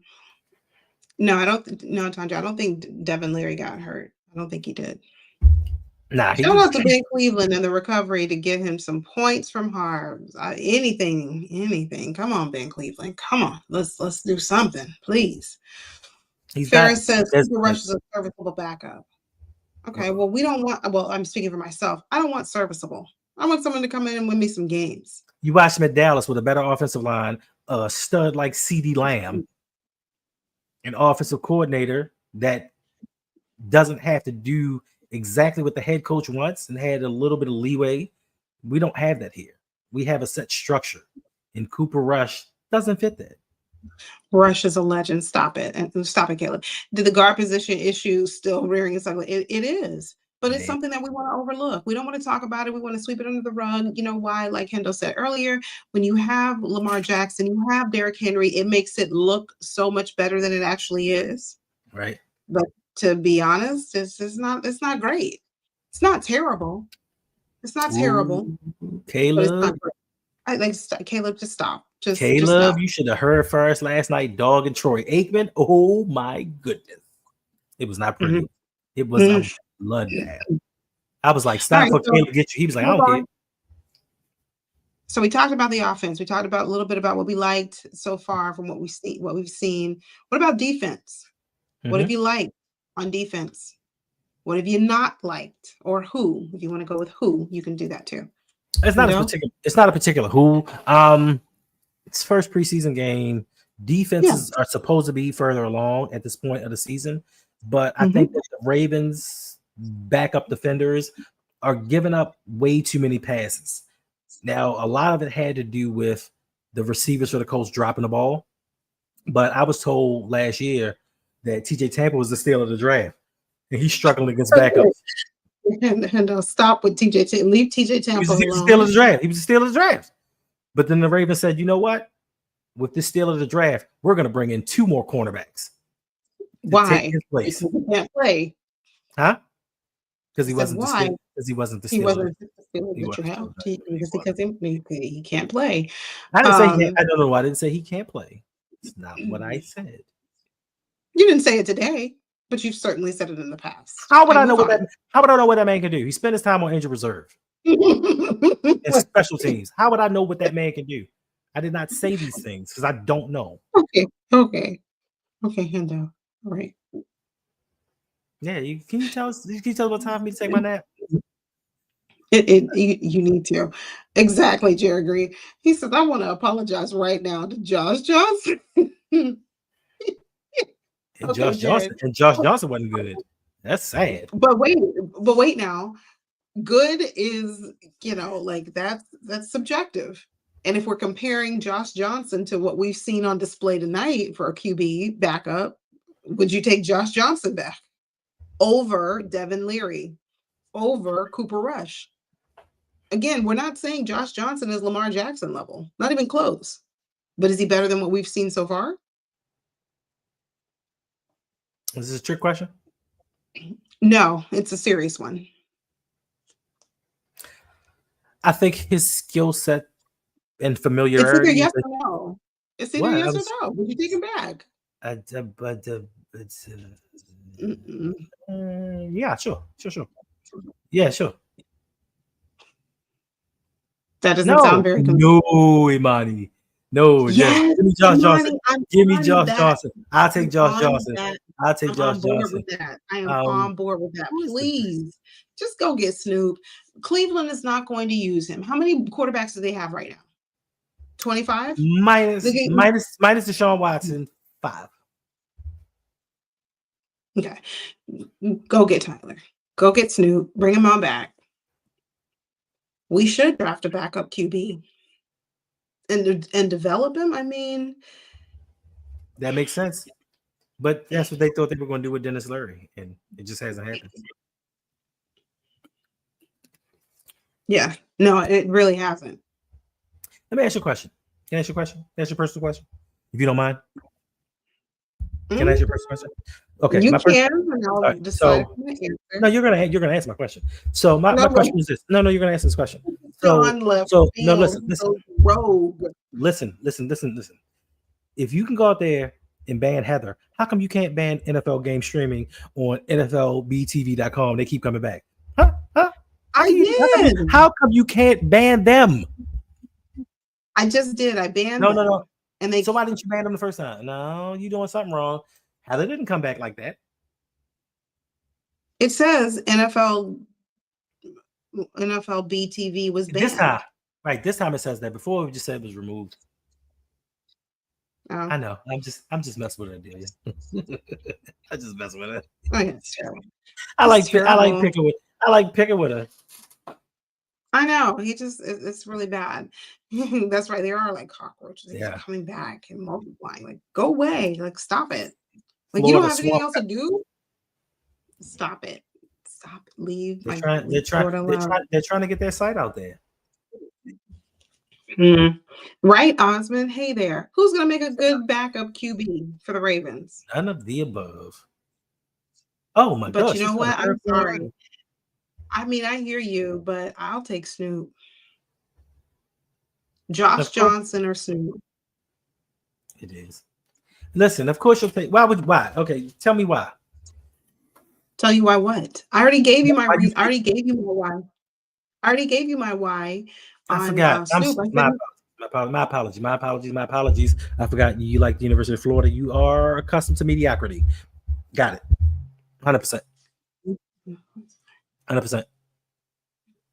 Speaker 1: Tanja, I don't think Devin Leary got hurt. I don't think he did.
Speaker 2: Nah,
Speaker 1: shout out to Ben Cleveland and the recovery to get him some points from Harvs. Anything. Come on, Ben Cleveland. Come on. Let's do something, please. Ferris says Cooper Rush is a serviceable backup. Okay, well, we don't want. Well, I'm speaking for myself. I don't want serviceable. I want someone to come in and win me some games.
Speaker 2: You watch him at Dallas with a better offensive line, a stud like CeeDee Lamb, an offensive coordinator that doesn't have to do exactly what the head coach wants and had a little bit of leeway. We don't have that here. We have a set structure, and Cooper Rush doesn't fit that.
Speaker 1: Rush is a legend. Stop it. And stop it, Caleb. Did the guard position issue still rearing its ugly? It is. But it's something that we want to overlook. We don't want to talk about it. We want to sweep it under the rug. You know why? Like Hendo said earlier, when you have Lamar Jackson, you have Derrick Henry, it makes it look so much better than it actually is.
Speaker 2: Right.
Speaker 1: But to be honest, it's not great. It's not terrible. It's not terrible.
Speaker 2: Caleb.
Speaker 1: But it's not great. I like Caleb, just stop.
Speaker 2: Caleb,
Speaker 1: just stop.
Speaker 2: You should have heard first last night, dog and Troy Aikman. Oh my goodness. It was not pretty. It was a bloodbath. I was like, stop for Caleb to get you. He was like, I don't care.
Speaker 1: So we talked about the offense. We talked about a little bit about what we liked so far from what we've seen. What about defense? What have you liked on defense? What have you not liked? Or who? If you want to go with who, you can do that too.
Speaker 2: It's not a particular who. It's first preseason game. Defenses are supposed to be further along at this point of the season, but I think that the Ravens backup defenders are giving up way too many passes. Now, a lot of it had to do with the receivers for the Colts dropping the ball, but I was told last year that TJ Tampa was the steal of the draft, and he's struggling against backups.
Speaker 1: And stop with TJ Tampa. Leave TJ Tampa alone.
Speaker 2: He was the steal of the draft. He was the steal of the draft. But then the Ravens said, you know what? With this steal of the draft, we're going to bring in 2 more cornerbacks.
Speaker 1: Why? Because he can't play.
Speaker 2: Huh? Because he wasn't the steal. Because he wasn't the steal.
Speaker 1: He wasn't the steal of the draft. Because he can't play.
Speaker 2: I didn't say he can't. I don't know why I didn't say he can't play. It's not what I said.
Speaker 1: You didn't say it today, but you've certainly said it in the past.
Speaker 2: How would I know what that man can do? He spent his time on injured reserve and special teams. How would I know what that man can do? I did not say these things because I don't know.
Speaker 1: Okay, Hendo. All right.
Speaker 2: Yeah, can you tell us what time for me to take my nap?
Speaker 1: You need to. Exactly, Jerry Green. He says, I want to apologize right now to Josh Johnson.
Speaker 2: Josh Johnson wasn't good. That's sad.
Speaker 1: But wait now. Good is, that's subjective. And if we're comparing Josh Johnson to what we've seen on display tonight for a QB backup, would you take Josh Johnson back over Devin Leary, over Cooper Rush? Again, we're not saying Josh Johnson is Lamar Jackson level, not even close. But is he better than what we've seen so far?
Speaker 2: Is this a trick question?
Speaker 1: No, it's a serious one.
Speaker 2: I think his skill set and familiarity.
Speaker 1: It's either yes or no. It's either yes or no. Would you take him back?
Speaker 2: Yeah, sure. Yeah, sure.
Speaker 1: That doesn't sound very good.
Speaker 2: No, Imani. No, yes. Give me Josh Johnson. Give me Josh Johnson. I'll take Josh Johnson. I'll take Josh Johnson.
Speaker 1: I am on board with that. Please, just go get Snoop. Cleveland is not going to use him. How many quarterbacks do they have right now? 25?
Speaker 2: Minus Deshaun Watson, 5.
Speaker 1: Okay. Go get Tyler. Go get Snoop. Bring him on back. We should draft a backup QB and develop him. I mean,
Speaker 2: that makes sense. But that's what they thought they were going to do with Dennis Leary, and it just hasn't happened.
Speaker 1: Yeah. No, it really hasn't.
Speaker 2: Let me ask you a question. Can I ask you a question? Ask your personal question, if you don't mind. Can I ask your personal question? Okay.
Speaker 1: You can. I'll decide.
Speaker 2: No, you're gonna answer my question. So my question is this. No, you're gonna answer this question. Listen. If you can go out there and ban Heather, how come you can't ban NFL game streaming on NFLBTV.com? They keep coming back. Huh?
Speaker 1: I did.
Speaker 2: How come you can't ban them?
Speaker 1: I just did. I banned them.
Speaker 2: No. And so why didn't you ban them the first time? No, you're doing something wrong. Heather didn't come back like that.
Speaker 1: It says NFL BTV was banned.
Speaker 2: This time it says that. Before we just said it was removed.
Speaker 1: Oh,
Speaker 2: I know. I'm just messing with her, Delia. I just messing with her.
Speaker 1: oh yeah, it's terrible.
Speaker 2: I
Speaker 1: It's
Speaker 2: like
Speaker 1: terrible.
Speaker 2: picking with her.
Speaker 1: I know. It's really bad. That's right. There are like cockroaches. They keep
Speaker 2: Yeah.
Speaker 1: coming back and multiplying. Like, go away. Like, stop it. Like, you don't
Speaker 2: Florida
Speaker 1: have anything
Speaker 2: swamp.
Speaker 1: else to do? Stop it. Stop it. Leave
Speaker 2: They're
Speaker 1: Florida alone.
Speaker 2: trying to get their site out there.
Speaker 1: Mm. Right, Osmond? Hey there. Who's going to make a good backup QB for the Ravens?
Speaker 2: None of the above. Oh my
Speaker 1: But you
Speaker 2: gosh,
Speaker 1: know
Speaker 2: she's from
Speaker 1: what? I'm
Speaker 2: North
Speaker 1: sorry.
Speaker 2: Carolina.
Speaker 1: I mean, I hear you, but I'll take Snoop. Josh
Speaker 2: Of course
Speaker 1: Johnson or Snoop.
Speaker 2: it is. Listen, of course you'll take. Why? Okay, tell me why.
Speaker 1: Tell you why what? I already gave you my
Speaker 2: Why you
Speaker 1: reason. I already gave you my why. I already gave you my why
Speaker 2: I
Speaker 1: on
Speaker 2: forgot.
Speaker 1: Snoop. I
Speaker 2: My
Speaker 1: said,
Speaker 2: apologies. My apologies. I forgot you like the University of Florida. You are accustomed to mediocrity. Got it. 100%. 100%.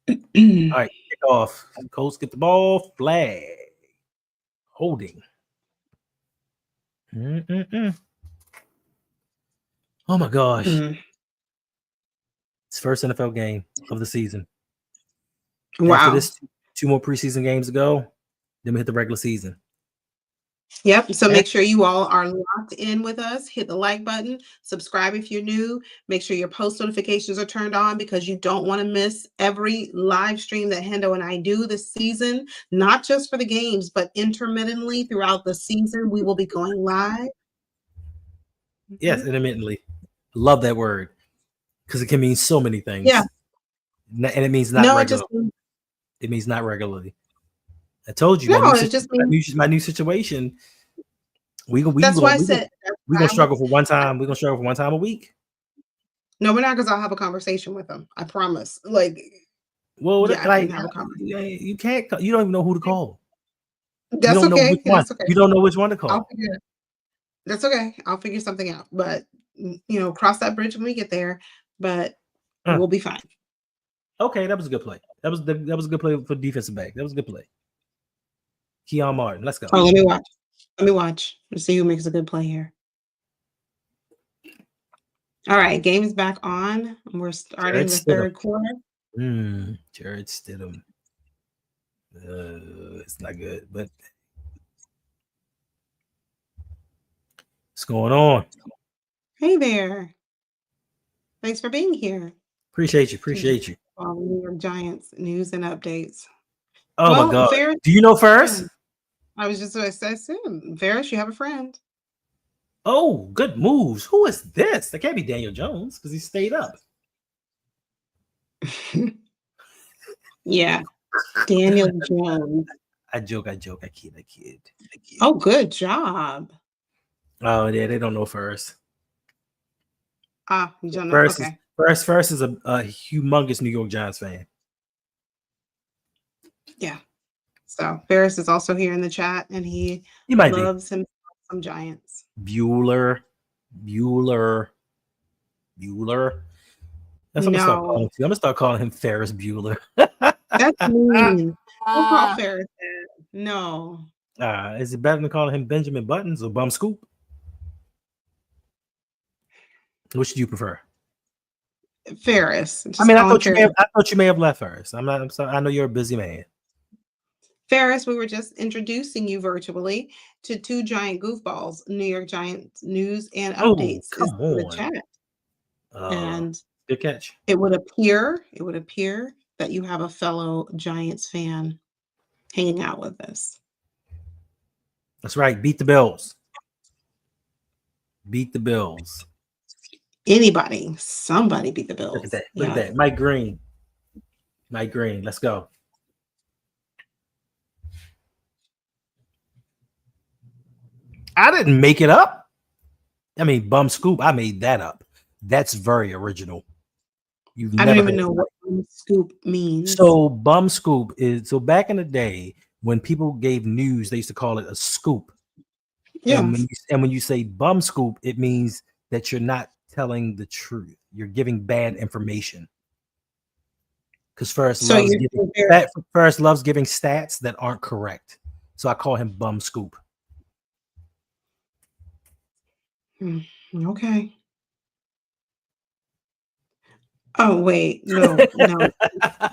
Speaker 2: All right, kick off. Colts get the ball. Flag. Holding. Mm-mm-mm. Oh my gosh. It's first NFL game of the season.
Speaker 1: Wow.
Speaker 2: After this, 2 more preseason games to go. Then we hit the regular season.
Speaker 1: Yep. So make sure you all are locked in with us. Hit the like button. Subscribe if you're new. Make sure your post notifications are turned on because you don't want to miss every live stream that Hendo and I do this season, not just for the games, but intermittently throughout the season. We will be going live.
Speaker 2: Yes, intermittently. Love that word because it can mean so many things.
Speaker 1: Yeah.
Speaker 2: And it means not regular. It means not regularly. I told you my new situation.
Speaker 1: That's why I said
Speaker 2: we're gonna struggle for one time. We're gonna struggle for one time a week.
Speaker 1: No, we're not, because I'll have a conversation with them. I promise. Like,
Speaker 2: well,
Speaker 1: yeah, I can have a conversation.
Speaker 2: You can't. You don't even know who to call.
Speaker 1: That's okay. That's okay.
Speaker 2: You don't know which one to call.
Speaker 1: I'll figure it. That's okay. I'll figure something out. But cross that bridge when we get there. But we'll be fine.
Speaker 2: Okay, that was a good play. That was a good play for defensive back. That was a good play. Keon Martin, let's go.
Speaker 1: Oh, let me watch. Let's see who makes a good play here. All right, game is back on. We're starting the third quarter.
Speaker 2: Jared Stidham. It's not good, but what's going on?
Speaker 1: Hey there. Thanks for being here.
Speaker 2: Appreciate you.
Speaker 1: New York Giants news and updates.
Speaker 2: Oh my God. Ferris, do you know Ferris?
Speaker 1: I was just going to say, Ferris, you have a friend.
Speaker 2: Oh, good moves. Who is this? That can't be Daniel Jones because he stayed up.
Speaker 1: Yeah. Daniel Jones.
Speaker 2: I kid.
Speaker 1: Oh, good job.
Speaker 2: Oh, yeah, they don't know Ferris.
Speaker 1: You don't know. Okay.
Speaker 2: Ferris is a humongous New York Giants fan.
Speaker 1: Yeah. So Ferris is also here in the chat, and he
Speaker 2: might
Speaker 1: loves him some Giants.
Speaker 2: Bueller. That's what I'm gonna start calling him Ferris Bueller.
Speaker 1: That's mean. Don't call Ferris that. No.
Speaker 2: Is it better than calling him Benjamin Buttons or Bum Scoop? Which do you prefer?
Speaker 1: Ferris.
Speaker 2: I thought you may have left Ferris. I'm sorry. I know you're a busy man.
Speaker 1: Ferris, we were just introducing you virtually to 2 giant goofballs, New York Giants news and updates.
Speaker 2: Come on.
Speaker 1: In the chat. And
Speaker 2: good catch.
Speaker 1: It would appear that you have a fellow Giants fan hanging out with us.
Speaker 2: That's right. Beat the Bills.
Speaker 1: Somebody beat the Bills.
Speaker 2: Look at that. Mike Green. Let's go. I didn't make it up. Bum Scoop, I made that up. That's very original.
Speaker 1: I don't even know what Bum Scoop means.
Speaker 2: So Bum Scoop is, back in the day when people gave news, they used to call it a scoop. Yeah. And when you say Bum Scoop, it means that you're not telling the truth. You're giving bad information. Because Ferris loves giving stats that aren't correct. So I call him Bum Scoop.
Speaker 1: Okay. Oh, wait, no, no.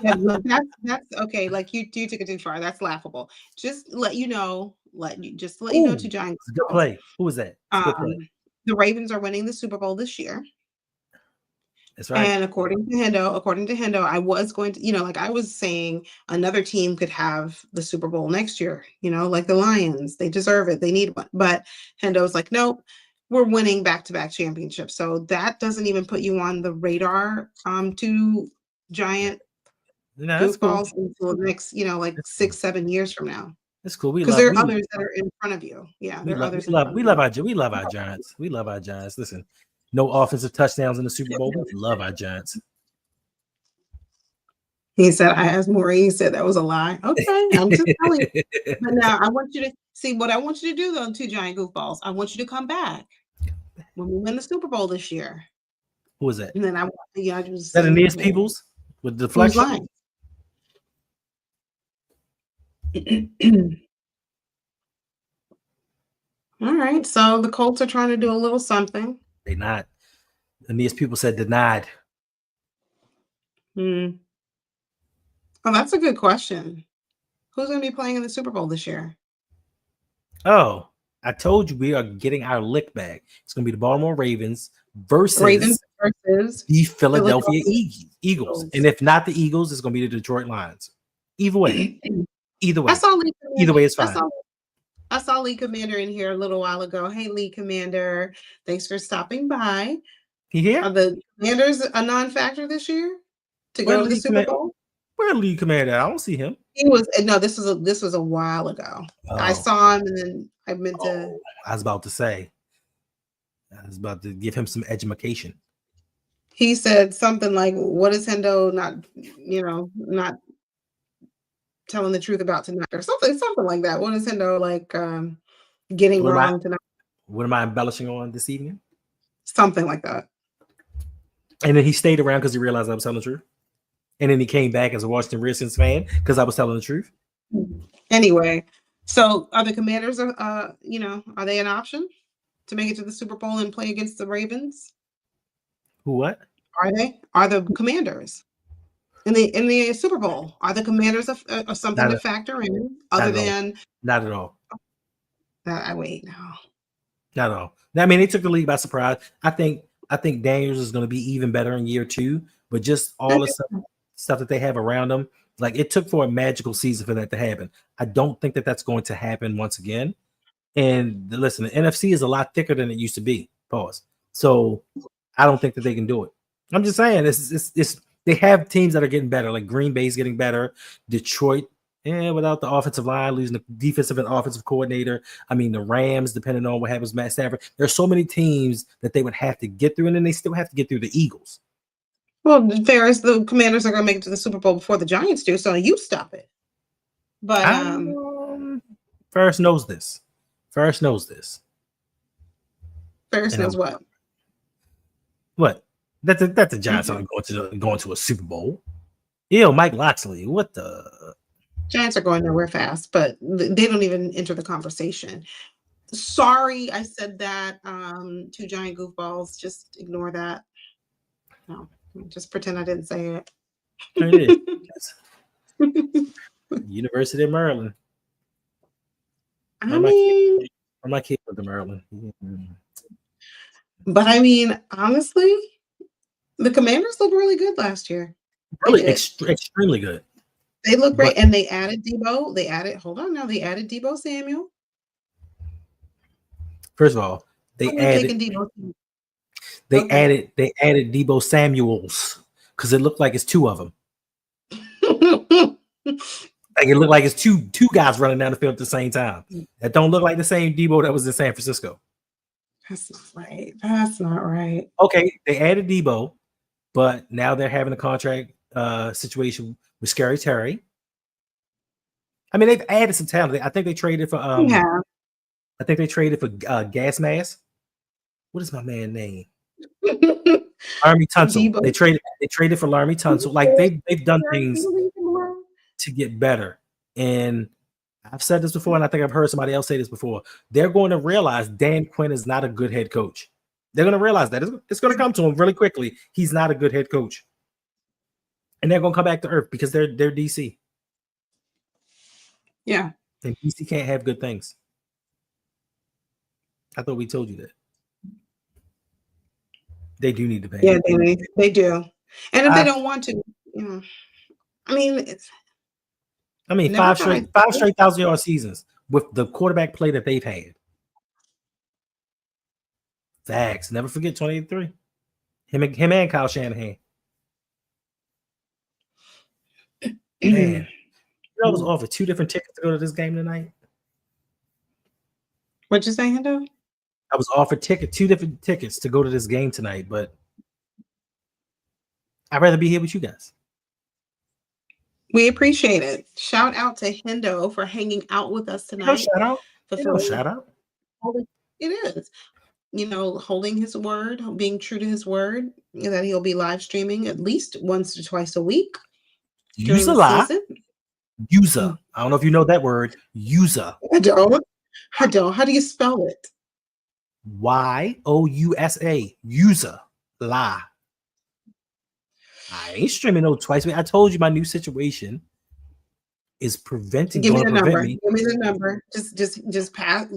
Speaker 1: Yeah, no, that's okay, like, you took it too far, that's laughable. Just to let you know
Speaker 2: Ooh,
Speaker 1: to Giant
Speaker 2: it's a good
Speaker 1: Falls,
Speaker 2: play. Who was that? It's a good play.
Speaker 1: um, the Ravens are winning the Super Bowl this year,
Speaker 2: That's right.
Speaker 1: and according to Hendo, I was going to like I was saying another team could have the Super Bowl next year, like the Lions, they deserve it, they need one, but Hendo's like, "Nope, we're winning back-to-back championships," so that doesn't even put you on the radar, to
Speaker 2: Yeah.
Speaker 1: Giant
Speaker 2: No, that's cool.
Speaker 1: goofballs until the next, like
Speaker 2: That's cool.
Speaker 1: 6, 7 years from now.
Speaker 2: That's cool.
Speaker 1: Because there are others that are in front of you. Yeah, there are others in front of you.
Speaker 2: We love our Giants. We love our Giants. Listen, no offensive touchdowns in the Super Bowl. We love our Giants.
Speaker 1: He said, I asked Maureen, said that was a lie. Okay, I'm just telling you. But now I want you to see what I want you to do though, 2 giant goofballs. I want you to come back when we win the Super Bowl this year.
Speaker 2: Who was that?
Speaker 1: And then I want you to
Speaker 2: Is that
Speaker 1: sing
Speaker 2: Aeneas
Speaker 1: well,
Speaker 2: Peoples with
Speaker 1: who's
Speaker 2: deflection?
Speaker 1: lying? All right, so the Colts are trying to do a little something.
Speaker 2: They not. Aeneas Peoples said denied.
Speaker 1: Hmm. Oh, that's a good question. Who's going to be playing in the Super Bowl this year?
Speaker 2: Oh, I told you we are getting our lick back. It's going to be the Baltimore Ravens versus the Philadelphia Eagles. And if not the Eagles, it's going to be the Detroit Lions. Either way. Either way. Either way is fine.
Speaker 1: I saw League Commander in here a little while ago. Hey, League Commander, thanks for stopping by.
Speaker 2: He here?
Speaker 1: Are the Commanders a non-factor this year to go to the Super Bowl?
Speaker 2: Where League Commander? I don't see him.
Speaker 1: He was no. This was a while ago.
Speaker 2: Oh.
Speaker 1: I saw him, and then I meant to.
Speaker 2: I was about to say. I was about to give him some education.
Speaker 1: He said something like, "What is Hendo not telling the truth about tonight?" or something like that. What is Hendo getting wrong tonight?
Speaker 2: What am I embellishing on this evening?
Speaker 1: Something like that.
Speaker 2: And then he stayed around because he realized I was telling the truth. And then he came back as a Washington Redskins fan because I was telling the truth.
Speaker 1: Anyway, so are the Commanders, are they an option to make it to the Super Bowl and play against the Ravens?
Speaker 2: Who? What?
Speaker 1: Are the Commanders in the Super Bowl? Are the Commanders something to factor in other than?
Speaker 2: Not at all.
Speaker 1: I wait now.
Speaker 2: Not at all. I mean, they took the league by surprise. I think Daniels is going to be even better in year 2, but just all the stuff that they have around them, like it took for a magical season for that to happen. I don't think that that's going to happen once again. And listen, the NFC is a lot thicker than it used to be. Pause. So I don't think that they can do it. I'm just saying, it's they have teams that are getting better, like Green Bay's getting better, Detroit. Without the offensive line, losing the defensive and offensive coordinator. I mean, the Rams, depending on what happens, Matt Stafford. There's so many teams that they would have to get through, and then they still have to get through the Eagles.
Speaker 1: Well, Ferris, the Commanders are going to make it to the Super Bowl before the Giants do, so you stop it. But
Speaker 2: Ferris knows this. Ferris knows
Speaker 1: what?
Speaker 2: What? That the Giants aren't going to a Super Bowl. Ew, Mike Locksley. What the?
Speaker 1: Giants are going nowhere fast, but they don't even enter the conversation. Sorry, I said that. 2 giant goofballs. Just ignore that. No, just pretend I didn't say it.
Speaker 2: It is. University of Maryland.
Speaker 1: I mean,
Speaker 2: my kid went to Maryland.
Speaker 1: But I mean, honestly, the Commanders looked really good last year.
Speaker 2: Really, extremely good.
Speaker 1: They look great, and they added Debo. They added Debo Samuel.
Speaker 2: First of all, they added Debo Samuels because it looked like it's 2 of them. Like it looked like it's two guys running down the field at the same time. That don't look like the same Debo that was in San Francisco.
Speaker 1: That's not right.
Speaker 2: Okay, they added Debo, but now they're having a contract situation with Scary Terry. I mean, they've added some talent. I think they traded for Gas Mask. What is my man's name? Laremy Tunsil. They traded for Laremy Tunsil. Like they've done things to get better. And I've said this before, and I think I've heard somebody else say this before. They're going to realize Dan Quinn is not a good head coach. They're going to realize that it's going to come to him really quickly. He's not a good head coach, and they're going to come back to earth because they're DC.
Speaker 1: Yeah,
Speaker 2: and DC can't have good things. I thought we told you that. They do need to pay.
Speaker 1: Yeah, they do, and if they don't want to, I mean,
Speaker 2: five straight 1,000-yard seasons with the quarterback play that they've had. Facts. Never forget 28-3. Him and Kyle Shanahan. Man, I was offered 2 different tickets to go to this game tonight.
Speaker 1: What'd you say, Hendo?
Speaker 2: I was offered 2 different tickets to go to this game tonight, but I'd rather be here with you guys.
Speaker 1: We appreciate it. Shout out to Hendo for hanging out with us tonight.
Speaker 2: Shout out. Shout out.
Speaker 1: It is. Holding his word, being true to his word, that he'll be live streaming at least once or twice a week.
Speaker 2: Use a lie. User. I don't know if you know that word. User.
Speaker 1: I don't. How do you spell it?
Speaker 2: YOUSA. User. Lie. I ain't streaming no twice. I told you my new situation is preventing.
Speaker 1: Give me the number. Give me the number. Just pass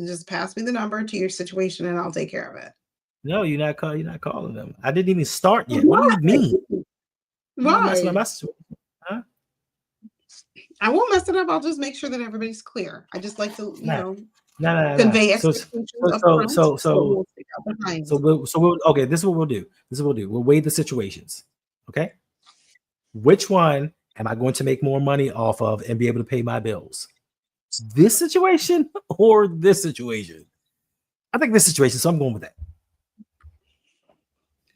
Speaker 1: me the number to your situation, and I'll take care of it.
Speaker 2: No, you're not calling them. I didn't even start yet. What do you mean?
Speaker 1: Why? Huh? I won't mess it up. I'll just make sure that everybody's clear. I just like to, convey expectations.
Speaker 2: Okay. This is what we'll do. We'll weigh the situations. Okay. Which one am I going to make more money off of and be able to pay my bills? This situation or this situation? I think this situation, so I'm going with that.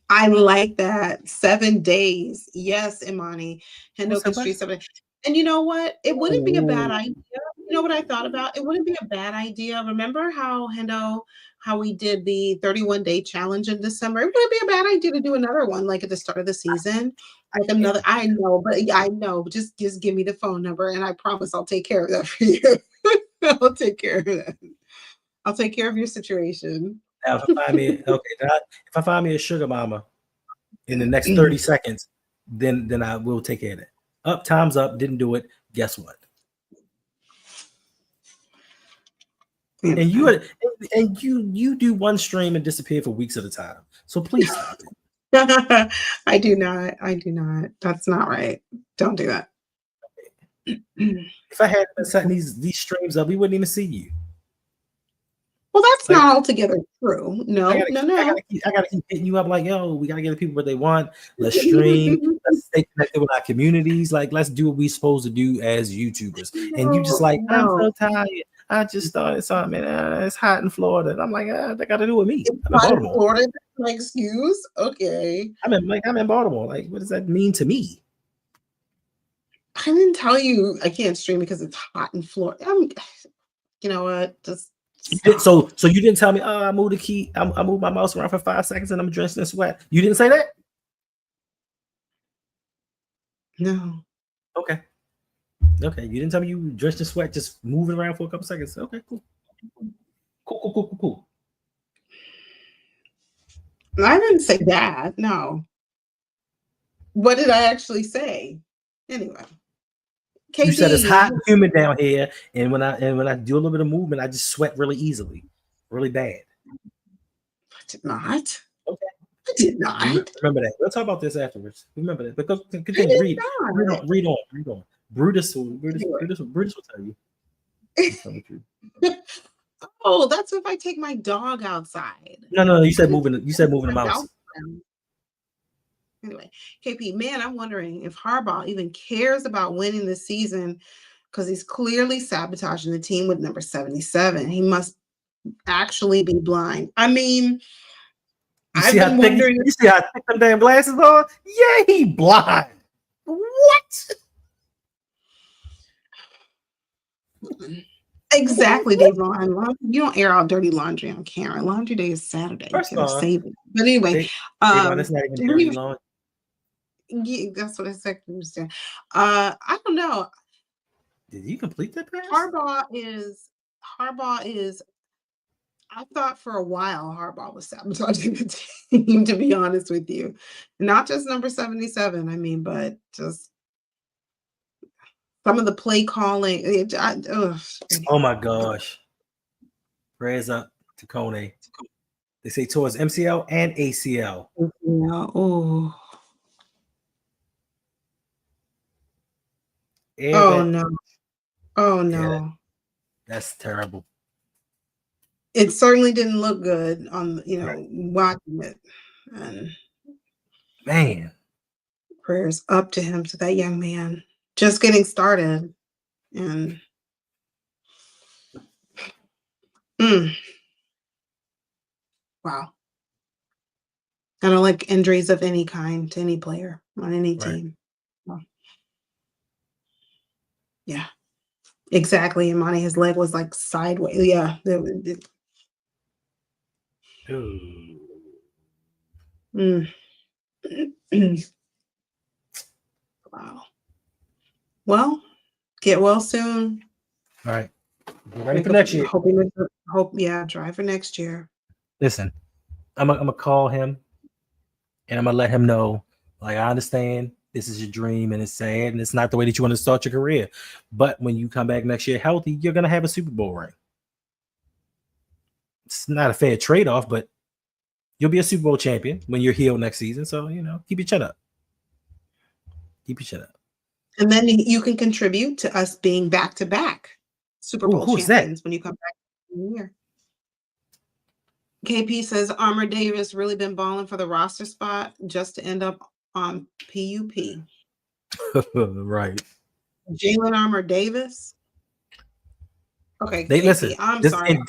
Speaker 1: I like that. 7 days. Yes, Imani. Hendo can street 7 days. And you know what? It wouldn't be a bad idea. You know what I thought about? It wouldn't be a bad idea. Remember how we did the 31-day challenge in December? It wouldn't be a bad idea to do another one, like at the start of the season. Like another, I know. Just give me the phone number, and I promise I'll take care of that for you. I'll take care of that. I'll take care of your situation.
Speaker 2: Now, if I find me a sugar mama in the next 30 seconds, then I will take care of it. Time's up. Didn't do it. Guess what? And you do one stream and disappear for weeks at a time. So please stop
Speaker 1: it. I do not. That's not right. Don't do that.
Speaker 2: If I had been setting these streams up, we wouldn't even see you.
Speaker 1: Well, that's not altogether true. No.
Speaker 2: I gotta keep hitting you up like, yo, we gotta get the people what they want. Let's stream. Let's stay connected with our communities. Like, let's do what we're supposed to do as YouTubers. And you just like, I'm so tired. I just started something. It's hot in Florida. And I'm like, that got to do with me. I'm in Baltimore.
Speaker 1: Florida, my excuse. Okay.
Speaker 2: I'm in Baltimore. Like, what does that mean to me?
Speaker 1: I didn't tell you I can't stream because it's hot in Florida. You know what? Just.
Speaker 2: So you didn't tell me, I moved the key. I moved my mouse around for 5 seconds and I'm drenched in sweat. You didn't say that?
Speaker 1: No.
Speaker 2: Okay. You didn't tell me you were drenched in sweat, just moving around for a couple seconds. Okay, cool. Cool.
Speaker 1: I didn't say that. No. What did I actually say? Anyway.
Speaker 2: KD, you said it's hot and humid down here, and when I do a little bit of movement, I just sweat really easily, really bad.
Speaker 1: I did not.
Speaker 2: Okay.
Speaker 1: I did not.
Speaker 2: Remember that. We'll talk about this afterwards. Remember that. Because continue. Read on. Brutus will tell you.
Speaker 1: Oh, that's if I take my dog outside.
Speaker 2: No. You said moving the mouse.
Speaker 1: Anyway, KP, man, I'm wondering if Harbaugh even cares about winning this season because he's clearly sabotaging the team with number 77. He must actually be blind. I mean,
Speaker 2: you see how thick them damn glasses are? Yeah, he blind. What?
Speaker 1: Exactly, Dave. You don't air out dirty laundry on camera. Laundry day is Saturday. Save it. But anyway,
Speaker 2: that's not even dirty laundry.
Speaker 1: Yeah, that's what I said. I don't know.
Speaker 2: Did you complete that pass?
Speaker 1: Harbaugh is I thought for a while Harbaugh was sabotaging the team, to be honest with you. Not just number 77, I mean, but just some of the play calling.
Speaker 2: Oh my gosh. Prayers up to Kone. They say towards MCL and ACL.
Speaker 1: Oh.
Speaker 2: Yeah,
Speaker 1: Oh no. Oh no.
Speaker 2: Yeah, that's terrible.
Speaker 1: It certainly didn't look good on,
Speaker 2: Right.
Speaker 1: watching it. And
Speaker 2: Man.
Speaker 1: prayers up to him, to that young man. Just getting started. And wow. I don't like injuries of any kind to any player on any team. Well, yeah, exactly. Imani, his leg was like sideways. Yeah. Wow. Well, get well soon.
Speaker 2: All right. Get ready for next year.
Speaker 1: Try for next year.
Speaker 2: Listen, I'm gonna call him and I'm gonna let him know. Like, I understand this is your dream and it's sad and it's not the way that you want to start your career. But when you come back next year healthy, you're gonna have a Super Bowl ring. It's not a fair trade-off, but you'll be a Super Bowl champion when you're healed next season. So, keep your chin up. Keep your chin up.
Speaker 1: And then you can contribute to us being back-to-back Super Bowl champions when you come back in the year. KP says Armour Davis really been balling for the roster spot just to end up on PUP.
Speaker 2: Right.
Speaker 1: Jalen Armour Davis. Okay,
Speaker 2: KP, listen.
Speaker 1: I'm sorry.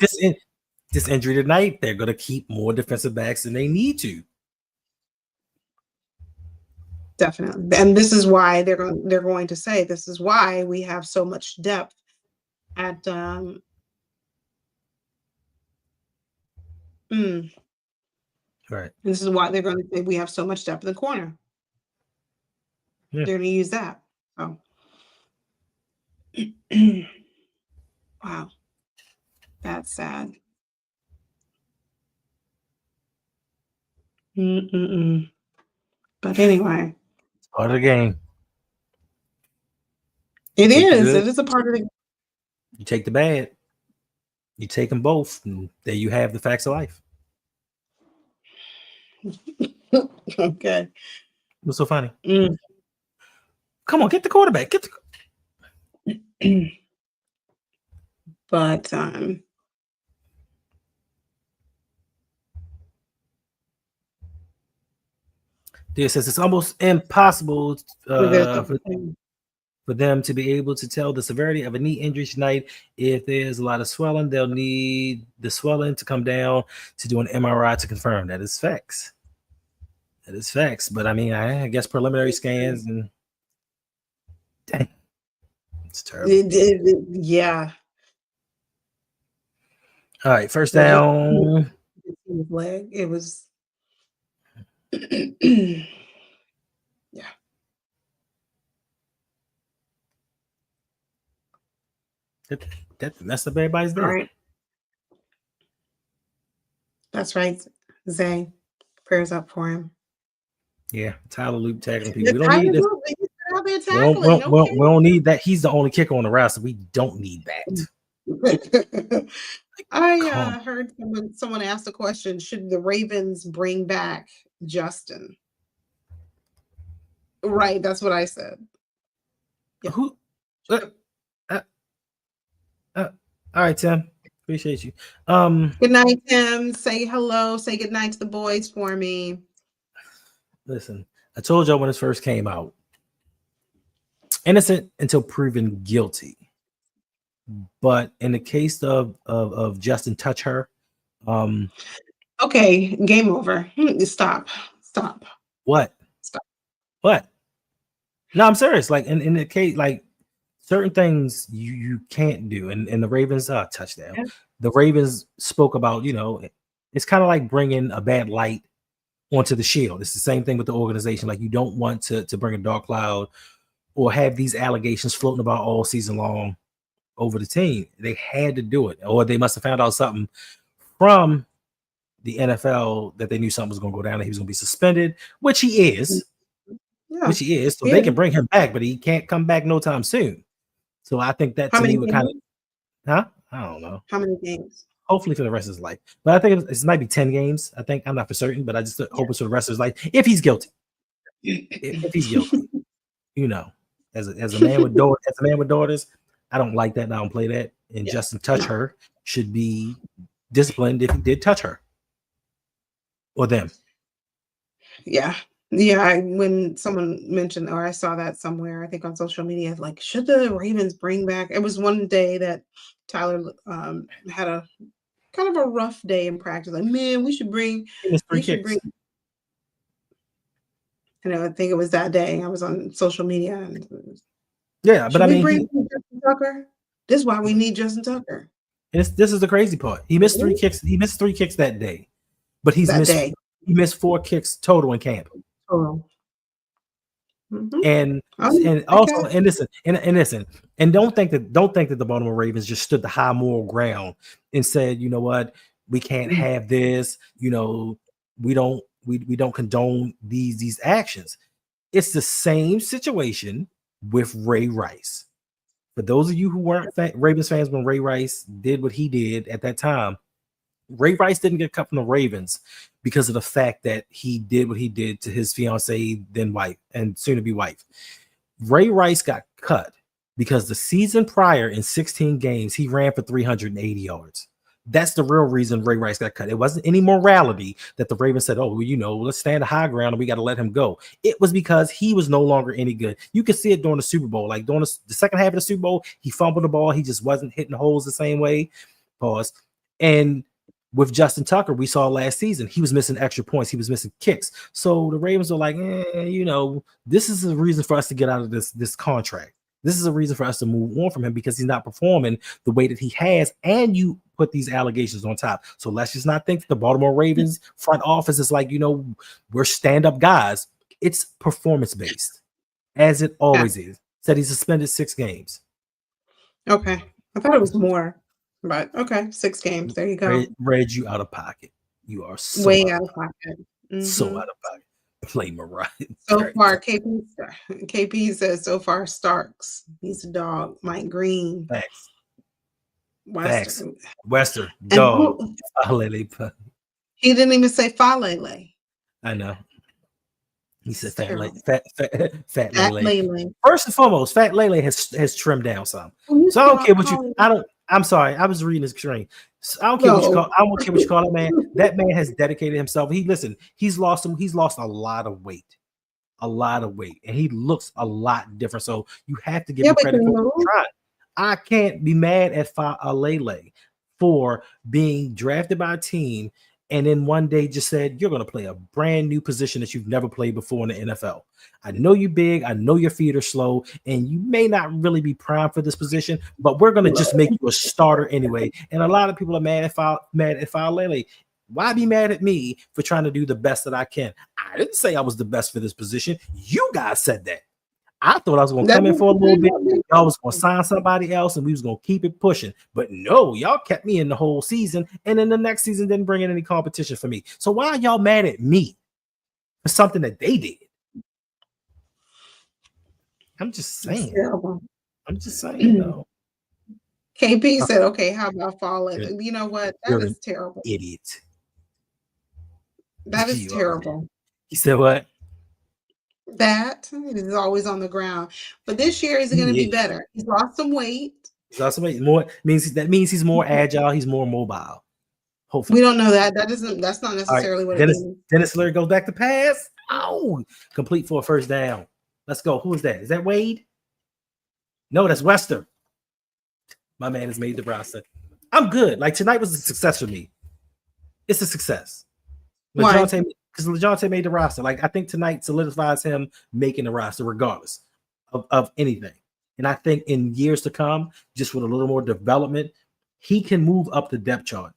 Speaker 2: This injury tonight, they're going to keep more defensive backs than they need to.
Speaker 1: Definitely. And this is why they're going to say this is why we have so much depth at
Speaker 2: Right.
Speaker 1: This is why they're going to say we have so much depth in the corner. Yeah. They're going to use that. Oh. Wow. That's sad. But anyway.
Speaker 2: It's part of the game.
Speaker 1: It is. It is a part of the game.
Speaker 2: You take the bad. You take them both. And there you have the facts of life.
Speaker 1: Okay.
Speaker 2: What's so funny? Come on, get the quarterback. Get the.
Speaker 1: But
Speaker 2: Dear says it's almost impossible for them to be able to tell the severity of a knee injury tonight. If there's a lot of swelling, they'll need the swelling to come down to do an MRI to confirm. That is facts. That is facts. But I mean, I guess preliminary scans and dang, it's terrible.
Speaker 1: Yeah.
Speaker 2: All right, first down.
Speaker 1: His leg. It was. Yeah.
Speaker 2: That messed up everybody's day.
Speaker 1: Right. That's right, Zay. Prayers up for him.
Speaker 2: Yeah, Tyler Loop tackling people. We don't need this.
Speaker 1: We
Speaker 2: don't need that. He's the only kicker on the roster. We don't need
Speaker 1: that. I heard someone ask the question: should the Ravens bring back Justin? Right, that's what I said.
Speaker 2: Yeah. Who? All right, Tim. Appreciate you.
Speaker 1: Good night, Tim. Say hello. Say good night to the boys for me.
Speaker 2: Listen, I told y'all when this first came out, innocent until proven guilty. But in the case of Justin Tucker,
Speaker 1: okay, game over. Stop.
Speaker 2: What?
Speaker 1: Stop.
Speaker 2: What? No, I'm serious. Like in the case, like certain things you can't do. And the Ravens touchdown. Yeah. The Ravens spoke about, it's kind of like bringing a bad light onto the shield. It's the same thing with the organization. Like you don't want to bring a dark cloud or have these allegations floating about all season long over the team. They had to do it, or they must have found out something from the NFL that they knew something was going to go down and he was going to be suspended, which he is.
Speaker 1: Yeah.
Speaker 2: Which he is. So they can bring him back, but he can't come back no time soon. So I think that to me would kind of, I don't know.
Speaker 1: How many games?
Speaker 2: Hopefully for the rest of his life. But I think it might be 10 games. I think I'm not for certain, but I just hope it's for the rest of his life. If he's guilty. If he's guilty. You know, as a man with daughters, I don't like that. And I don't play that. And Justin Tucker should be disciplined if he did touch her or them.
Speaker 1: Yeah. When someone mentioned, or I saw that somewhere, I think on social media, like, should the Ravens bring back? It was one day that Tyler had a kind of a rough day in practice. Like, man, we should bring. I think it was that day. I was on social media. And
Speaker 2: but I mean,
Speaker 1: Justin Tucker. This is why we need Justin Tucker.
Speaker 2: This is the crazy part. He missed 3 kicks. He missed 3 kicks that day, but he missed 4 kicks total in camp.
Speaker 1: Total. Mm-hmm.
Speaker 2: And also listen, and don't think that the Baltimore Ravens just stood the high moral ground and said, you know what, we can't have this. You know, we don't condone these actions. It's the same situation with Ray Rice. For those of you who weren't Ravens fans when Ray Rice did what he did at that time, Ray Rice didn't get cut from the Ravens because of the fact that he did what he did to his fiancee, then wife, and soon-to-be wife. Ray Rice got cut because the season prior in 16 games, he ran for 380 yards. That's the real reason Ray Rice got cut. It wasn't any morality that the Ravens said, oh, well, you know, let's stand the high ground and we got to let him go. It was because he was no longer any good. You could see it during the Super Bowl. Like during the second half of the Super Bowl, he fumbled the ball. He just wasn't hitting holes the same way. Pause. And with Justin Tucker, we saw last season, he was missing extra points. He was missing kicks. So the Ravens are like, you know, this is a reason for us to get out of this contract. This is a reason for us to move on from him because he's not performing the way that he has. And you put these allegations on top. So let's just not think that the Baltimore Ravens front office is like, you know, we're stand-up guys. It's performance-based, as it always is. Said he suspended 6 games.
Speaker 1: Okay. I thought it was more. But okay, 6 games. There you go.
Speaker 2: Read you out of pocket. You are so
Speaker 1: way out of pocket. Mm-hmm.
Speaker 2: So out of pocket. Play Mariah.
Speaker 1: So far, KP says so far Starks. He's a dog. Mike Green.
Speaker 2: Thanks.
Speaker 1: Western.
Speaker 2: Dog.
Speaker 1: He didn't even say Falele.
Speaker 2: I know. He said Fat Lele.
Speaker 1: Lele.
Speaker 2: First and foremost, Fat Lele has trimmed down some. So I don't care what you. I'm sorry. I was reading his screen. So I don't care what you call. I don't care what you call it, man. That man has dedicated himself. He's lost a lot of weight, and he looks a lot different. So you have to give him credit for trying. I can't be mad at Lele for being drafted by a team and then one day just said, you're going to play a brand new position that you've never played before in the NFL. I know you're big. I know your feet are slow, and you may not really be primed for this position, but we're going to just make you a starter anyway. And a lot of people are mad at Falele. Why be mad at me for trying to do the best that I can? I didn't say I was the best for this position. You guys said that. I thought I was going to come in for a little bit. Y'all was going to sign somebody else and we was going to keep it pushing. But no, y'all kept me in the whole season. And then the next season didn't bring in any competition for me. So why are y'all mad at me for something that they did? I'm just saying. Though.
Speaker 1: KP said, okay, how about falling? You know what? That is terrible.
Speaker 2: Idiot.
Speaker 1: That is terrible.
Speaker 2: He said what?
Speaker 1: That is always on the ground, but this year is going to be better. He's lost some weight.
Speaker 2: More means he's more agile. He's more mobile. Hopefully,
Speaker 1: we don't know that. That's not necessarily what it means.
Speaker 2: Dennis Leary goes back to pass. Oh, complete for a first down. Let's go. Who is that? Is that Wade? No, that's Wester. My man has made the roster. I'm good. Like tonight was a success for me. It's a success.
Speaker 1: Why?
Speaker 2: Because LeJohntay made the roster. Like I think tonight solidifies him making the roster regardless of anything. And I think in years to come, just with a little more development, he can move up the depth chart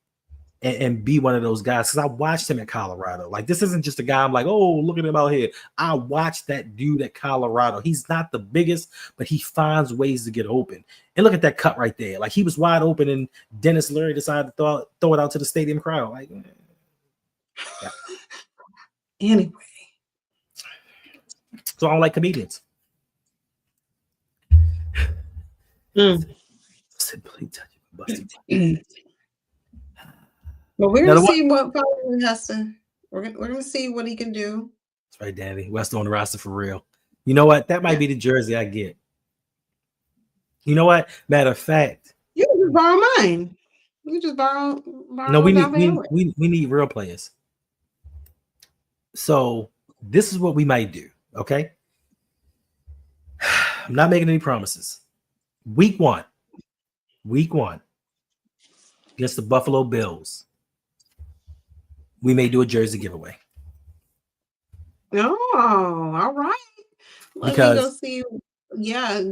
Speaker 2: and be one of those guys. Because I watched him at Colorado. Like, this isn't just a guy I'm like, oh, look at him out here. I watched that dude at Colorado. He's not the biggest, but he finds ways to get open. And look at that cut right there. Like, he was wide open, and Dennis Leary decided to throw it out to the stadium crowd. Like,
Speaker 1: yeah. Anyway.
Speaker 2: So I don't like comedians.
Speaker 1: Simply touch. Well, we're gonna see what has to. We're gonna see what he can do.
Speaker 2: That's right, Danny. West on the roster for real. You know what? That might be the jersey I get. You know what? Matter of fact,
Speaker 1: you can just borrow mine. You just borrow.
Speaker 2: No, we need real players. So this is what we might do. Okay, I'm not making any promises. Week one against the Buffalo Bills, we may do a jersey giveaway.
Speaker 1: Oh, all right.
Speaker 2: Because
Speaker 1: me go see. Yeah,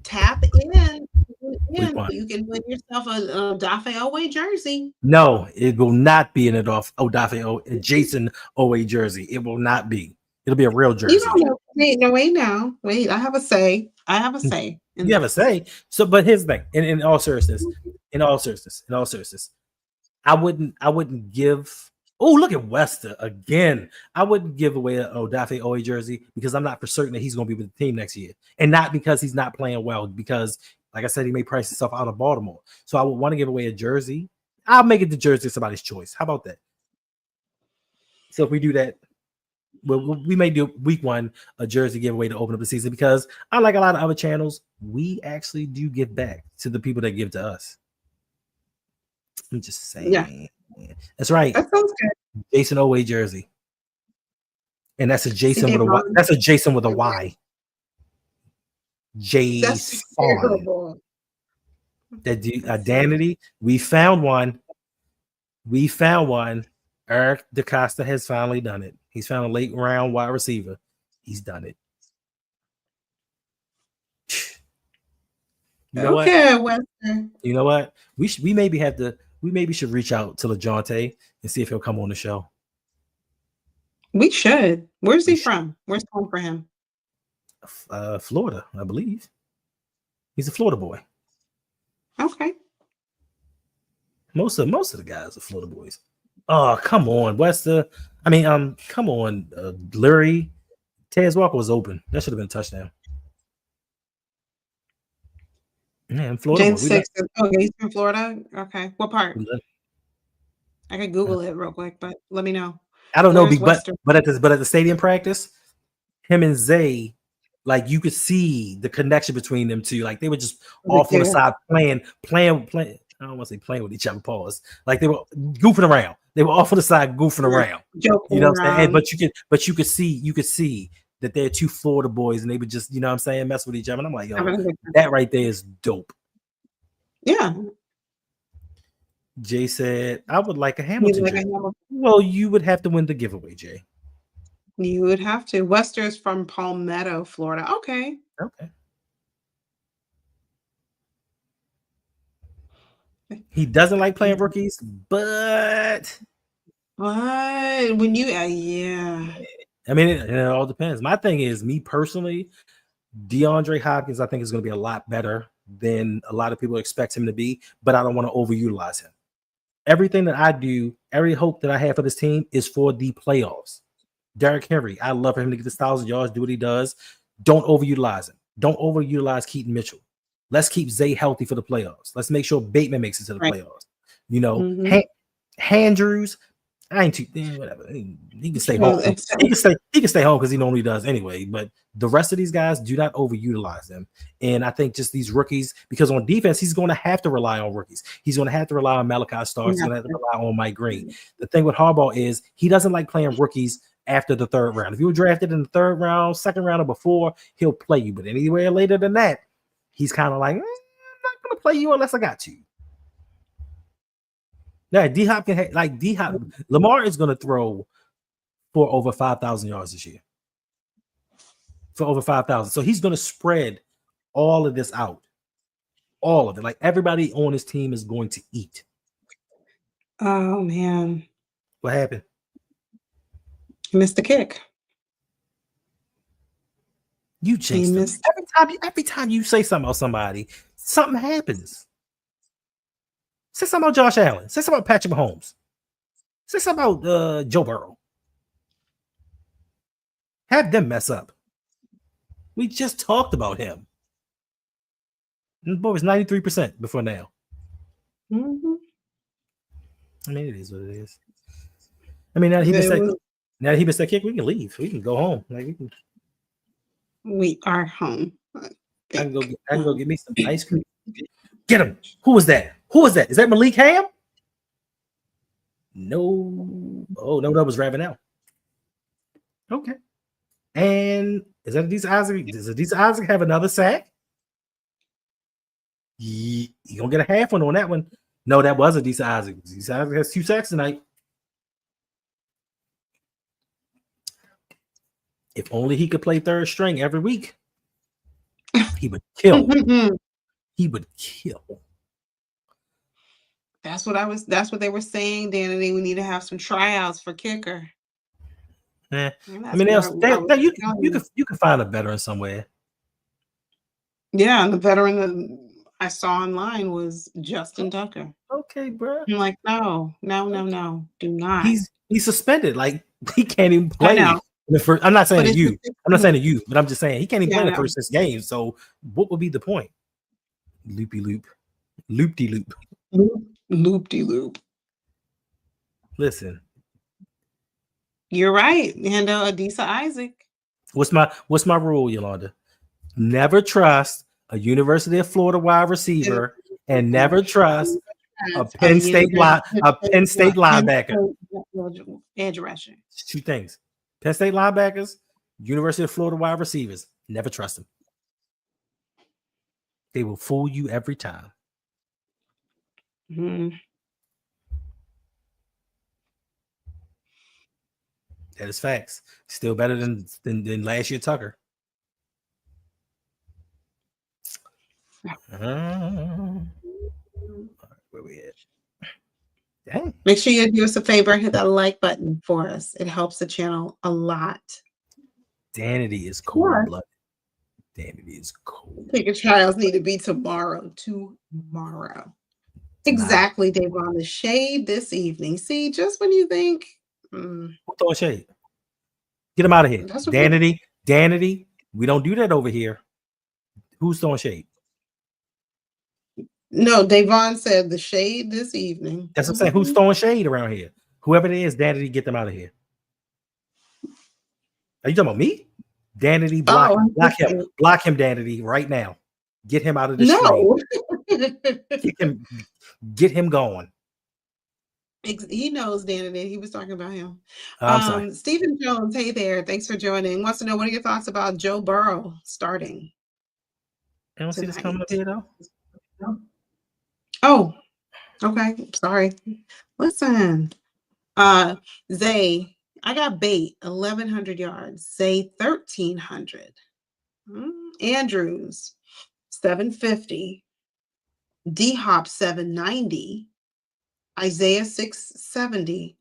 Speaker 1: tap in. You can win yourself a Odafe Owe jersey.
Speaker 2: No, it will not be an Odafe Jason Owe jersey. It will not be. It'll be a real jersey.
Speaker 1: You don't know. Wait now. Wait, I have a say.
Speaker 2: You have a say. So, but here's the thing. In all seriousness, I wouldn't give. Oh, look at Wester again. I wouldn't give away an Odafe Owe jersey because I'm not for certain that he's going to be with the team next year, and not because he's not playing well. Because, like I said, he may price himself out of Baltimore. So I would want to give away a jersey. I'll make it the jersey of somebody's choice. How about that? So if we do that, we may do week one a jersey giveaway to open up the season, because unlike a lot of other channels, we actually do give back to the people that give to us. I'm just saying.
Speaker 1: Yeah.
Speaker 2: That's right.
Speaker 1: That sounds good.
Speaker 2: Jason Owe jersey. And that's a Jason with a Y. That's a Jason with a Y. Jason. That identity. We found one. Eric DeCosta has finally done it. He's found a late round wide receiver. He's done it. You know what? You know what? We maybe should reach out to LeJohntay and see if he'll come on the show.
Speaker 1: We should. Where's he from? Where's home for him?
Speaker 2: Florida, I believe. He's a Florida boy.
Speaker 1: Okay.
Speaker 2: Most of the guys are Florida boys. Oh, come on, Wester. Come on, Leary. Tez Walker was open. That should have been a touchdown. Man, Florida.
Speaker 1: James 6. Okay, he's from Florida. Okay, what part? I can Google it real quick, but let me know.
Speaker 2: I don't know, but at the stadium practice, him and Zay, like, you could see the connection between them two. Like, they were just off on the side playing. I don't want to say playing with each other. Pause. Like, they were goofing around. They were off on the side goofing around.
Speaker 1: Joking,
Speaker 2: you know what I'm saying? But you could see that they're two Florida boys, and they would just, you know what I'm saying, mess with each other. And I'm like, yo, that right there is dope.
Speaker 1: Yeah.
Speaker 2: Jay said, I would like a Hamilton. Well, you would have to win the giveaway, Jay.
Speaker 1: You would have to. Wester is from Palmetto, Florida. Okay.
Speaker 2: He doesn't like playing rookies, but
Speaker 1: when you yeah.
Speaker 2: I mean, it all depends. My thing is, me personally, DeAndre Hopkins, I think, is going to be a lot better than a lot of people expect him to be, but I don't want to overutilize him. Everything that I do, every hope that I have for this team is for the playoffs. Derrick Henry, I love for him to get this 1,000 yards, do what he does. Don't overutilize him. Don't overutilize Keaton Mitchell. Let's keep Zay healthy for the playoffs. Let's make sure Bateman makes it to the playoffs. You know, Andrews, I ain't too whatever. He can stay home. He can stay home because he normally does anyway. But the rest of these guys, do not overutilize them. And I think just these rookies, because on defense, he's going to have to rely on rookies. He's going to have to rely on Malachi Starks. He's going to have to rely on Mike Green. The thing with Harbaugh is he doesn't like playing rookies after the third round. If you were drafted in the third round, second round, or before, he'll play you. But anywhere later than that, he's kind of like, I'm not going to play you unless I got to. Yeah, D-Hop can Lamar is going to throw for over 5,000 yards this year. For over 5,000. So he's going to spread all of this out. All of it. Like, everybody on his team is going to eat.
Speaker 1: Oh man,
Speaker 2: What happened?
Speaker 1: he missed the kick.
Speaker 2: You
Speaker 1: He
Speaker 2: jinxed them.
Speaker 1: missed.
Speaker 2: Every time you say something about somebody, something happens. Say something about Josh Allen. Say something about Patrick Mahomes. Say something about Joe Burrow. Have them mess up. We just talked about him. And the boy was 93% before now.
Speaker 1: Mm-hmm.
Speaker 2: I mean, it is what it is. I mean, now that he missed that kick, we can leave. We can go home. Like
Speaker 1: we are home.
Speaker 2: I can go get me some ice cream. Get him. Who was that? Who was that? Is that Malik Ham? No. Oh, no, that was Ravenel. Okay. And is that Adisa Isaac? Does Adisa Isaac have another sack? You gonna get a half one on that one. No, that was Adisa Isaac. Adisa Isaac has 2 sacks tonight. If only he could play third string every week, he would kill. He would kill.
Speaker 1: That's what they were saying, Danny. We need to have some tryouts for kicker.
Speaker 2: I mean, you can find a veteran somewhere.
Speaker 1: Yeah, and the veteran that I saw online was Justin Tucker.
Speaker 2: Okay, bro.
Speaker 1: I'm like, no, do not.
Speaker 2: He's suspended. Like he can't even play. I'm not saying to you. I'm not saying to you, but I'm just saying he can't even play the first 6 games. So what would be the point? Loopy loop, loop-de loop,
Speaker 1: loop-de loop.
Speaker 2: Listen,
Speaker 1: you're right. And Adisa Isaac.
Speaker 2: What's my rule, Yolanda? Never trust a University of Florida wide receiver, and never trust a Penn State linebacker.
Speaker 1: Edge rusher.
Speaker 2: 2 things: Penn State linebackers, University of Florida wide receivers. Never trust them. They will fool you every time.
Speaker 1: Mm-hmm.
Speaker 2: That is facts. Still better than last year Tucker. Where we at? Dang.
Speaker 1: Make sure you do us a favor, hit that like button for us. It helps the channel a lot.
Speaker 2: Danity is cold-blooded. Danity is cold.
Speaker 1: Kicker trials need to be tomorrow. Exactly, Dave, on the shade this evening. See, just when you think
Speaker 2: who throwing shade? Get him out of here. Danity. We don't do that over here. Who's throwing shade?
Speaker 1: No, Davon said the shade this evening.
Speaker 2: That's what I'm saying. Who's throwing shade around here? Whoever it is, Danity, get them out of here. Are you talking about me? Danity, block him, Danity, right now. Get him out of this.
Speaker 1: No.
Speaker 2: Get him going.
Speaker 1: He knows Danity. He was talking about him.
Speaker 2: I'm sorry.
Speaker 1: Stephen Jones, hey there. Thanks for joining. Wants to know, what are your thoughts about Joe Burrow starting?
Speaker 2: I don't see this coming up here though.
Speaker 1: Oh, okay. Sorry. Listen. Zay, I got bait 1,100 yards. Zay 1,300. Andrews 750. D-Hop 790. Isaiah 670.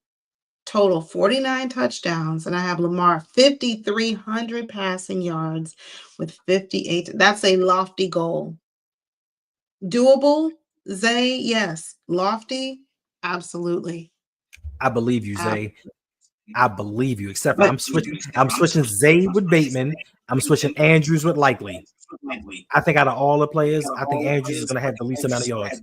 Speaker 1: Total 49 touchdowns. And I have Lamar 5,300 passing yards with 58. That's a lofty goal. Doable, Zay? Yes. Lofty? Absolutely.
Speaker 2: I believe you, Zay. I believe you. Except for I'm switching Zay with Bateman. I'm switching Andrews with Likely. I think out of all the players, I think Andrews is going to have the least amount of yards.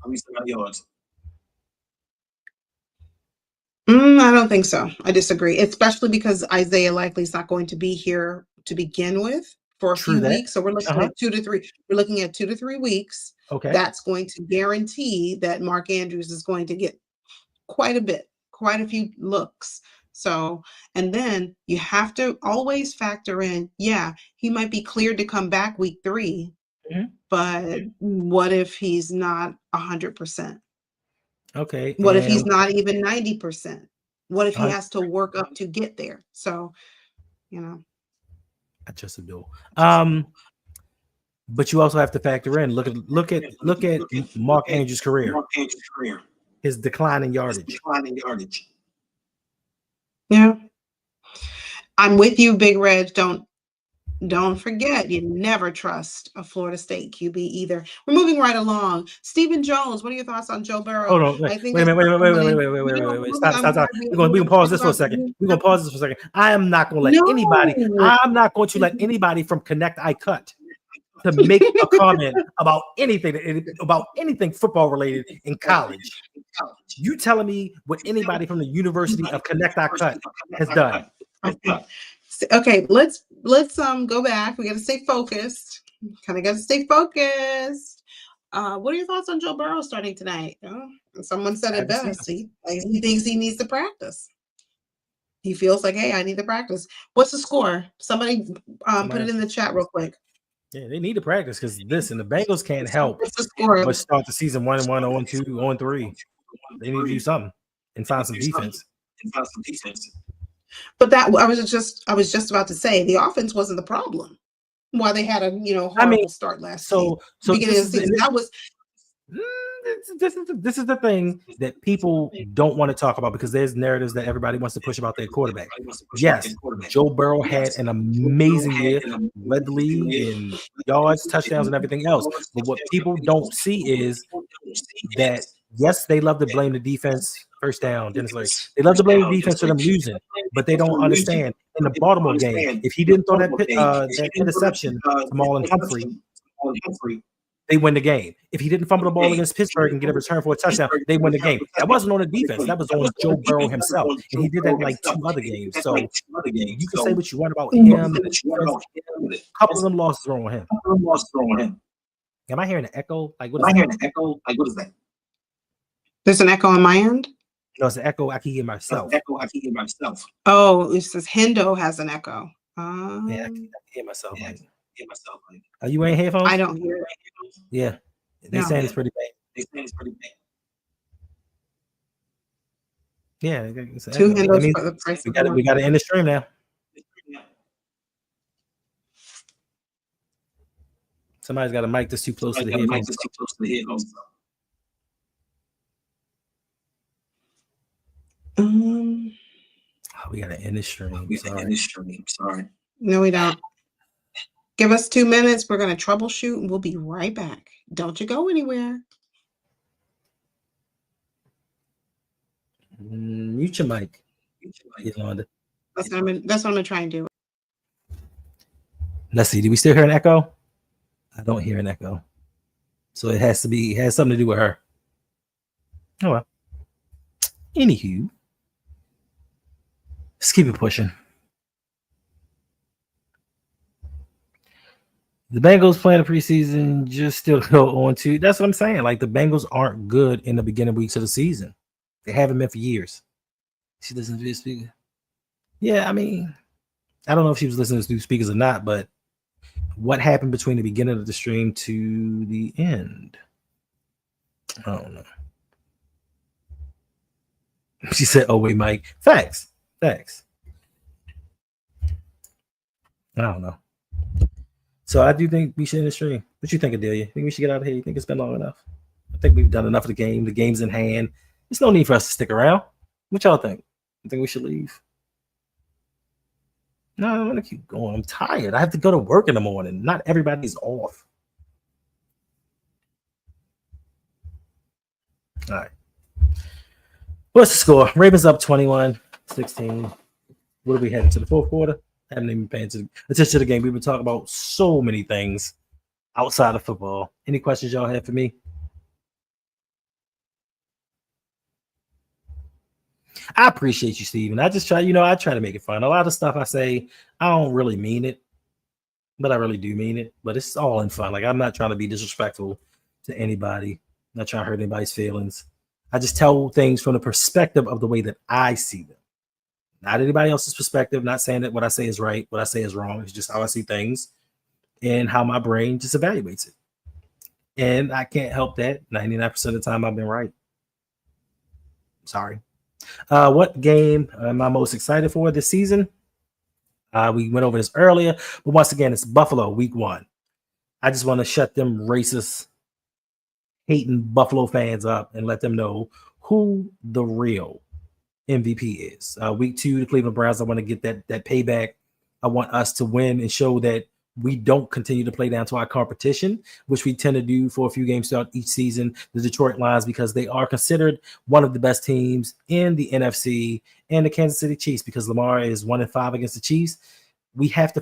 Speaker 1: I don't think so. I disagree, especially because Isaiah Likely is not going to be here to begin with for a few weeks. So we're looking at 2 to 3. We're looking at 2 to 3 weeks.
Speaker 2: Okay.
Speaker 1: That's going to guarantee that Mark Andrews is going to get quite a few looks. So, and then you have to always factor in, he might be cleared to come back week 3, but what if he's not 100%?
Speaker 2: Okay.
Speaker 1: What if he's not even 90%? What if he has to work up to get there? So,
Speaker 2: I just do. But you also have to factor in, look at Mark Andrews' career. his declining yardage.
Speaker 1: Yeah. I'm with you, Big Reg. Don't forget, you never trust a Florida State QB either. We're moving right along. Stephen Jones, what are your thoughts on Joe Burrow?
Speaker 2: Hold on, wait a minute, wait. Stop. We can pause this for a second. I am not going to let anybody. I'm not going to let anybody from Connect I Cut to make a comment about anything football related in college. You telling me what anybody from the University of Connect I Cut has done?
Speaker 1: Okay, let's go back. We got to stay focused. Kind of got to stay focused. What are your thoughts on Joe Burrow starting tonight? Someone said it best. He thinks he needs to practice. He feels like, hey, I need to practice. What's the score? Somebody put it in the chat real quick.
Speaker 2: Yeah, they need to practice because the Bengals can't help but start the season 1-1, 0-2, 0-3. They need to do something and find some defense.
Speaker 1: But that I was just about to say the offense wasn't the problem. Why they had a horrible start last season. So beginning of the season. That was
Speaker 2: this is the thing that people don't want to talk about because there's narratives that everybody wants to push about their quarterback. Yes, Joe Burrow had an amazing year, led the league in yards, touchdowns, and everything else. But what people don't see is that yes, they love to blame the defense. First down, Dennis Leary. They love to blame the defense for them losing, but they don't understand in the Baltimore game, if he didn't throw that interception to Marlon Humphrey, they win the game. If he didn't fumble the ball against Pittsburgh and get a return for a touchdown, they win the game. That wasn't on the defense. That was on Joe Burrow himself. And he did that in like 2 other games. So you can say what you want about him. A couple of them losses were on him. Am I hearing an echo? Like, what is that?
Speaker 1: There's an echo on my end?
Speaker 2: No, it's an echo I can hear myself.
Speaker 1: Oh, it says Hendo has an echo.
Speaker 2: Yeah, I can hear myself. Are you wearing headphones?
Speaker 1: I don't hear it.
Speaker 2: Yeah. They saying it's pretty bad. Yeah.
Speaker 1: 2 Hendos for the price of one.
Speaker 2: We got to end the stream now. Somebody's got a mic that's too close to the headphones. We got to end this stream. Sorry.
Speaker 1: No, we don't. Give us 2 minutes. We're going to troubleshoot and we'll be right back. Don't you go anywhere.
Speaker 2: Mute your mic. Yolanda.
Speaker 1: That's what I'm going to try and do.
Speaker 2: Let's see. Do we still hear an echo? I don't hear an echo. So it has something to do with her. Oh well. Anywho. Let's keep it pushing. The Bengals playing the preseason just still go on to. That's what I'm saying. Like the Bengals aren't good in the beginning weeks of the season. They haven't been for years. She listens to the speaker. Yeah, I mean, I don't know if she was listening to speakers or not, but what happened between the beginning of the stream to the end? I don't know. She said, "Oh wait, Mike." Facts. I don't know. So I do think we should end the stream. What you think, Adelia? Think we should get out of here? You think it's been long enough? I think we've done enough of the game. The game's in hand. There's no need for us to stick around. What y'all think? You think we should leave? No, I'm gonna keep going. I'm tired. I have to go to work in the morning. Not everybody's off. All right. What's the score? Ravens up 21-16. What are we heading to the fourth quarter? I haven't even paid attention to the game. We've been talking about so many things outside of football. Any questions y'all have for me? I appreciate you, Steven. I just try, I try to make it fun. A lot of stuff I say, I don't really mean it, but I really do mean it. But it's all in fun. Like, I'm not trying to be disrespectful to anybody. I'm not trying to hurt anybody's feelings. I just tell things from the perspective of the way that I see them. Not anybody else's perspective. Not saying that what I say is right, what I say is wrong. It's just how I see things and how my brain just evaluates it. And I can't help that. 99% of the time I've been right. Sorry. What game am I most excited for this season? We went over this earlier, but once again, it's Buffalo week 1. I just want to shut them racist, hating Buffalo fans up and let them know who the real MVP is. Week 2, the Cleveland Browns. I want to get that payback. I want us to win and show that we don't continue to play down to our competition, which we tend to do for a few games throughout each season. The Detroit Lions, because they are considered one of the best teams in the NFC, and the Kansas City Chiefs, because Lamar is 1-5 against the Chiefs. We have to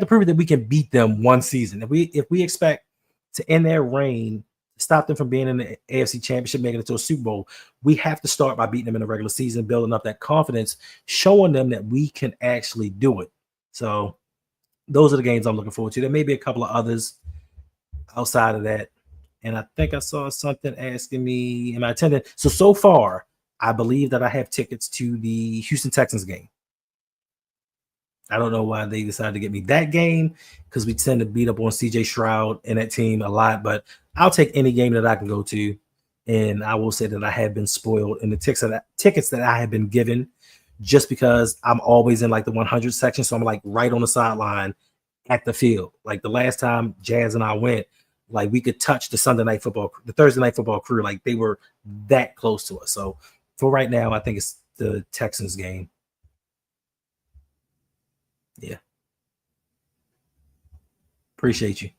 Speaker 2: prove that we can beat them one season. If we expect to end their reign, stop them from being in the AFC Championship, making it to a Super Bowl, we have to start by beating them in the regular season, building up that confidence, showing them that we can actually do it. So those are the games I'm looking forward to. There may be a couple of others outside of that. And I think I saw something asking me, am I attending? So far, I believe that I have tickets to the Houston Texans game. I don't know why they decided to get me that game, because we tend to beat up on CJ Stroud and that team a lot, but I'll take any game that I can go to. And I will say that I have been spoiled in the tickets that I have been given, just because I'm always in like the 100 section. So I'm like right on the sideline at the field. Like the last time Jazz and I went, like we could touch the Thursday night football crew. Like they were that close to us. So for right now, I think it's the Texans game. Yeah. Appreciate you.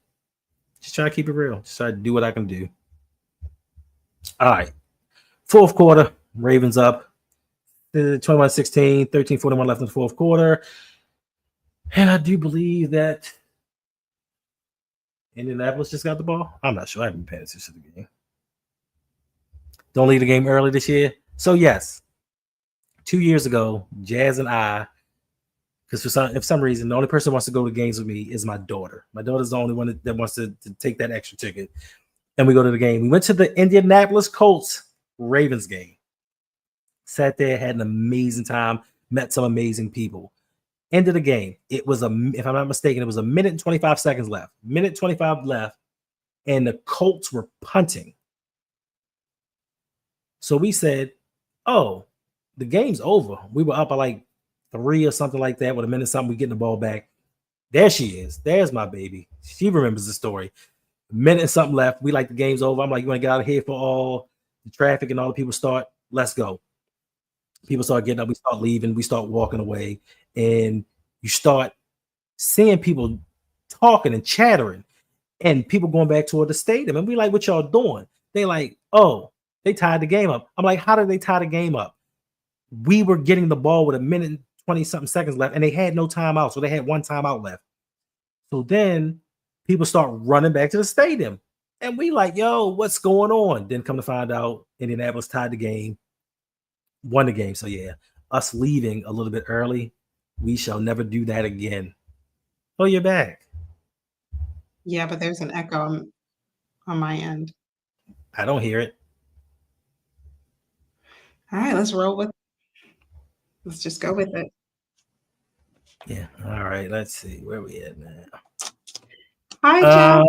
Speaker 2: Just try to keep it real. Just try to do what I can do. All right. Fourth quarter, Ravens up 21-16, 13-41 left in the fourth quarter. And I do believe that Indianapolis just got the ball. I'm not sure. I haven't been paying attention to the game. Don't leave the game early this year. So, yes, 2 years ago, Jazz and I, because for some reason, the only person who wants to go to games with me is my daughter. My daughter's the only one that wants to take that extra ticket. And we go to the game. We went to the Indianapolis Colts Ravens game. Sat there, had an amazing time, met some amazing people. End of the game. It was if I'm not mistaken, it was 1 minute and 25 seconds left. 1:25 left, and the Colts were punting. So we said, "Oh, the game's over." We were up by like 3 or something like that. With a minute something, we getting the ball back. There she is. There's my baby. She remembers the story. A minute and something left. We like the game's over. I'm like, "You want to get out of here for all the traffic and all the people start? Let's go." People start getting up. We start leaving. We start walking away. And you start seeing people talking and chattering and people going back toward the stadium. And we like, "What y'all doing?" They like, "Oh, they tied the game up." I'm like, "How did they tie the game up?" We were getting the ball with 1 minute and 20-something seconds left, and they had no timeout. So they had one timeout left. So then people start running back to the stadium. And we like, "Yo, what's going on?" Then come to find out, Indianapolis tied the game, won the game. So yeah, us leaving a little bit early, we shall never do that again. Oh, you're back.
Speaker 1: Yeah, but there's an echo on my end.
Speaker 2: I don't hear it.
Speaker 1: All right, let's roll with it. Let's just go with it.
Speaker 2: Yeah. All right. Let's see where we at now.
Speaker 1: Hi, Joe.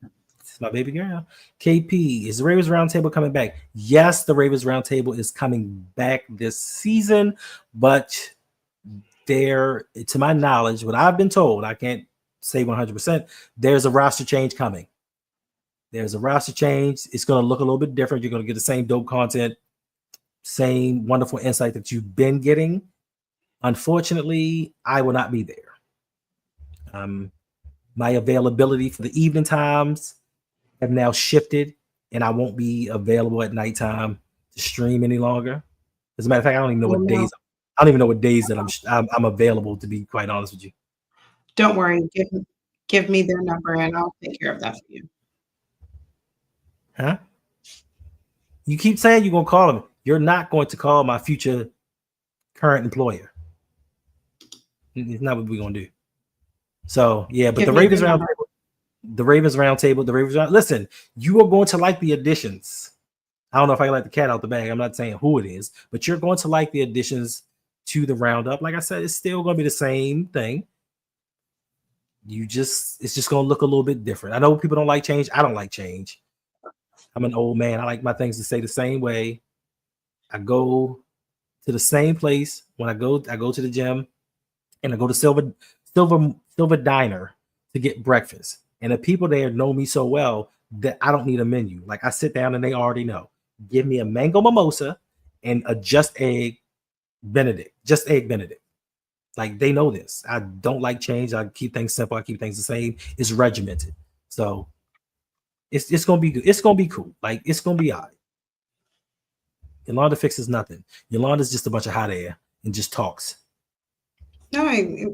Speaker 2: This is my baby girl. KP, is the Ravens Roundtable coming back? Yes, the Ravens Roundtable is coming back this season, but there, to my knowledge, what I've been told, I can't say 100%, there's a roster change coming. There's a roster change. It's going to look a little bit different. You're going to get the same dope content, same wonderful insight that you've been getting. Unfortunately, I will not be there. My availability for the evening times have now shifted, and I won't be available at nighttime to stream any longer. As a matter of fact, I don't even know what days. I don't even know what days that I'm available, to be quite honest with you.
Speaker 1: Don't worry. Give me their number, and I'll take care of that for you.
Speaker 2: Huh? You keep saying you're going to call them. You're not going to call my future current employer. It's not what we're going to do. So, yeah, but the Ravens Roundtable, listen, you are going to like the additions. I don't know if I like the cat out the bag. I'm not saying who it is, but you're going to like the additions to the roundup. Like I said, it's still going to be the same thing. It's just going to look a little bit different. I know people don't like change. I don't like change. I'm an old man. I like my things to stay the same way. I go to the same place when I go to the gym, and I go to Silver Diner to get breakfast. And the people there know me so well that I don't need a menu. Like I sit down and they already know. give me a mango mimosa and a just egg Benedict. Like, they know this. I don't like change. I keep things simple. I keep things the same. It's regimented. So it's gonna be good. It's gonna be cool. Like, it's gonna be all right. Yolanda fixes nothing. Yolanda's just a bunch of hot air and just talks.
Speaker 1: No, we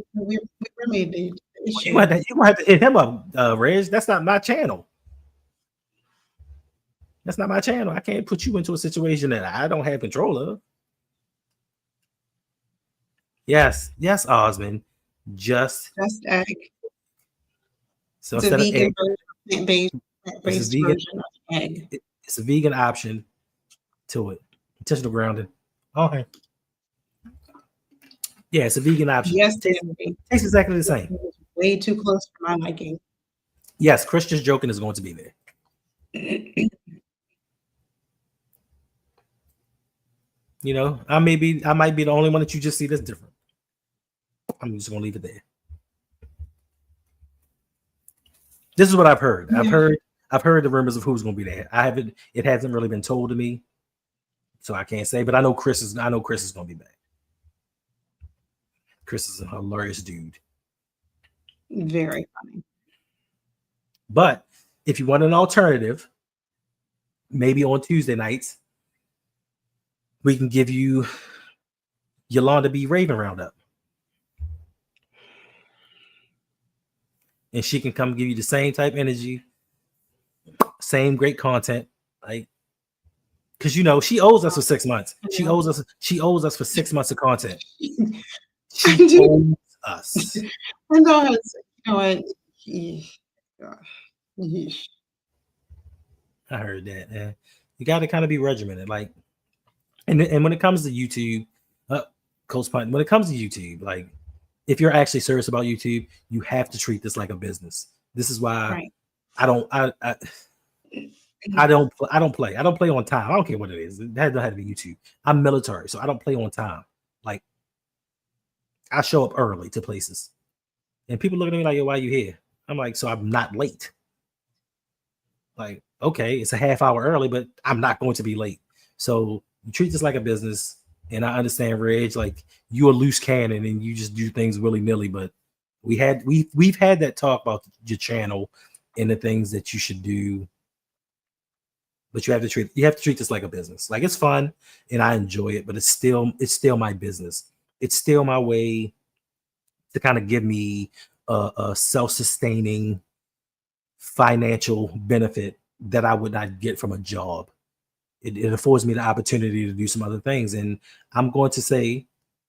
Speaker 1: remade the issue.
Speaker 2: You might have to hit him up, Reg. That's not my channel. That's not my channel. I can't put you into a situation that I don't have control of. Yes, Osmond. Just
Speaker 1: egg.
Speaker 2: So
Speaker 1: it's a vegan plant-based
Speaker 2: version of egg. It's a vegan option to it. Intentional grounding. Okay. Yeah, it's a vegan option.
Speaker 1: Yes,
Speaker 2: tastes exactly the same.
Speaker 1: Way too close for my liking.
Speaker 2: Yes, Christian's joking is going to be there. You know, I might be the only one that you just see that's different. I'm just gonna leave it there. This is what I've heard. Yeah. I've heard the rumors of who's gonna be there. It hasn't really been told to me, so I can't say. But I know Chris is gonna be back. Chris is a hilarious dude.
Speaker 1: Very funny.
Speaker 2: But if you want an alternative, maybe on Tuesday nights, we can give you Yolanda B. Raven Roundup. And she can come give you the same type energy, same great content. Like, because she owes us for 6 months. She owes us for 6 months of content. She owes us.
Speaker 1: And go ahead. You know what?
Speaker 2: I heard that. Man. You got to kind of be regimented, like, and when it comes to YouTube, Colts punt. When it comes to YouTube, like, if you're actually serious about YouTube, you have to treat this like a business. This is why I don't play. I don't play on time. I don't care what it is. It doesn't have to be YouTube. I'm military, so I don't play on time. Like, I show up early to places, and people look at me like, "Yo, why are you here?" I'm like, "So I'm not late." Like, okay, it's a half hour early, but I'm not going to be late. So you treat this like a business. And I understand, Reg, like, you're a loose cannon and you just do things willy-nilly, but we've had that talk about your channel and the things that you should do. But you have to treat this like a business. Like, it's fun and I enjoy it, but it's still my business. It's still my way to kind of give me a self-sustaining financial benefit that I would not get from a job. It affords me the opportunity to do some other things. And I'm going to say,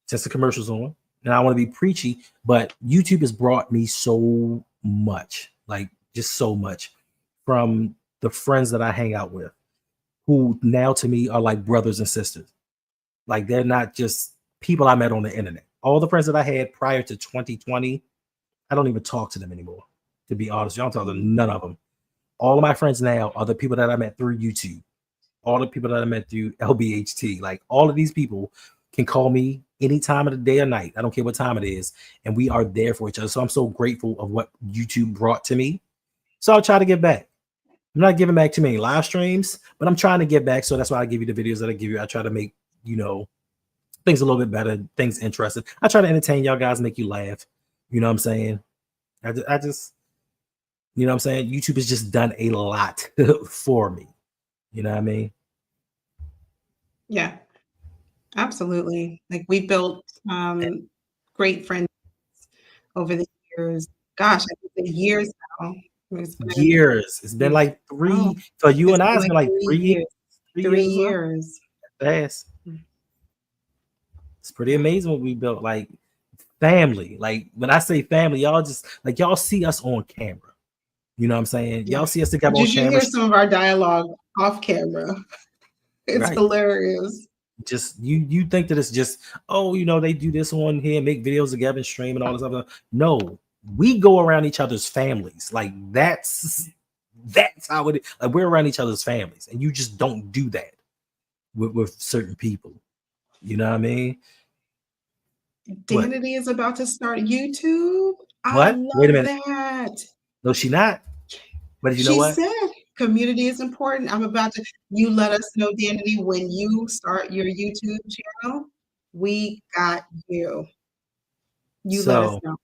Speaker 2: since the commercial's on, and I want to be preachy, but YouTube has brought me so much, like, just so much, from the friends that I hang out with, who now to me are like brothers and sisters. Like, they're not just people I met on the internet. All the friends that I had prior to 2020, I don't even talk to them anymore, to be honest. I don't talk to none of them. All of my friends now are the people that I met through YouTube. All the people that I met through LBHT, like, all of these people can call me any time of the day or night. I don't care what time it is. And we are there for each other. So I'm so grateful of what YouTube brought to me. So I'll try to give back. I'm not giving back too many live streams, but I'm trying to give back. So that's why I give you the videos that I give you. I try to make, things a little bit better, things interesting. I try to entertain y'all guys, make you laugh. You know what I'm saying? I just, you know what I'm saying? YouTube has just done a lot for me. You know what I mean?
Speaker 1: Yeah, absolutely. Like, we built great friends over the years. Gosh, I think years now.
Speaker 2: It's been like 3 for you and I. It's been like 3 years.
Speaker 1: 3 years.
Speaker 2: Fast. It's pretty amazing what we built. Like, family. Like, when I say family, y'all just, like, y'all see us on camera. You know what I'm saying? Y'all see us together on camera.
Speaker 1: You hear some of our dialogue off camera. It's hilarious.
Speaker 2: Just you think that it's just, they do this on here, make videos together and stream and all this other. No, we go around each other's families. Like, that's how it is. Like, we're around each other's families, and you just don't do that with certain people. You know what I mean?
Speaker 1: Danity is about to start YouTube.
Speaker 2: What?
Speaker 1: I love
Speaker 2: Wait a minute.
Speaker 1: that.
Speaker 2: No, she not. But you know what?
Speaker 1: She said, community is important. You let us know, Danity, when you start your YouTube channel. We got you. You let us know.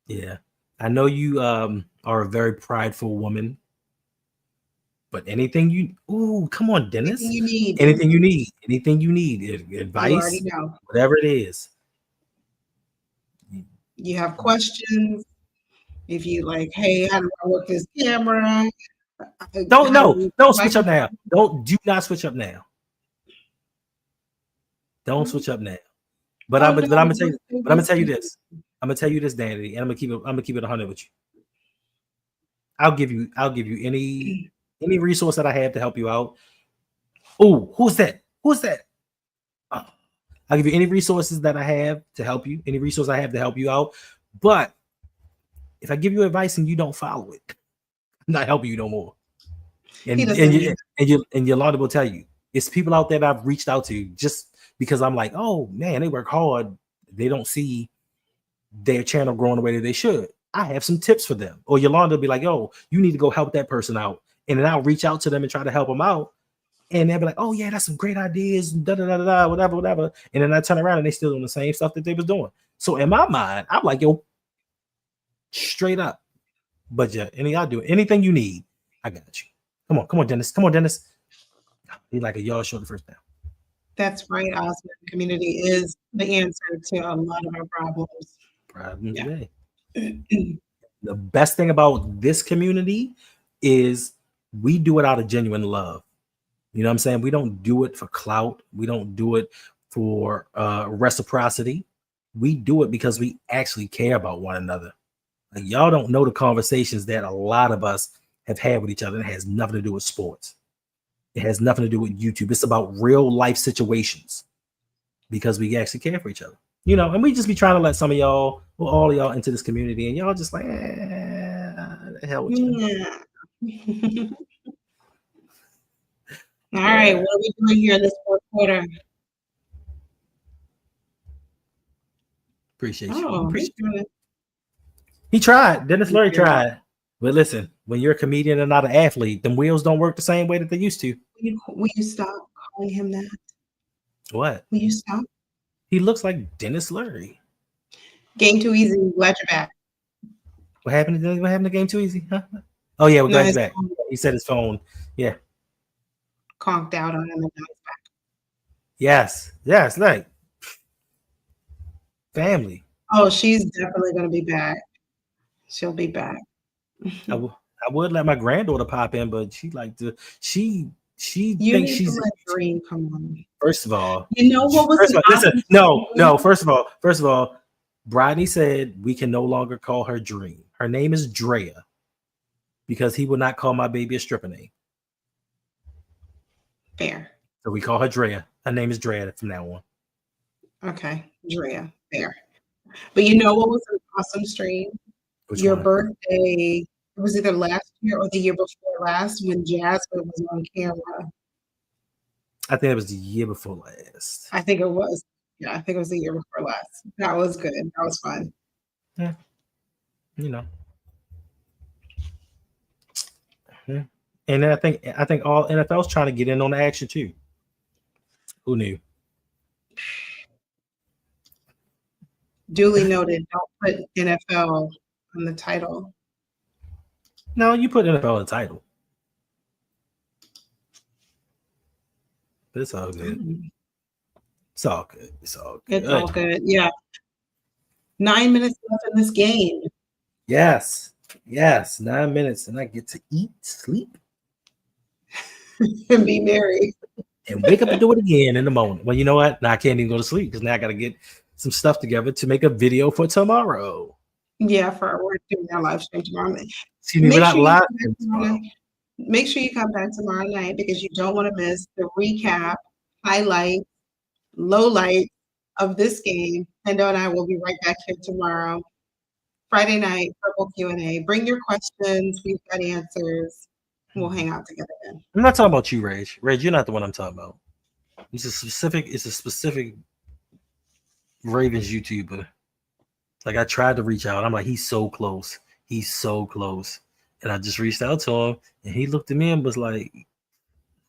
Speaker 2: Yeah. I know you are a very prideful woman, but anything come on, Dennis. Anything you need, advice,
Speaker 1: you already know.
Speaker 2: Whatever it is.
Speaker 1: You have questions. If you like, hey, how do I work this camera?
Speaker 2: Don't switch up now. Do not switch up now. Don't switch up now. But I'm gonna tell you this. I'm gonna tell you this, Danny, and I'm gonna keep it 100 with you. I'll give you any resource that I have to help you out. Oh, who's that? I'll give you any resources that I have to help you, any resource I have to help you out. But if I give you advice and you don't follow it, I'm not helping you no more. And Yolanda will tell you, it's people out there that I've reached out to just because I'm like, oh man, they work hard. They don't see their channel growing the way that they should. I have some tips for them. Or Yolanda will be like, yo, you need to go help that person out. And then I'll reach out to them and try to help them out. And they'll be like, oh yeah, that's some great ideas, whatever. And then I turn around and they still doing the same stuff that they was doing. So in my mind, I'm like, yo, straight up. But yeah, I'll do anything you need. I got you. Come on, Dennis. He's like a yard short the first down.
Speaker 1: That's right. Osmond community is the answer to a lot of our problems.
Speaker 2: Today. The best thing about this community is we do it out of genuine love. You know what I'm saying? We don't do it for clout. We don't do it for reciprocity. We do it because we actually care about one another. Like, y'all don't know the conversations that a lot of us have had with each other. It has nothing to do with sports. It has nothing to do with YouTube. It's about real life situations because we actually care for each other. You know, and we just be trying to let some of y'all, well, all of y'all into this community, and y'all just like, the hell with you.
Speaker 1: Yeah. All right, what are we doing here in this fourth quarter?
Speaker 2: Appreciate you. He tried. Dennis Lurie tried. But listen, when you're a comedian and not an athlete, them wheels don't work the same way that they used to.
Speaker 1: Will you stop calling him that?
Speaker 2: What?
Speaker 1: Will you stop?
Speaker 2: He looks like Dennis Lurie.
Speaker 1: Game Too Easy. Glad you're back.
Speaker 2: What happened to Game Too Easy? Huh? Oh yeah, we're glad you're back. He said his phone. Yeah.
Speaker 1: Conked out on him and now he's back.
Speaker 2: Yes, like family.
Speaker 1: Oh, she's definitely gonna be back. She'll be back.
Speaker 2: I would let my granddaughter pop in, but she like to she
Speaker 1: you
Speaker 2: thinks she's
Speaker 1: a dream. Come on.
Speaker 2: First of all,
Speaker 1: you know what was
Speaker 2: First of all, Brodney said we can no longer call her Dream. Her name is Drea because he would not call my baby a stripper name.
Speaker 1: Fair.
Speaker 2: So we call her Drea. Her name is Drea from now on.
Speaker 1: Okay, Drea. Fair. But you know what was an awesome stream? Your birthday. It was either last year or the year before last when Jasmine was on camera.
Speaker 2: I think it was the year before last.
Speaker 1: I think it was. Yeah, I think it was the year before last. That was good. That was fun.
Speaker 2: Yeah. You know. Yeah. And then I think all NFL's trying to get in on the action too. Who knew?
Speaker 1: Duly noted. Don't put NFL on the title.
Speaker 2: No, you put NFL in the title. But it's all good. It's all good. It's all good.
Speaker 1: It's all good. Yeah. 9 minutes left in this game.
Speaker 2: Yes. 9 minutes, and I get to eat, sleep,
Speaker 1: and be merry.
Speaker 2: And wake up and do it again in the morning. Well, you know what? Now I can't even go to sleep because now I got to get some stuff together to make a video for tomorrow.
Speaker 1: Yeah, we're doing our live stream tomorrow.
Speaker 2: Excuse me, we're not live.
Speaker 1: Make sure you come back tomorrow night because you don't want to miss the recap, highlight, low light of this game. Hendo and I will be right back here tomorrow. Friday night, Purple Q&A. Bring your questions. We've got answers. We'll hang out together then.
Speaker 2: I'm not talking about you, Rage. Rage, you're not the one I'm talking about. It's a specific Ravens YouTuber. Like I tried to reach out. I'm like, he's so close. And I just reached out to him, and he looked at me and was like,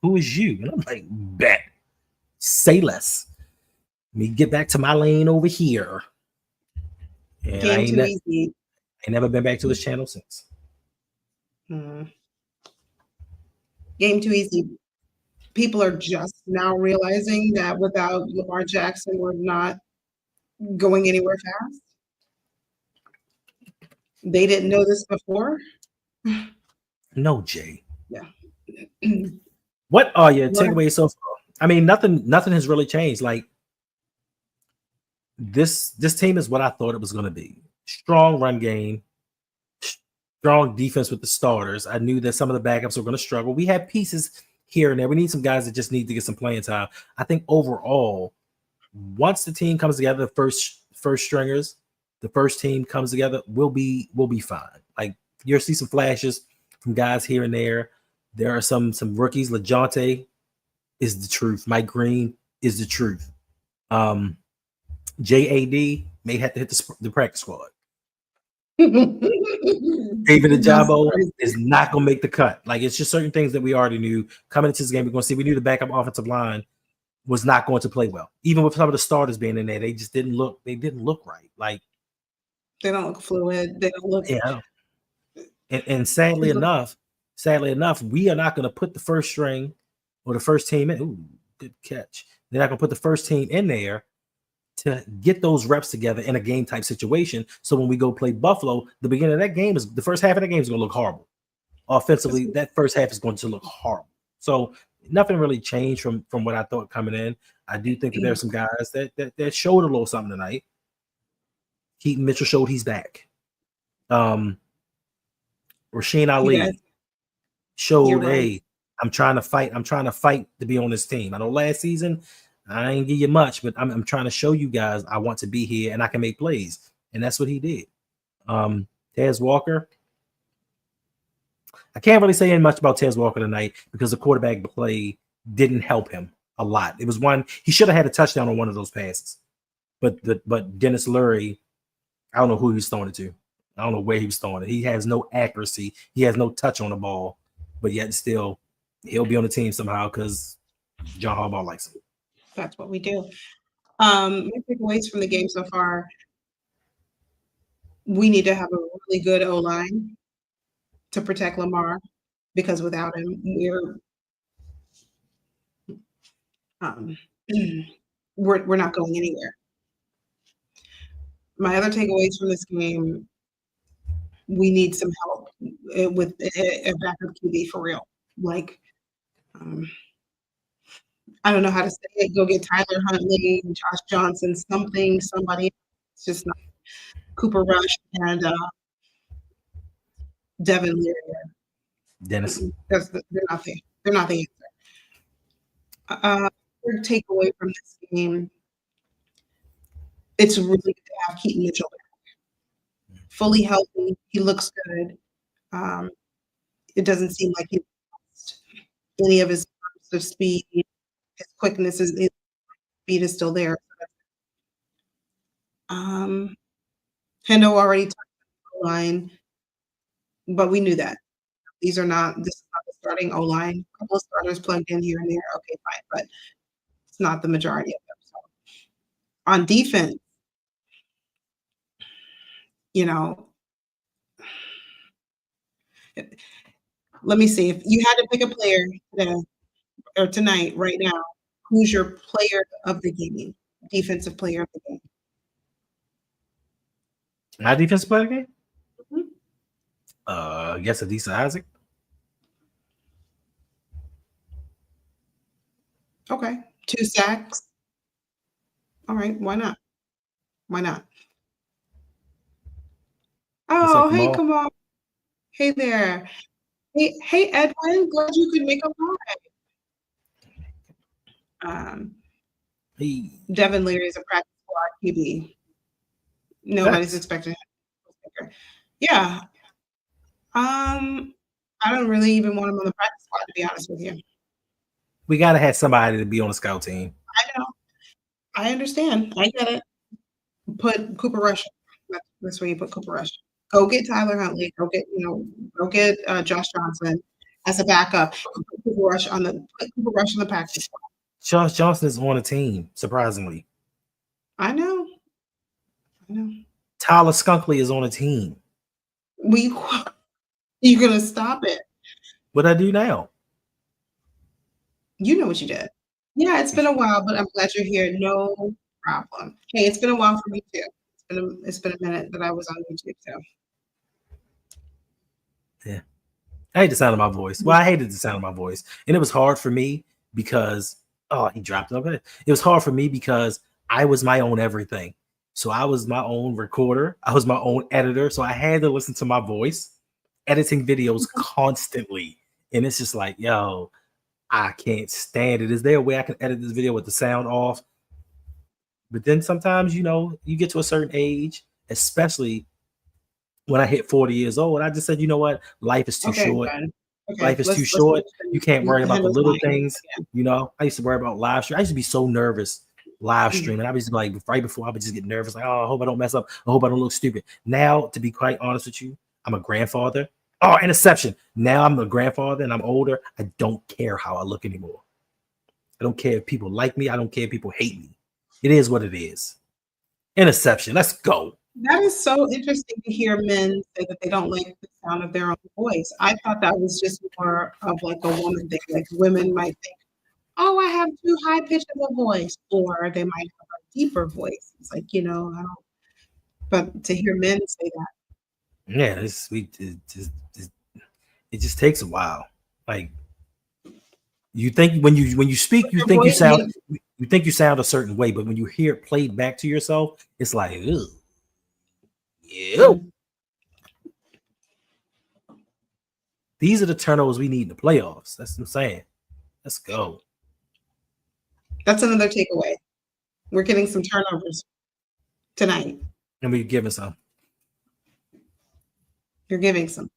Speaker 2: "Who is you?" And I'm like, "Bet, say less. Let me get back to my lane over here." And
Speaker 1: Game too easy.
Speaker 2: I ain't never been back to his channel since.
Speaker 1: Game too easy. People are just now realizing that without Lamar Jackson, we're not going anywhere fast. They didn't know this before.
Speaker 2: No, Jay.
Speaker 1: Yeah.
Speaker 2: What are your takeaways so far? I mean, nothing has really changed. Like this team is what I thought it was going to be. Strong run game, strong defense with the starters. I knew that some of the backups were going to struggle. We had pieces here and there. We need some guys that just need to get some playing time. I think overall, once the team comes together, first stringers, the first team comes together, we'll be fine. Like you'll see some flashes from guys here and there. There are some rookies. LeJohntay is the truth. Mike Green is the truth. JAD may have to hit the practice squad. David Ajabo is not going to make the cut. Like it's just certain things that we already knew coming into this game. We're going to see. We knew the backup offensive line was not going to play well, even with some of the starters being in there. They just didn't look. They didn't look right. Like
Speaker 1: they don't look fluid. They don't look.
Speaker 2: Yeah. And sadly enough, we are not going to put the first string or the first team in. Ooh, good catch. They're not going to put the first team in there to get those reps together in a game type situation. So when we go play Buffalo, the beginning of that game is the first half of the game is going to look horrible. Offensively, that first half is going to look horrible. So nothing really changed from what I thought coming in. I do think that there are some guys that showed a little something tonight. Keaton Mitchell showed he's back. Rasheen Ali showed, hey, I'm trying to fight. I'm trying to fight to be on this team. I know last season I ain't give you much, but I'm trying to show you guys I want to be here and I can make plays. And that's what he did. Tez Walker. I can't really say much about Tez Walker tonight because the quarterback play didn't help him a lot. It was one he should have had a touchdown on one of those passes. But Dennis Lurie, I don't know who he was throwing it to. I don't know where he was throwing it. He has no accuracy. He has no touch on the ball, but yet still he'll be on the team somehow because John Harbaugh likes him.
Speaker 1: That's what we do. My takeaways from the game so far, we need to have a really good O-line to protect Lamar because without him, we're not going anywhere. My other takeaways from this game, we need some help with a backup QB for real. Like, I don't know how to say it. Go get Tyler Huntley, Josh Johnson, somebody. It's just not Cooper Rush and Devin Leary.
Speaker 2: Dennis.
Speaker 1: They're not the answer. Third takeaway from this game, it's really good to have Keaton Mitchell back. Fully healthy. He looks good. It doesn't seem like he lost any of his speed. His quickness his speed is still there. Hendo already touched the line, but we knew that. This is not the starting O-line. A couple of starters plugged in here and there. Okay, fine, but it's not the majority of them. So on defense, let me see. If you had to pick a player today or tonight, right now, who's your player of the game? Defensive player of the game.
Speaker 2: My defensive player of the game? Mm-hmm. I guess Adisa Isaac.
Speaker 1: Okay. 2 sacks. All right. Why not? Oh, hey, come on. Hey there. Hey, Edwin. Glad you could make a ride. Devin Leary is a practice squad QB. Nobody's expecting him. Yeah. I don't really even want him on the practice squad, to be honest with you.
Speaker 2: We gotta have somebody to be on the scout team.
Speaker 1: I know. I understand. I get it. Put Cooper Rush. That's where you put Cooper Rush. Go get Tyler Huntley. Go get Josh Johnson as a backup. Put Cooper Rush on the practice squad.
Speaker 2: Josh Johnson is on a team, surprisingly.
Speaker 1: I know.
Speaker 2: Tyler Skunkley is on a team.
Speaker 1: You're gonna stop it.
Speaker 2: What I do now?
Speaker 1: You know what you did. Yeah, it's been a while, but I'm glad you're here. No problem. Hey, it's been a while for me too. It's been a minute that I was on YouTube too.
Speaker 2: Yeah. I hate the sound of my voice. Well, I hated the sound of my voice. And it was hard for me because he dropped it. Okay. It was hard for me because I was my own everything. So I was my own recorder. I was my own editor. So I had to listen to my voice, editing videos constantly. And it's just like, yo, I can't stand it. Is there a way I can edit this video with the sound off? But then sometimes, you get to a certain age, especially when I hit 40 years old, I just said, you know what? Life is too short. Okay, life is too short. You can't worry about the little things. I used to worry about live stream. I used to be so nervous live streaming. I used to be like, right before I would just get nervous, like, oh, I hope I don't mess up. I hope I don't look stupid. Now, to be quite honest with you, I'm a grandfather. Oh, interception. Now I'm a grandfather and I'm older. I don't care how I look anymore. I don't care if people like me. I don't care if people hate me. It is what it is. Interception. Let's go.
Speaker 1: That is so interesting to hear men say that they don't like the sound of their own voice. I thought that was just more of like a woman thing. Like women might think, oh, I have too high pitched of a voice, or they might have a deeper voice. It's like, I don't. But to hear men say that.
Speaker 2: Yeah, it just takes a while. Like you think when you speak, you think you sound a certain way, but when you hear it played back to yourself, it's like, ew. Ew. These are the turnovers we need in the playoffs. That's what I'm saying. Let's go.
Speaker 1: That's another takeaway. We're getting some turnovers tonight.
Speaker 2: And we're giving some.
Speaker 1: You're giving some.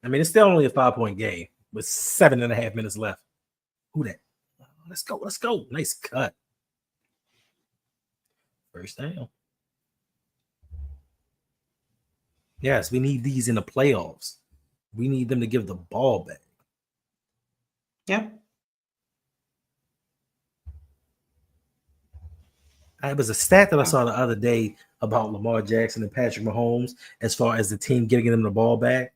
Speaker 2: I mean, it's still only a 5-point game with 7.5 minutes left. Who that? Let's go. Let's go. Nice cut. First down. Yes, we need these in the playoffs. We need them to give the ball back.
Speaker 1: Yep.
Speaker 2: It was a stat that I saw the other day about Lamar Jackson and Patrick Mahomes as far as the team getting them the ball back.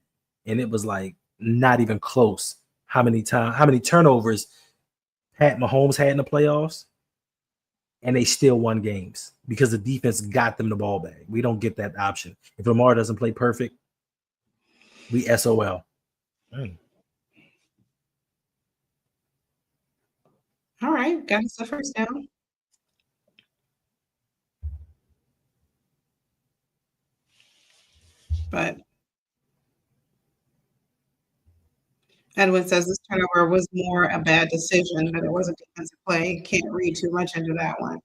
Speaker 2: And it was like not even close how many turnovers Pat Mahomes had in the playoffs. And they still won games because the defense got them the ball back. We don't get that option. If Lamar doesn't play perfect, we SOL.
Speaker 1: All right, got us the first down. But Edwin says this turnover was more a bad decision, but it was a defensive play. Can't read too much into that one.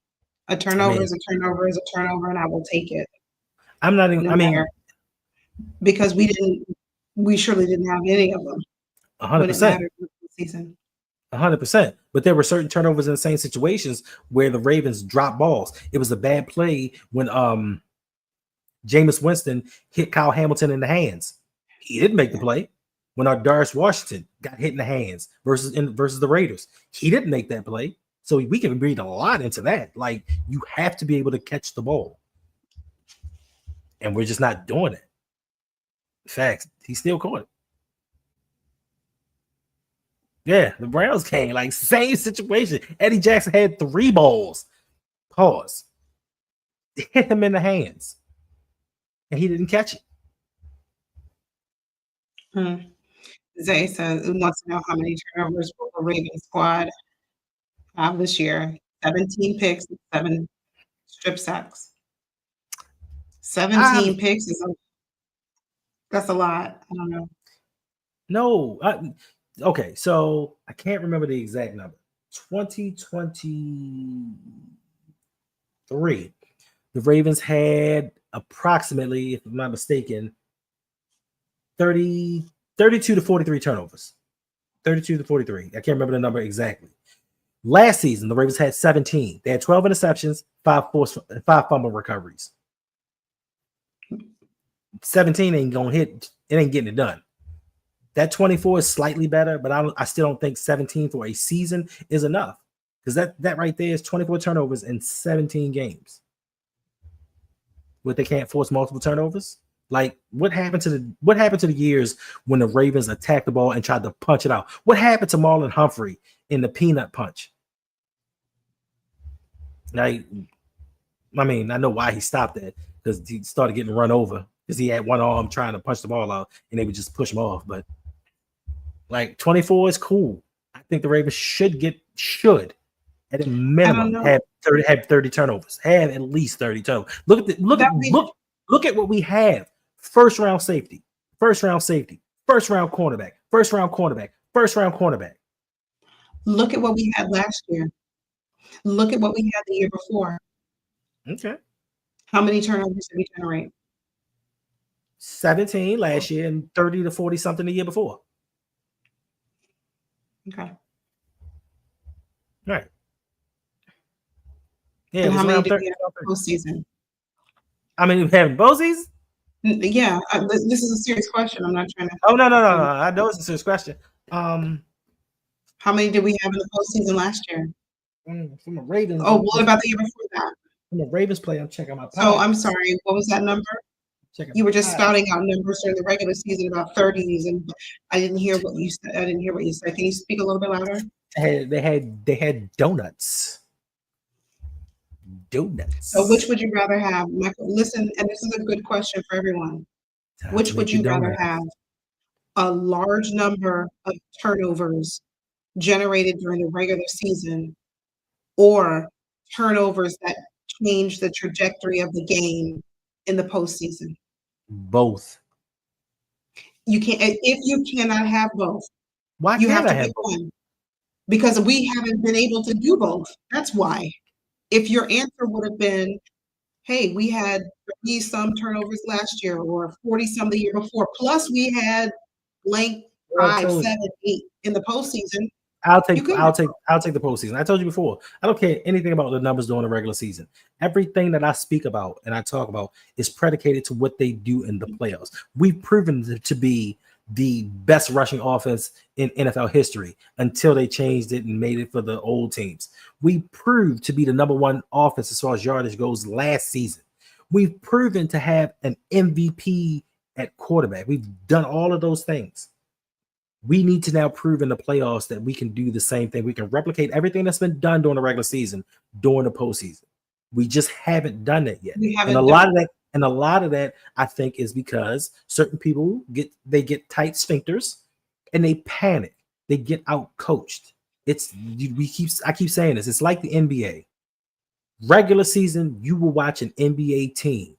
Speaker 1: A turnover is a turnover is a turnover, and I will take it.
Speaker 2: I'm not even.
Speaker 1: Because we surely didn't have any of them.
Speaker 2: 100%.
Speaker 1: Season.
Speaker 2: 100%. But there were certain turnovers in the same situations where the Ravens dropped balls. It was a bad play when Jameis Winston hit Kyle Hamilton in the hands. He didn't make the play. When our Darius Washington got hit in the hands versus the Raiders, he didn't make that play. So we can read a lot into that. Like, you have to be able to catch the ball. And we're just not doing it. Facts. He still caught it. Yeah, the Browns came. Like, same situation. Eddie Jackson had 3 balls. Pause. Hit him in the hands. And he didn't catch it.
Speaker 1: Zay says he wants to know how many turnovers will the Ravens squad have this year. 17 picks, 7 strip sacks. 17 picks that's a lot. I don't know.
Speaker 2: No. Okay, so I can't remember the exact number. 2023. The Ravens had approximately, if I'm not mistaken, 32 to 43 turnovers. 32 to 43. I can't remember the number exactly. Last season, the Ravens had 17. They had 12 interceptions, 5 fumble recoveries. 17 ain't gonna hit. It ain't getting it done. That 24 is slightly better, but I still don't think 17 for a season is enough, because that right there is 24 turnovers in 17 games. What, they can't force multiple turnovers? Like, what happened to the years when the Ravens attacked the ball and tried to punch it out? What happened to Marlon Humphrey in the peanut punch? Like, I mean, I know why he stopped that, because he started getting run over because he had one arm trying to punch the ball out and they would just push him off. But like 24 is cool. I think the Ravens should at a minimum have 30 turnovers. Have at least 30 turnovers. Look at what we have. First round safety, first round cornerback, first round cornerback.
Speaker 1: Look at what we had last year. Look at what we had the year before.
Speaker 2: Okay.
Speaker 1: How many turnovers did we generate?
Speaker 2: 17 last year and 30 to 40 something the year before.
Speaker 1: Okay.
Speaker 2: Right. Yeah.
Speaker 1: And how many did we have in postseason?
Speaker 2: I mean, we have both seasons?
Speaker 1: Yeah. This is a serious question. I'm not trying to.
Speaker 2: Oh, no. I know it's a serious question.
Speaker 1: How many did we have in the postseason last year?
Speaker 2: From a Ravens.
Speaker 1: Oh, what about the year before that?
Speaker 2: From a Ravens play, I'm checking my.
Speaker 1: So I'm sorry. What was that number? You were just spouting out numbers during the regular season about 30s, and I didn't hear what you said. Can you speak a little bit louder?
Speaker 2: They had donuts.
Speaker 1: So which would you rather have, Michael? Listen, and this is a good question for everyone. Which would you rather have? A large number of turnovers generated during the regular season, or turnovers that change the trajectory of the game in the postseason?
Speaker 2: Both.
Speaker 1: You can't. If you cannot have both,
Speaker 2: why
Speaker 1: you
Speaker 2: can't
Speaker 1: have
Speaker 2: I
Speaker 1: to
Speaker 2: have
Speaker 1: pick
Speaker 2: both?
Speaker 1: one, because we haven't been able to do both. That's why. If your answer would have been, hey, we had 30 some turnovers last year or 40 some the year before, plus we had blank 5, 7, 8 in the postseason.
Speaker 2: I'll take the postseason. I told you before, I don't care anything about the numbers during the regular season. Everything that I speak about and I talk about is predicated to what they do in the playoffs. We've proven to be the best rushing offense in NFL history until they changed it and made it for the old teams. We proved to be the number one offense as far as yardage goes last season. We've proven to have an MVP at quarterback. We've done all of those things. We need to now prove in the playoffs that we can do the same thing. We can replicate everything that's been done during the regular season during the postseason. We just haven't done that yet. And a lot of that, I think, is because certain people get tight sphincters and they panic. They get out coached. I keep saying this. It's like the NBA. Regular season, you will watch an NBA team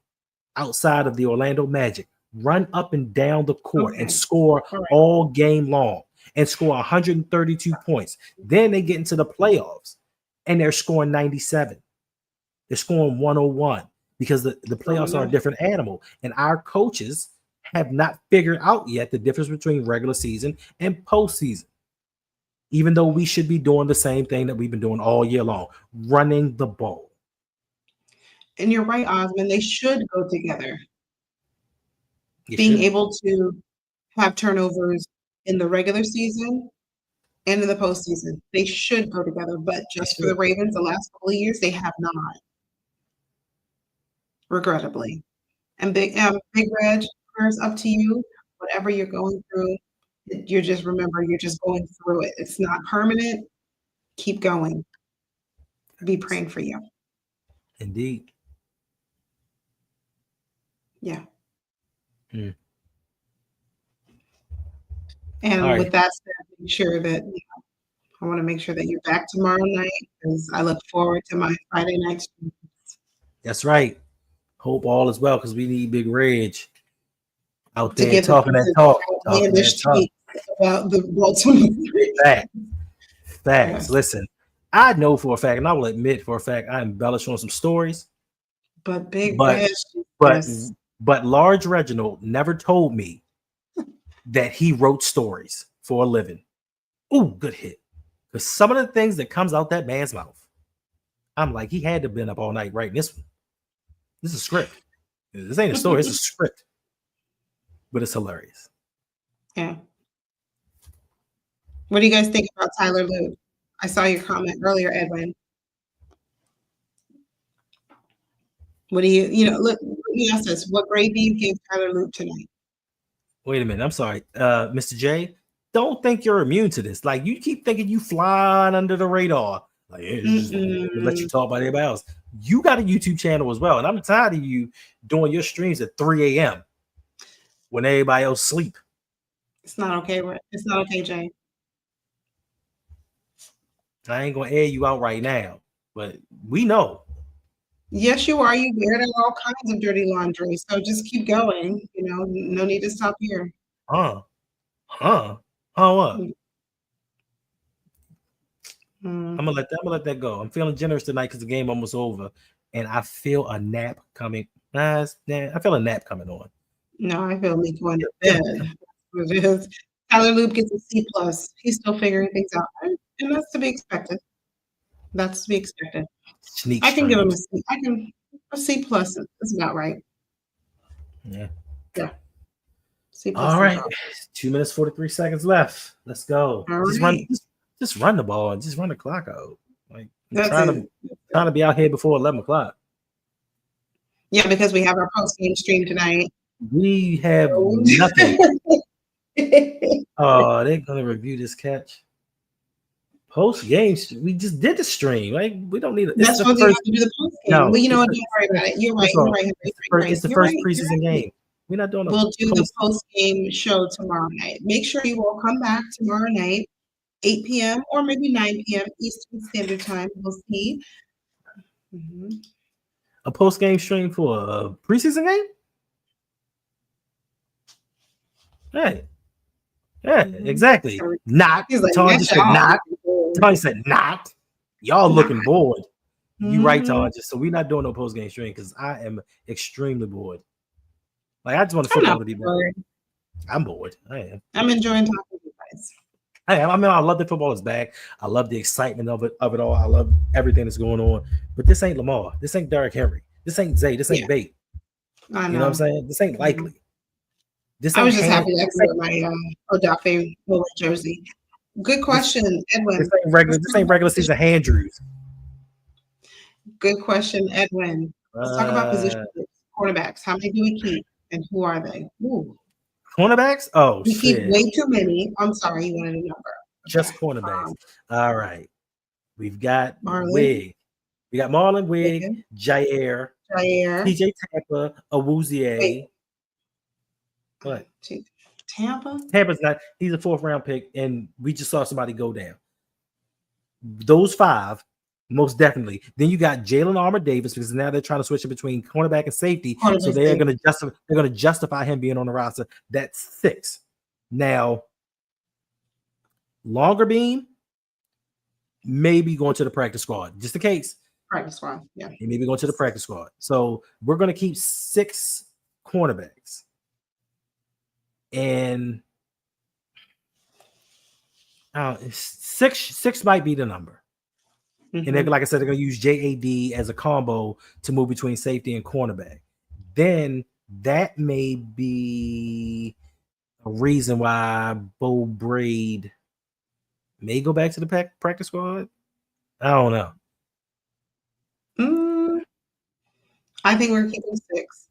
Speaker 2: outside of the Orlando Magic run up and down the court and score all game long and score 132 points. Then they get into the playoffs and they're scoring 97. They're scoring 101 because the playoffs are a different animal. And our coaches have not figured out yet the difference between regular season and postseason. Even though we should be doing the same thing that we've been doing all year long, running the ball.
Speaker 1: And you're right, Osmond. They should go together. Being able to have turnovers in the regular season and in the postseason, they should go together. But just for the Ravens, the last couple of years, they have not, regrettably. And Big Reg, prayers up to you. Whatever you're going through, you're just going through it. It's not permanent. Keep going. Be praying for you.
Speaker 2: Indeed.
Speaker 1: Yeah.
Speaker 2: Mm.
Speaker 1: And with that said, I want to make sure that you're back tomorrow night, because I look forward to my Friday night streams.
Speaker 2: That's right. Hope all is well, because we need Big Reg out there talking that talk.
Speaker 1: About the Baltimore
Speaker 2: Facts. Yeah. Listen, I know for a fact, and I will admit for a fact, I embellish on some stories.
Speaker 1: But
Speaker 2: Large Reginald never told me that he wrote stories for a living. Ooh, good hit. Because some of the things that comes out that man's mouth, I'm like, he had to have been up all night writing this one. This is a script. This ain't a story, it's a script. but it's hilarious.
Speaker 1: Yeah. What do you guys think about Tyler Lue? I saw your comment earlier, Edwin. What do look, let me ask this. What grade do you give Tyler Lue tonight?
Speaker 2: Wait a minute. I'm sorry. Mr. J, don't think you're immune to this. Like, you keep thinking you flying under the radar. Like, hey, just let you talk about everybody else. You got a YouTube channel as well. And I'm tired of you doing your streams at 3 a.m. when everybody else sleep.
Speaker 1: It's not okay. It's not okay, Jay.
Speaker 2: I ain't going to air you out right now, but we know.
Speaker 1: Yes, you are. You aired all kinds of dirty laundry. So just keep going. No need to stop here.
Speaker 2: Huh? What? I'm gonna let that go. I'm feeling generous tonight because the game almost over, and I feel a nap coming. I feel a nap coming on.
Speaker 1: No, I feel me going to bed. Tyler Lue gets a C+. He's still figuring things out, and that's to be expected. That's to be expected. I can give him a C. A C+ is about right.
Speaker 2: Yeah.
Speaker 1: C+.
Speaker 2: All right. 2 minutes 43 seconds left. Let's go. Just run the ball and just run the clock out. Like, trying to be out here before 11 o'clock.
Speaker 1: Yeah, because we have our post-game stream tonight.
Speaker 2: We have nothing. Oh, they're gonna review this catch. Post-game, we just did the stream. Like, we don't need it.
Speaker 1: That's what we have to do the post-game. No, well, you know what? Don't worry about it. You're right.
Speaker 2: It's the first preseason game. We're not doing.
Speaker 1: We'll do the post-game show tomorrow night. Make sure you all come back tomorrow night. 8 p.m. or maybe 9 p.m. Eastern Standard Time. We'll see.
Speaker 2: A post-game stream for a preseason game? Hey. Yeah, exactly. Not. Tony just said not. Tony said not. Y'all looking bored. You right, Tony. So we're not doing no post-game stream because I am extremely bored. Like, I just want the football to be bored. I'm bored. I am.
Speaker 1: I'm enjoying talking to you guys.
Speaker 2: I love that football is back. I love the excitement of it all. I love everything that's going on. But this ain't Lamar. This ain't Derrick Henry. This ain't Zay. This ain't Bate.
Speaker 1: I know.
Speaker 2: You know what I'm saying? This ain't likely.
Speaker 1: I was just happy to wear my Odafe Willow jersey. Good question, Edwin.
Speaker 2: This ain't regular season Andrews.
Speaker 1: Good question, Edwin. Let's talk about position groups. Quarterbacks. How many do we keep, and who are they? Ooh.
Speaker 2: Cornerbacks? Oh,
Speaker 1: we keep way too many. I'm sorry, you wanted a number.
Speaker 2: Just cornerbacks. All right. We've got Wig. We got Marlon Wig, Jair, TJ Tampa, Awuzie. What?
Speaker 1: Tampa?
Speaker 2: Tampa's not. He's a 4th round pick, and we just saw somebody go down. Those 5, most definitely. Then you got Jalen Armour-Davis, because now they're trying to switch it between cornerback and safety. So they're going to justify him being on the roster. That's 6. Now, Longer Beam, maybe going to the practice squad, just in case.
Speaker 1: Practice squad, yeah.
Speaker 2: He may be going to the practice squad. So we're going to keep 6 cornerbacks. And 6 might be the number. And then, like I said, they're going to use JAD as a combo to move between safety and cornerback. Then that may be a reason why Bo Braid may go back to the practice squad. I don't know.
Speaker 1: I think we're keeping 6.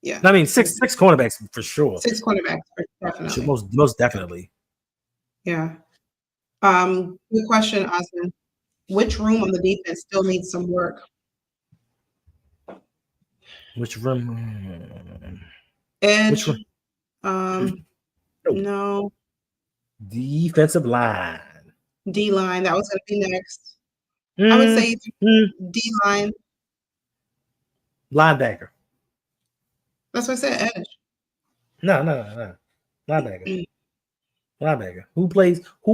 Speaker 1: Yeah.
Speaker 2: I mean, six cornerbacks for sure.
Speaker 1: 6 cornerbacks, definitely.
Speaker 2: Most definitely.
Speaker 1: Yeah. Good question, Osman. Which room on the defense still needs some work?
Speaker 2: Which room?
Speaker 1: Edge.
Speaker 2: Which room?
Speaker 1: No.
Speaker 2: Defensive line.
Speaker 1: D-line. That was going to be next. I would say D-line.
Speaker 2: Linebacker.
Speaker 1: That's what I said, edge.
Speaker 2: No. Linebacker. Who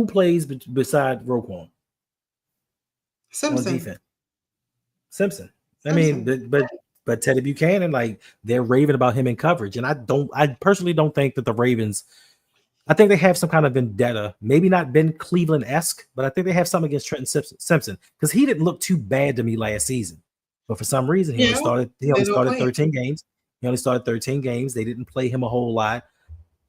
Speaker 2: plays beside Roquan?
Speaker 1: Simpson.
Speaker 2: On defense. Simpson. I mean, but Teddy Buchanan, like, they're raving about him in coverage. And I personally don't think that the Ravens, I think they have some kind of vendetta. Maybe not Ben Cleveland-esque, but I think they have something against Trenton Simpson because he didn't look too bad to me last season. But for some reason, he only started 13 games. He only started 13 games. They didn't play him a whole lot.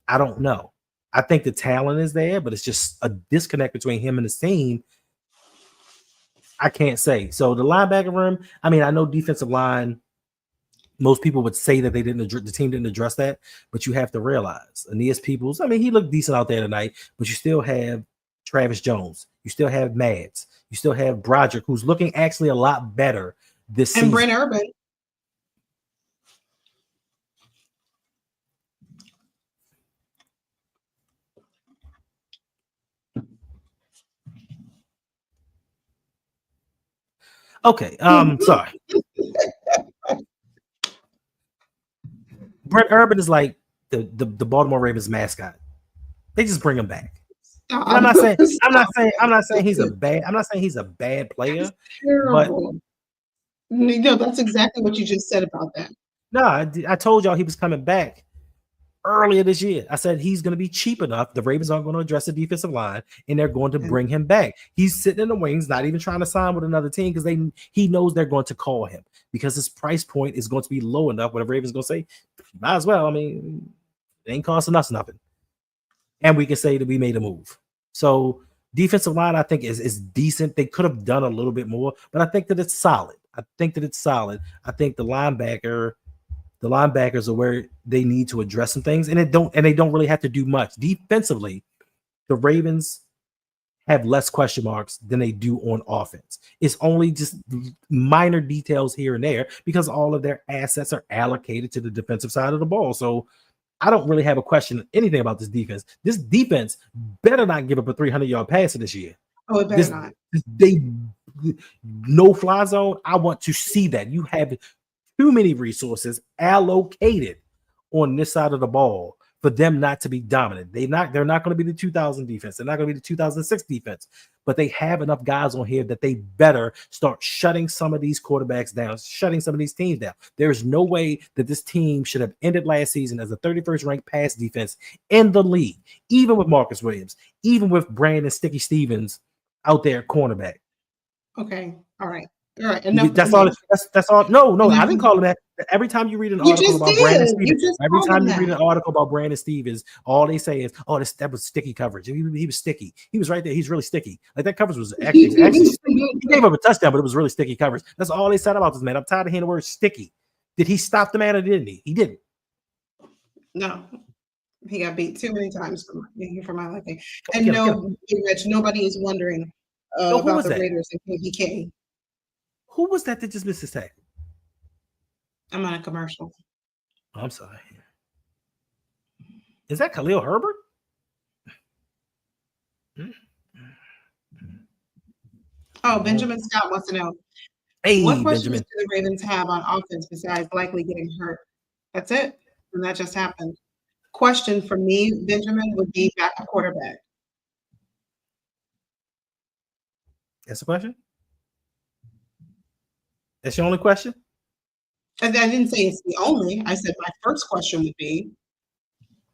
Speaker 2: I don't know. I think the talent is there, but it's just a disconnect between him and his team. I can't say. So the linebacker room, I mean, I know defensive line, most people would say that the team didn't address that, but you have to realize Aeneas Peoples, I mean, he looked decent out there tonight, but you still have Travis Jones, you still have Mads, you still have Broderick, who's looking actually a lot better this season.
Speaker 1: And Brent Urban.
Speaker 2: Okay, sorry. Brent Urban is like the Baltimore Ravens mascot. They just bring him back. And I'm not saying he's a bad player. But
Speaker 1: no, that's exactly what you just said about that.
Speaker 2: No, I told y'all he was coming back earlier this year. I said he's going to be cheap enough. The Ravens aren't going to address the defensive line, and they're going to bring him back. He's sitting in the wings, not even trying to sign with another team because he knows they're going to call him because his price point is going to be low enough where the Ravens going to say, might as well. I mean, it ain't costing us nothing. And we can say that we made a move. So defensive line, I think, is decent. They could have done a little bit more, but I think that it's solid. I think the linebackers are where they need to address some things, and they don't really have to do much. Defensively, the Ravens have less question marks than they do on offense. It's only just minor details here and there because all of their assets are allocated to the defensive side of the ball. So I don't really have a question anything about this defense. This defense better not give up a 300-yard pass this year.
Speaker 1: Oh, it better not.
Speaker 2: No fly zone. I want to see that. You have too many resources allocated on this side of the ball for them not to be dominant. They're not going to be the 2000 defense. They're not going to be the 2006 defense, but they have enough guys on here that they better start shutting some of these quarterbacks down, shutting some of these teams down. There's no way that this team should have ended last season as the 31st ranked pass defense in the league, even with Marcus Williams, even with Brandon Sticky Stevens out there at cornerback.
Speaker 1: Okay. All right. All right. Enough.
Speaker 2: That's all. No, I didn't call him that. Every time you read an article about Brandon Stevens, all they say is, "Oh, that was sticky coverage. He was sticky. He was right there. He's really sticky. Like that coverage was actually sticky. He gave up a touchdown, but it was really sticky coverage." That's all they said about this man. I'm tired of hearing the word sticky. Did he stop the man or didn't he? He didn't.
Speaker 1: No, he got beat too many times for my liking. And Rich, nobody is wondering about the Raiders and KBK.
Speaker 2: Who was that just missed his tackle?
Speaker 1: I'm on a commercial.
Speaker 2: Oh, I'm sorry. Is that Khalil Herbert?
Speaker 1: Oh, Benjamin Scott wants to know.
Speaker 2: Hey,
Speaker 1: what questions
Speaker 2: Benjamin.
Speaker 1: do the Ravens have on offense besides likely getting hurt? That's it. And that just happened. Question for me, Benjamin, would be backup quarterback.
Speaker 2: That's the question? That's your only question?
Speaker 1: I didn't say it's the only. I said my first question would be.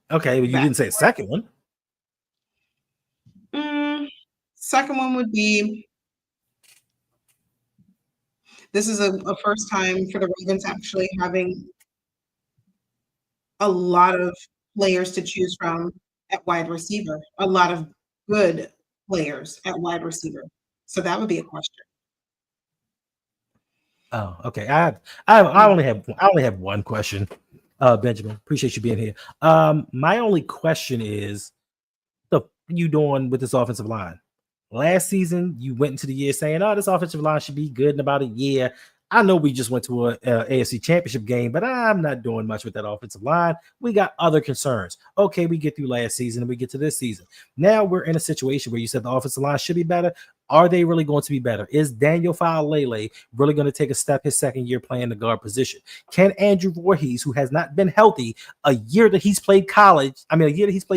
Speaker 2: Okay, but you didn't say a second one.
Speaker 1: Second one would be, this is a first time for the Ravens actually having a lot of players to choose from at wide receiver, a lot of good players at wide receiver. So that would be a question.
Speaker 2: Oh, okay. I only have one question. Benjamin, appreciate you being here. My only question is, what are you doing with this offensive line? Last season, you went into the year saying, "Oh, this offensive line should be good in about a year." I know we just went to a AFC Championship game, but I'm not doing much with that offensive line. We got other concerns. Okay, we get through last season and we get to this season. Now we're in a situation where you said the offensive line should be better. Are they really going to be better? Is Daniel Faalele really going to take a step his second year playing the guard position? Can Andrew Voorhees, who has not been healthy a year that he's played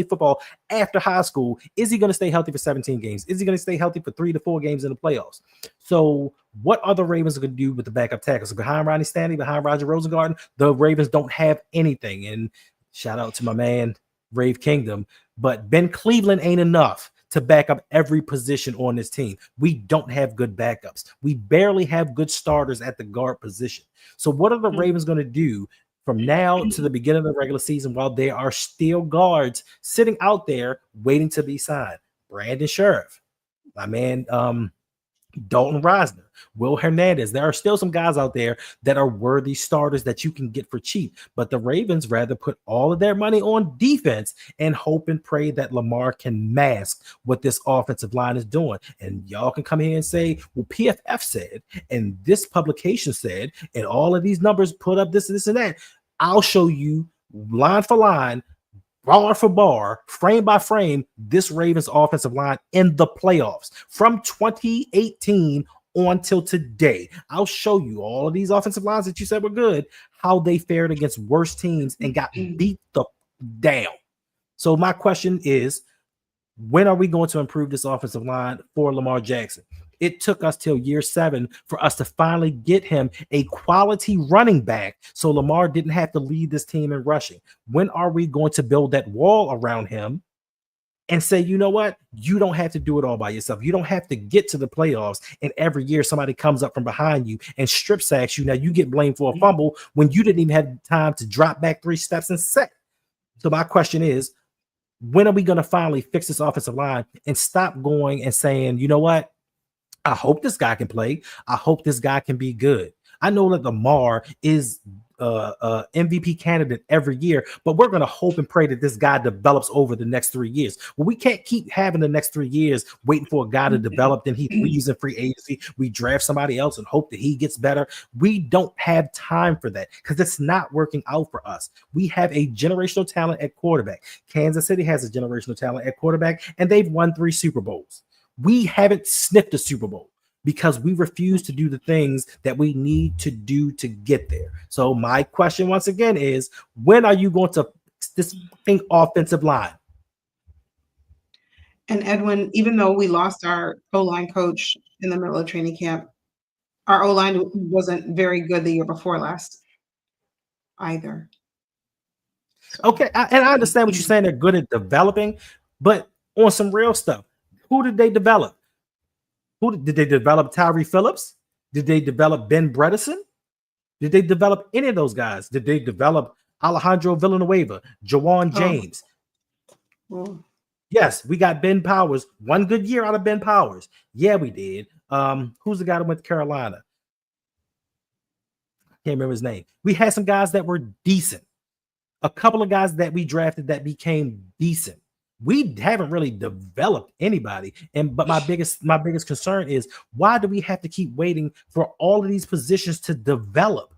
Speaker 2: football after high school, is he going to stay healthy for 17 games? Is he going to stay healthy for 3 to 4 games in the playoffs? So what are the Ravens going to do with the backup tackles? So behind Ronnie Stanley, behind Roger Rosengarten, the Ravens don't have anything. And shout out to my man, Rave Kingdom. But Ben Cleveland ain't enough to back up every position on this team. We don't have good backups. We barely have good starters at the guard position. So what are the Ravens going to do from now to the beginning of the regular season, while there are still guards sitting out there waiting to be signed. Brandon Sheriff, my man, Dalton Reisner, Will Hernandez. There are still some guys out there that are worthy starters that you can get for cheap. But the Ravens rather put all of their money on defense and hope and pray that Lamar can mask what this offensive line is doing. And y'all can come here and say, well, PFF said, and this publication said, and all of these numbers put up this, and that. I'll show you line for line, bar for bar, frame by frame, this Ravens offensive line in the playoffs from 2018 on till today. I'll show you all of these offensive lines that you said were good, how they fared against worse teams and got beat the down. So my question is, when are we going to improve this offensive line for Lamar Jackson? It took us till year 7 for us to finally get him a quality running back so Lamar didn't have to lead this team in rushing. When are we going to build that wall around him and say, you know what? You don't have to do it all by yourself. You don't have to get to the playoffs and every year somebody comes up from behind you and strip sacks you. Now you get blamed for a fumble when you didn't even have time to drop back 3 steps and set. So my question is, when are we going to finally fix this offensive line and stop going and saying, you know what? I hope this guy can play. I hope this guy can be good. I know that Lamar is MVP candidate every year, but we're going to hope and pray that this guy develops over the next 3 years. Well, we can't keep having the next 3 years waiting for a guy to develop, then he leaves in free agency. We draft somebody else and hope that he gets better. We don't have time for that because it's not working out for us. We have a generational talent at quarterback. Kansas City has a generational talent at quarterback, and they've won 3 Super Bowls. We haven't sniffed a Super Bowl because we refuse to do the things that we need to do to get there. So my question once again is, when are you going to fix this offensive line?
Speaker 1: And Edwin, even though we lost our O-line coach in the middle of training camp, our O-line wasn't very good the year before last either.
Speaker 2: Okay, and I understand what you're saying. They're good at developing, but on some real stuff, who did they develop? Did they develop? Tyree Phillips? Did they develop Ben Bredesen? Did they develop any of those guys? Did they develop Alejandro Villanueva, Jawan James?
Speaker 1: Oh.
Speaker 2: Yes, we got Ben Powers. 1 good year out of Ben Powers. Yeah, we did. Who's the guy that went to Carolina? Can't remember his name. We had some guys that were decent. A couple of guys that we drafted that became decent. We haven't really developed anybody. But my biggest concern is, why do we have to keep waiting for all of these positions to develop?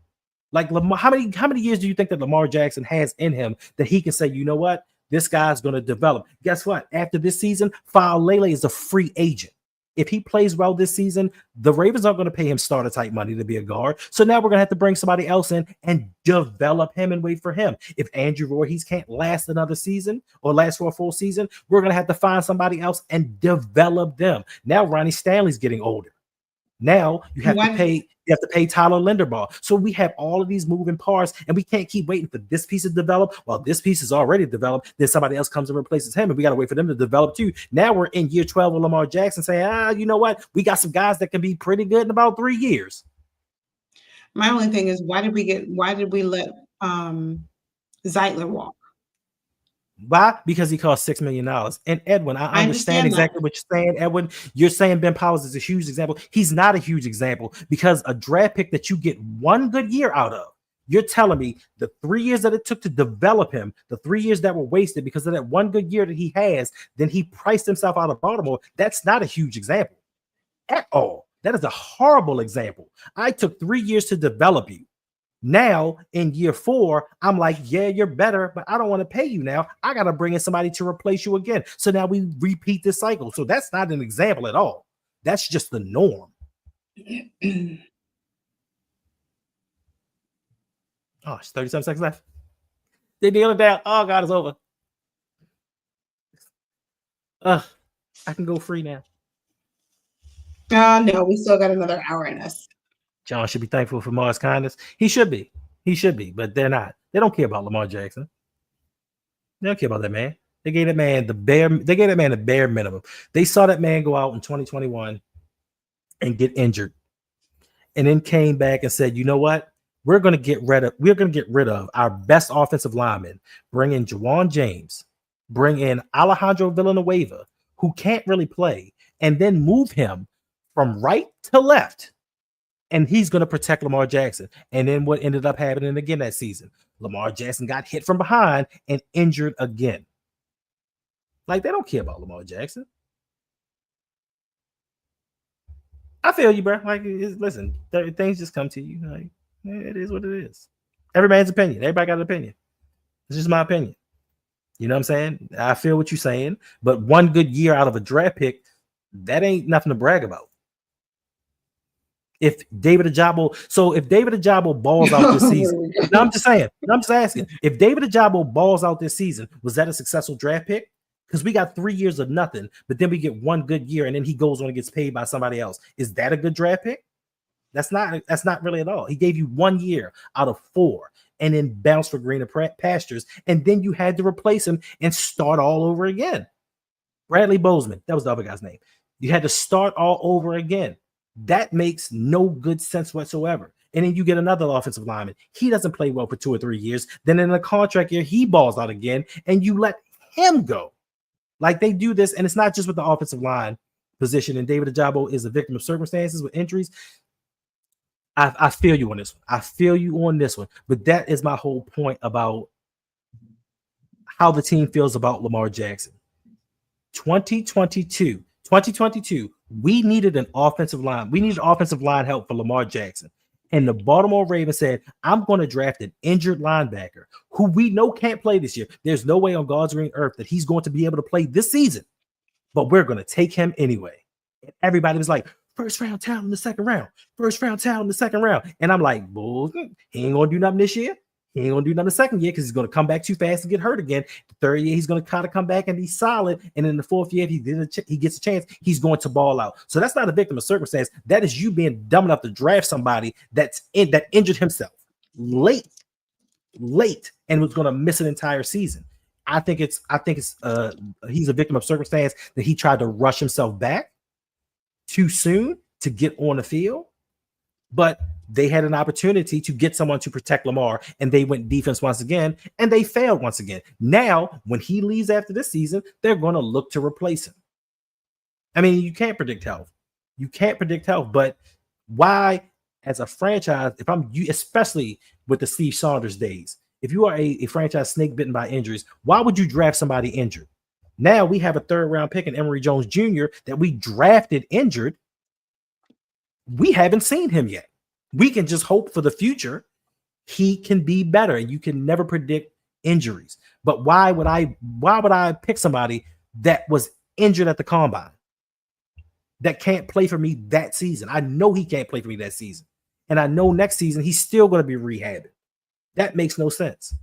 Speaker 2: Like Lamar, how many years do you think that Lamar Jackson has in him that he can say, you know what, this guy's going to develop? Guess what? After this season, Lele is a free agent. If he plays well this season, the Ravens aren't going to pay him starter type money to be a guard. So now we're going to have to bring somebody else in and develop him and wait for him. If Andrew Voorhees can't last another season or last for a full season, we're going to have to find somebody else and develop them. Now Ronnie Stanley's getting older. Now you have to pay Tyler Linderbaugh. So we have all of these moving parts, and we can't keep waiting for this piece to develop. While this piece is already developed, then somebody else comes and replaces him, and we got to wait for them to develop too. Now we're in year 12 of Lamar Jackson saying, you know what? We got some guys that can be pretty good in about 3 years.
Speaker 1: My only thing is, why did we let Zeitler walk?
Speaker 2: Why? Because he cost $6 million. And Edwin, I understand exactly what you're saying. Edwin, you're saying Ben Powers is a huge example. He's not a huge example because a draft pick that you get 1 good year out of, you're telling me the 3 years that it took to develop him, the 3 years that were wasted because of that 1 good year that he has, then he priced himself out of Baltimore. That's not a huge example at all. That is a horrible example. I took 3 years to develop you. Now in year 4, I'm like, yeah, you're better, but I don't want to pay you now. I got to bring in somebody to replace you again. So now we repeat this cycle. So that's not an example at all. That's just the norm. Oh, it's 37 seconds left. They nailed it down. Oh, God, it's over. I can go free now.
Speaker 1: No, we still got another hour in us.
Speaker 2: John should be thankful for Lamar's kindness. He should be, but they're not. They don't care about Lamar Jackson. They don't care about that man. They gave that man the bare minimum. They saw that man go out in 2021 and get injured, and then came back and said, you know what? we're going to get rid of our best offensive lineman, bring in Juwan James, bring in Alejandro Villanueva, who can't really play, and then move him from right to left. And he's going to protect Lamar Jackson. And then what ended up happening again that season? Lamar Jackson got hit from behind and injured again. Like, they don't care about Lamar Jackson. I feel you, bro. Like, listen, things just come to you. Like, it is what it is. Every man's opinion. Everybody got an opinion. It's just my opinion. You know what I'm saying? I feel what you're saying, but one good year out of a draft pick, that ain't nothing to brag about. If David Ajabo balls out this season, no, I'm just saying. I'm just asking. If David Ajabo balls out this season, was that a successful draft pick? Because we got 3 years of nothing, but then we get one good year, and then he goes on and gets paid by somebody else. Is that a good draft pick? That's not really at all. He gave you 1 year out of 4, and then bounced for greener pastures, and then you had to replace him and start all over again. Bradley Bozeman, that was the other guy's name. You had to start all over again. That makes no good sense whatsoever. And then you get another offensive lineman. He doesn't play well for 2 or 3 years. Then in the contract year, he balls out again, and you let him go. Like, they do this, and it's not just with the offensive line position. And David Ajabo is a victim of circumstances with injuries. I feel you on this one. I feel you on this one. But that is my whole point about how the team feels about Lamar Jackson. 2022, we needed an offensive line. We needed offensive line help for Lamar Jackson. And the Baltimore Ravens said, I'm going to draft an injured linebacker who we know can't play this year. There's no way on God's green earth that he's going to be able to play this season. But we're going to take him anyway. And everybody was like, first round talent in the second round. First round talent in the second round. And I'm like, bull, he ain't going to do nothing this year. He ain't going to do nothing the second year because he's going to come back too fast and get hurt again. The third year, he's going to kind of come back and be solid. And in the fourth year, if he gets a chance, he's going to ball out. So that's not a victim of circumstance. That is you being dumb enough to draft somebody that injured himself late, and was going to miss an entire season. I think he's a victim of circumstance that he tried to rush himself back too soon to get on the field. But they had an opportunity to get someone to protect Lamar, and they went defense once again, and they failed once again. Now, when he leaves after this season, they're going to look to replace him. I mean, you can't predict health. But why, as a franchise, especially with the Steve Saunders days, if you are a franchise snake bitten by injuries, why would you draft somebody injured? Now we have a third round pick in Emory Jones Jr. that we drafted injured. We haven't seen him yet. We can just hope for the future he can be better. You can never predict injuries. But why would I pick somebody that was injured at the combine that can't play for me that season? I know he can't play for me that season. And I know next season he's still going to be rehabbing. That makes no sense.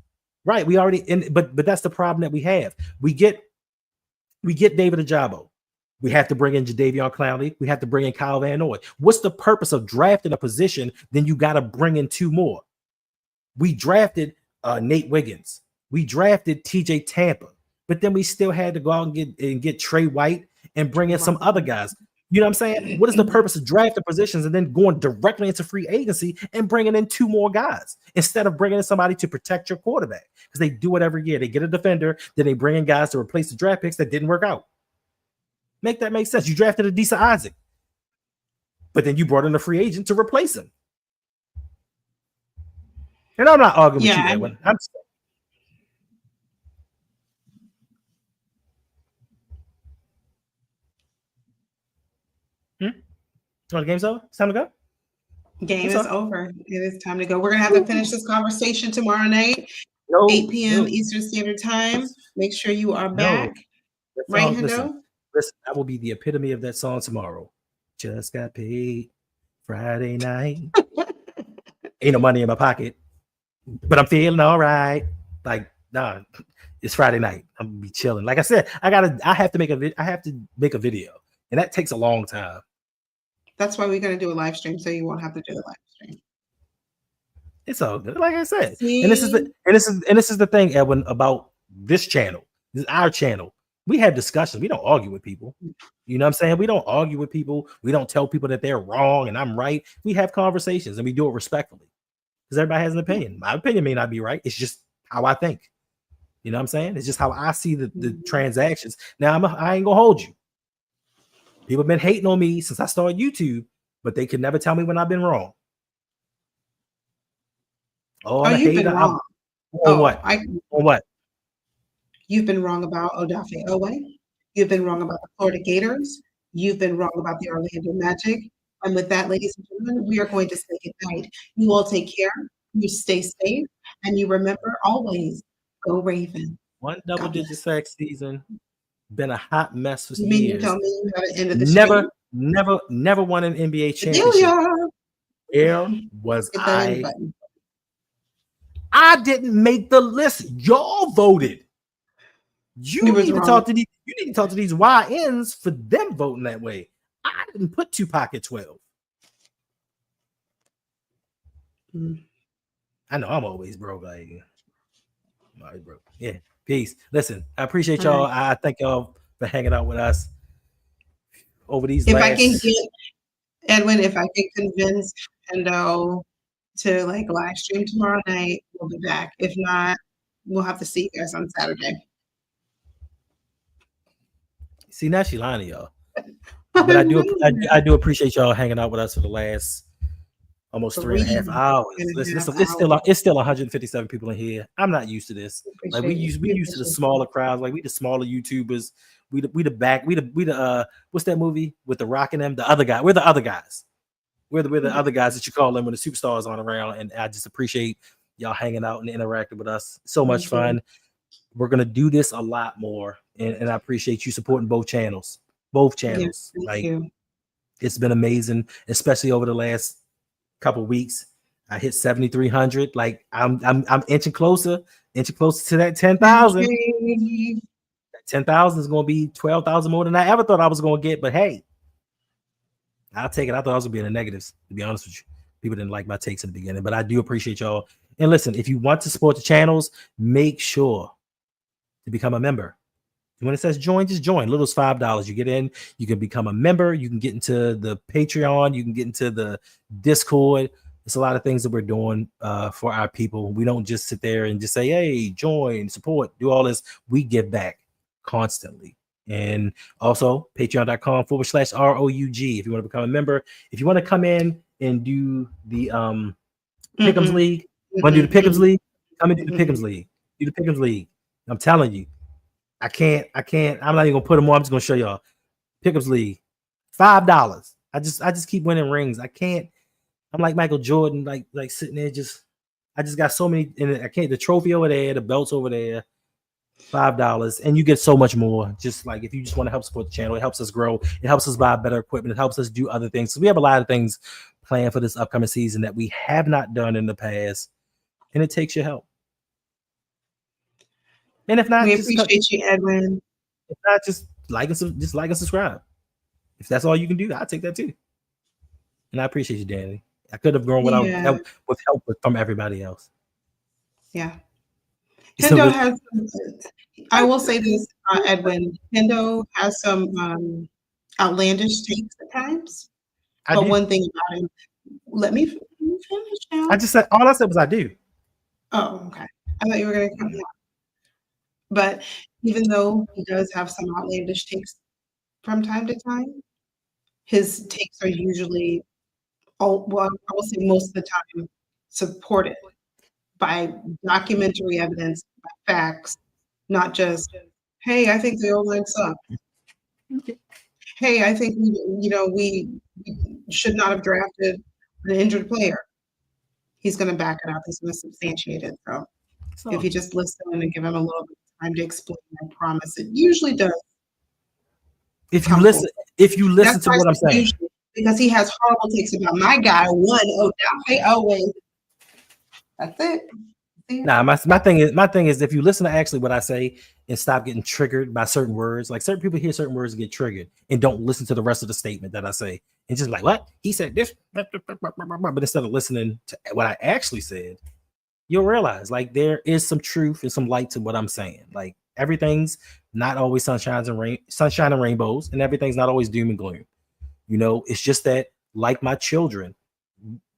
Speaker 2: Right. But that's the problem that we have. We get David Ajabo. We have to bring in Jadeveon Clowney. We have to bring in Kyle Van Noy. What's the purpose of drafting a position? Then you got to bring in 2 more. We drafted Nate Wiggins. We drafted TJ Tampa. But then we still had to go out and get Trey White and bring in some other guys. You know what I'm saying? What is the purpose of drafting positions and then going directly into free agency and bringing in 2 more guys instead of bringing in somebody to protect your quarterback? Because they do it every year. They get a defender, then they bring in guys to replace the draft picks that didn't work out. Make that make sense. You drafted Adisa Isaac, but then you brought in a free agent to replace him. And I'm not arguing with you, Edwin. Oh, the game's over? It's time to go?
Speaker 1: Game is over. It is time to go. We're going to have to finish this conversation tomorrow night, 8 p.m. Eastern Standard Time. Make sure you are back. Right, Hendo?
Speaker 2: Listen, that will be the epitome of that song tomorrow. Just got paid Friday night. Ain't no money in my pocket, but I'm feeling all right. Like, nah, it's Friday night. I'm gonna be chilling. Like I said, I have to make a video, and that takes a long time.
Speaker 1: That's why we're gonna do a live stream, so you won't have to do the live stream.
Speaker 2: It's all good. Like I said, and this is the thing, Edwin, about this channel. This is our channel. We have discussions. We don't argue with people. You know what I'm saying? We don't argue with people. We don't tell people that they're wrong and I'm right. We have conversations and we do it respectfully because everybody has an opinion. My opinion may not be right. It's just how I think. You know what I'm saying? It's just how I see the transactions. Now, I ain't going to hold you. People have been hating on me since I started YouTube, but they can never tell me when I've been wrong.
Speaker 1: Oh, you've been wrong.
Speaker 2: On what? On what?
Speaker 1: You've been wrong about Odafe Owe. You've been wrong about the Florida Gators. You've been wrong about the Orlando Magic. And with that, ladies and gentlemen, we are going to say goodnight. You all take care. You stay safe. And you remember always, go Ravens.
Speaker 2: One double-digit sack season. Been a hot mess for
Speaker 1: You mean
Speaker 2: years.
Speaker 1: you tell me you got to end of the
Speaker 2: never won an NBA championship. Where was I? I didn't make the list. Y'all voted. You need to talk to these YNs for them voting that way. I didn't put Tupac at 12. I know I'm always broke. I'm always broke. Yeah. Peace. Listen, I appreciate y'all. I thank y'all for hanging out with us over these
Speaker 1: I can get Edwin, if I can convince Endo to like live stream tomorrow night, we'll be back. If not, we'll have to see you guys on Saturday.
Speaker 2: See, now she lying to y'all. But I do appreciate y'all hanging out with us for the last almost 3.5 hours. Listen, it's still 157 people in here. I'm not used to this. Like we used to the smaller crowds. Like we the smaller YouTubers. We the what's that movie with the Rock and them? The other guy. We're the other guys. We're the other guys that you call them when the superstars aren't around. And I just appreciate y'all hanging out and interacting with us. So much fun. We're gonna do this a lot more, and I appreciate you supporting both channels. Yes, like it's been amazing, especially over the last couple weeks. I hit 7,300. Like I'm inching closer to that 10,000. 10,000 is going to be 12,000 more than I ever thought I was going to get. But hey, I'll take it. I thought I was going to be in the negatives, to be honest with you. People didn't like my takes in the beginning, but I do appreciate y'all. And listen, if you want to support the channels, make sure to become a member. When it says join, just join. Little as $5. You get in, you can become a member. You can get into the Patreon. You can get into the Discord. It's a lot of things that we're doing for our people. We don't just sit there and just say, hey, join, support, do all this. We give back constantly. And also patreon.com/ROUG if you want to become a member. If you want to come in and do the Pick'ems League, want to do the Pick'ems League? Come and do the Pick'ems League. Do the Pick'ems League. I'm telling you. I can't. I'm not even gonna put them on. I'm just gonna show y'all. Pick'ems League, $5. I just keep winning rings. I can't. I'm like Michael Jordan, like sitting there. I just got so many. And I can't. The trophy over there, the belts over there, $5, and you get so much more. Just like if you just want to help support the channel, it helps us grow. It helps us buy better equipment. It helps us do other things. So we have a lot of things planned for this upcoming season that we have not done in the past, and it takes your help. And if not,
Speaker 1: we appreciate you, Edwin.
Speaker 2: If not, just like and subscribe. If that's all you can do, I'll take that too. And I appreciate you, Danny. I could have grown without help from everybody else.
Speaker 1: Yeah. Hendo has. I will say this, Edwin. Hendo has some outlandish takes at times. But one thing about him, let me finish now.
Speaker 2: All I said was I do.
Speaker 1: Oh, okay. I thought you were going to come out. But even though he does have some outlandish takes from time to time, his takes are usually, I will say most of the time, supported by documentary evidence, by facts, not just, hey, I think the O-line sucks. Hey, I think we should not have drafted an injured player. He's going to back it up. He's going to substantiate it. So if you just listen and give him a little bit of time to explain, I promise it usually does.
Speaker 2: If you listen to what I'm saying,
Speaker 1: because he has horrible takes about my guy. Always. That's it.
Speaker 2: Nah, my thing is if you listen to actually what I say and stop getting triggered by certain words, like certain people hear certain words and get triggered and don't listen to the rest of the statement that I say and just like, what he said this, but instead of listening to what I actually said, you'll realize like there is some truth and some light to what I'm saying. Like everything's not always sunshine and rainbows, and everything's not always doom and gloom. It's just that, like my children,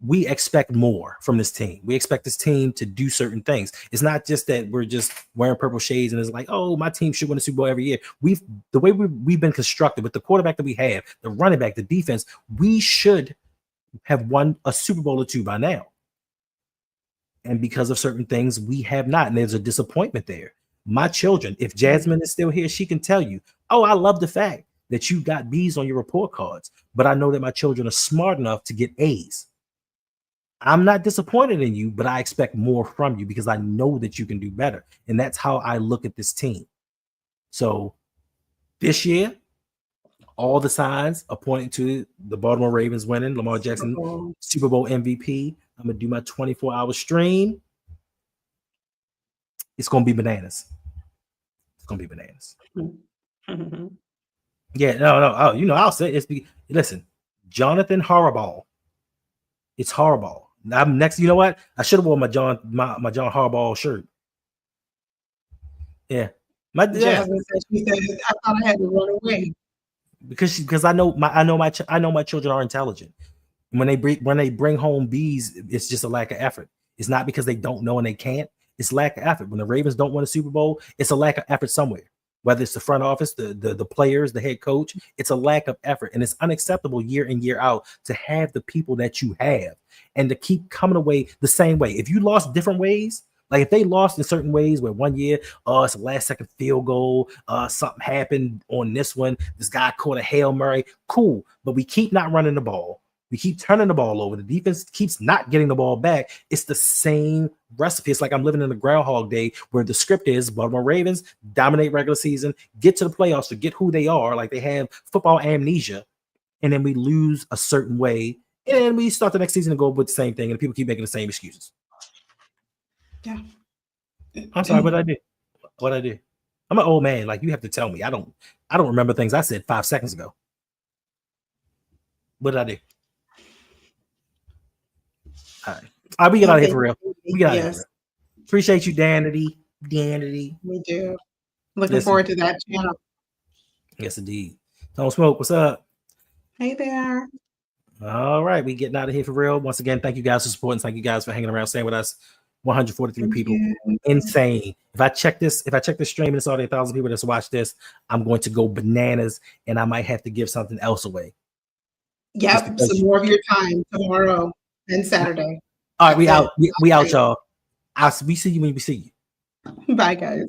Speaker 2: we expect more from this team. We expect this team to do certain things. It's not just that we're just wearing purple shades and it's like, oh, my team should win a Super Bowl every year. The way we've been constructed with the quarterback that we have, the running back, the defense, we should have won a Super Bowl or two by now. And because of certain things, we have not. And there's a disappointment there. My children, if Jasmine is still here, she can tell you, oh, I love the fact that you got B's on your report cards, but I know that my children are smart enough to get A's. I'm not disappointed in you, but I expect more from you because I know that you can do better. And that's how I look at this team. So this year, all the signs are pointing to the Baltimore Ravens winning, Lamar Jackson, Super Bowl MVP. I'm going to do my 24-hour stream. It's going to be bananas. It's going to be bananas.
Speaker 1: Mm-hmm.
Speaker 2: Yeah, no. Oh, I'll say listen, Jonathan Harbaugh. It's Harbaugh. I'm next. You know what? I should have worn my John Harbaugh shirt. Yeah.
Speaker 1: Jasmine said she said I thought I had to run away.
Speaker 2: Because I know my children are intelligent. When they bring home B's, it's just a lack of effort. It's not because they don't know and they can't. It's lack of effort. When the Ravens don't win a Super Bowl, it's a lack of effort somewhere. Whether it's the front office, the players, the head coach, it's a lack of effort. And it's unacceptable year in, year out to have the people that you have and to keep coming away the same way. If you lost different ways, like if they lost in certain ways where one year, it's a last second field goal, something happened on this one, this guy caught a Hail Mary, cool. But we keep not running the ball. We keep turning the ball over. The defense keeps not getting the ball back. It's the same recipe. It's like I'm living in a Groundhog Day where the script is Baltimore Ravens dominate regular season, get to the playoffs to get who they are. Like they have football amnesia. And then we lose a certain way. And we start the next season and go with the same thing. And people keep making the same excuses.
Speaker 1: Yeah.
Speaker 2: I'm sorry, what I do? I'm an old man. Like you have to tell me. I don't remember things I said 5 seconds ago. What did I do? All right, we get out of here for real. We get out of here for real. Appreciate you, Danity.
Speaker 1: We do. Looking forward to that channel.
Speaker 2: Yes, indeed. Don't Smoke, what's up?
Speaker 1: Hey there.
Speaker 2: All right, we getting out of here for real. Once again, thank you guys for supporting. Thank you guys for hanging around, staying with us. 143 people. Insane. If I check this stream and it's already 1,000 people that's watched this, I'm going to go bananas and I might have to give something else away.
Speaker 1: Yep, some more of your time tomorrow and Saturday.
Speaker 2: All right, we out. We out, y'all. We see you when we see you.
Speaker 1: Bye, guys.